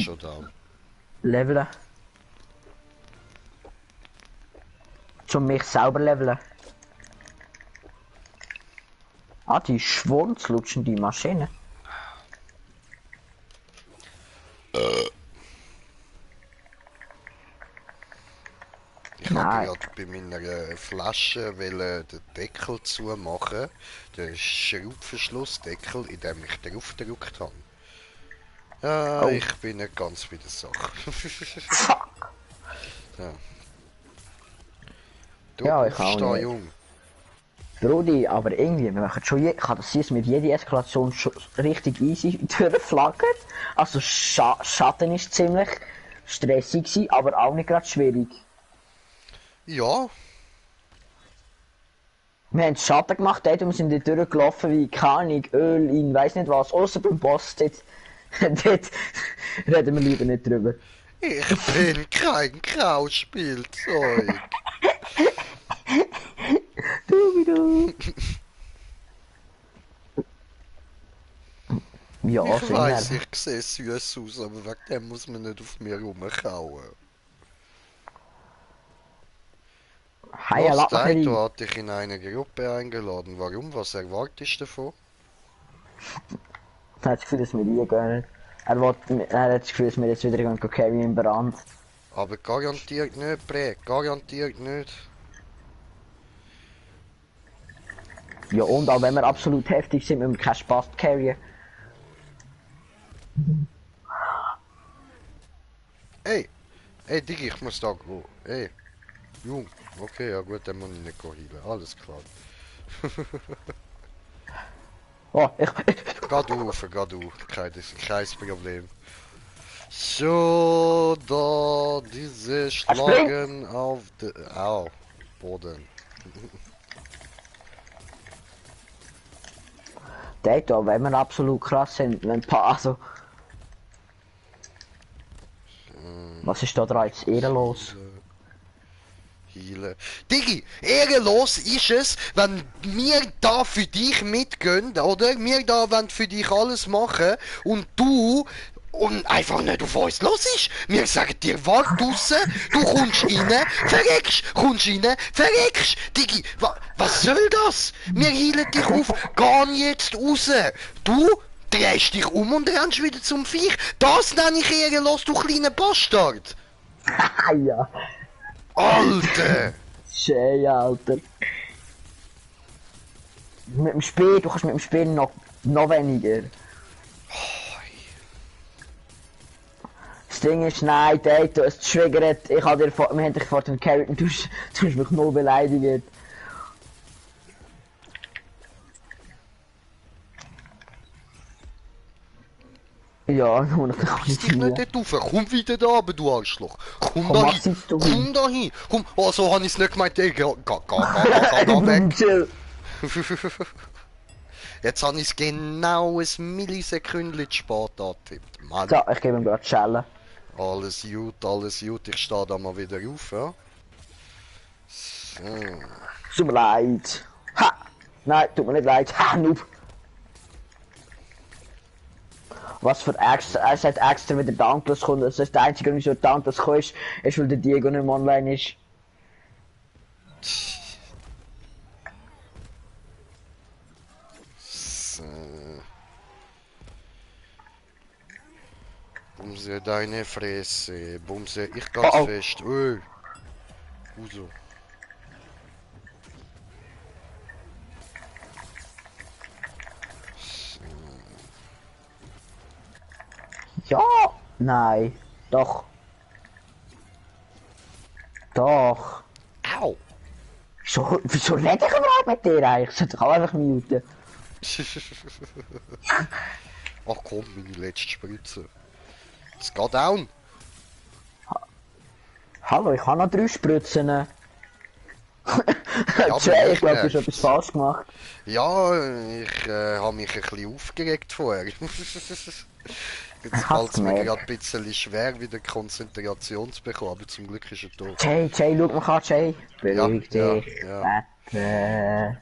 Leveln. Zum mich selber leveln. Ah, die schwunzelutschen die Maschine. Ich habe gerade bei meiner Flasche den Deckel zumachen, den Schraubverschlussdeckel, indem ich drauf gedrückt habe. Ja, oh. Ich bin nicht ganz bei der Sache. Ja. Du ja, ich auch nicht. Jung. Brudi, aber irgendwie, wir machen schon kann das jetzt mit jeder Eskalation schon richtig easy durchflaggern. Also Schatten ist ziemlich stressig gewesen, aber auch nicht gerade schwierig. Ja. Wir haben Schatten gemacht, dort und wir sind dort durchgelaufen wie keine Öl in weiss nicht was, außer beim Boss, dort reden wir lieber nicht drüber. Ich bin kein Grauspielzeug. Du. Ja, ich weiss, ich sehe süß aus, aber wegen dem muss man nicht auf mir rumkauen. Hey, du hat dich in eine Gruppe eingeladen. Warum? Was erwartest du davon? Er hat das Gefühl, dass wir reingehen. Er hat das Gefühl, dass wir jetzt wieder carry im Brand. Aber garantiert nicht, Bre. Garantiert nicht. Ja, und auch wenn wir absolut heftig sind, müssen wir keinen Spaß carryen. Ey! Ey, Digi, ich muss da gehen. Ey! Jung! Okay, ja gut, dann muss ich nicht heilen. Alles klar. Oh, Geh du. Kein Problem. So, da, diese schlagen auf den... Au, Boden. Dato, wenn wir absolut krass sind, wenn also... Was ist da jetzt ehrenlos? healen. Digi, ehrenlos ist es, wenn wir da für dich mitgehen, oder? Wir da wollen für dich alles machen und du und einfach nicht auf uns los ist. Wir sagen dir, wart draussen, du kommst rein, verreckst, kommst rein, verreckst. Digi, was soll das? Wir heilen dich auf, geh jetzt raus. Du drehst dich um und rennst wieder zum Viech. Das nenne ich ehrenlos, du kleiner Bastard. Ja. Alter! Schön, Alter. Mit dem Spiel, du kannst mit dem Spiel noch weniger. Das Ding ist, nein, Date, es triggert, wir haben dich vor dem Carrot und du hast mich nur beleidigt. Ja, nur noch Reiss dich nicht dort rauf, komm wieder da, aber du Arschloch. Komm da mach's hin, jetzt du komm da hin. Komm, oh, so habe ich es nicht gemeint, ey, geh weg. Chill. Jetzt habe ich es genau ein Millisekündchen zu spät angetippt. Mann, So, ich gebe ihm gerade Schellen. alles gut, ich stehe da mal wieder auf, ja. So. Tut mir leid. Ha! Nein, tut mir nicht leid. Ha, Noob. Was für extra, er sagt extra wieder Dauntless kommt. Das ist der einzige, wieso Dauntless kommt, ist, weil der Diego nicht mehr online ist. So. Bumse deine Fresse, Bumse, ich ganz Oh, oh. fest. Öh. Uso. Ja! Nein. Doch. Doch. Au! Wieso rede ich überhaupt mit dir eigentlich? Ich sollte dich auch einfach muten. Ach komm, meine letzte Spritze. Es geht down. Hallo, ich habe noch 3 Spritzen. aber Jay, ich nicht glaube, du mehr. hast etwas falsch gemacht. Ja, ich habe mich ein bisschen aufgeregt vorher. Jetzt Hast fällt es mir gemerkt. gerade ein bisschen schwer, wieder Konzentration zu bekommen, aber zum Glück ist er tot. Jay, schau mich an, Jay. Beruhig Ja, dich. ja.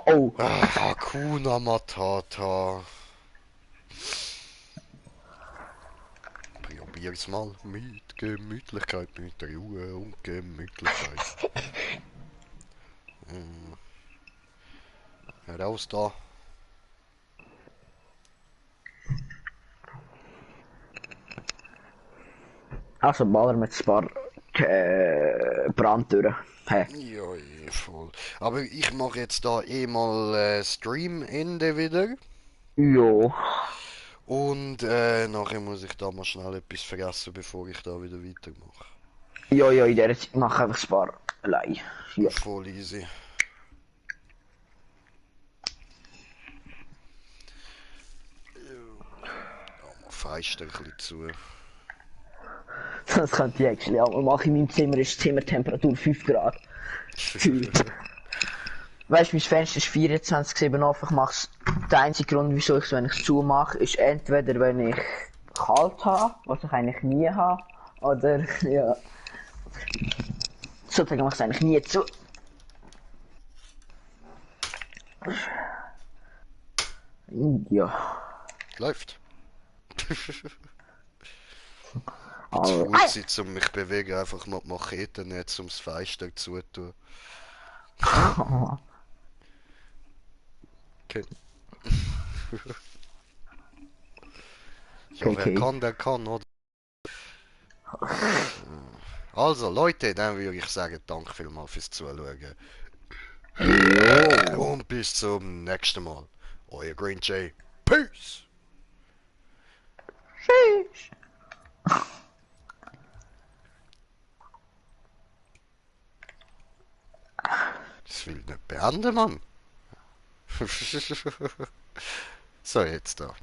Oh. Hakuna Matata. Probier's mal mit Gemütlichkeit, mit Ruhe und Gemütlichkeit. Raus da. Also ballern mit ein paar Brandtüren. Hey. Ja, voll. Aber ich mache jetzt da mal Streamende wieder. Jo. Und nachher muss ich da mal schnell etwas vergessen, bevor ich da wieder weitermache. Jo, in der Zeit mach einfach ein paar allein. Ja. Voll easy. Fenster ein bisschen zu. Das könnte ich actually auch mal machen. In meinem Zimmer ist die Zimmertemperatur 5 Grad. Weißt du, mein Fenster ist 24/7 offen. Ich mach's. Der einzige Grund, wieso ich es, wenn ich es zumache, ist entweder, wenn ich kalt habe, was ich eigentlich nie habe, oder, ja. Sozusagen mache ich es eigentlich nie zu. Ja. Läuft. Also, Zu Zeit, um mich zu bewegen, einfach mal die Machete nicht ums Fenster zu tun. Okay. Ja, wer Okay. kann, der kann, oder? Also, Leute, dann würde ich sagen, danke vielmals fürs Zuschauen. Und bis zum nächsten Mal. Euer Green Jay. Peace! Tschüss. Das will nicht beenden, Mann. So, jetzt da.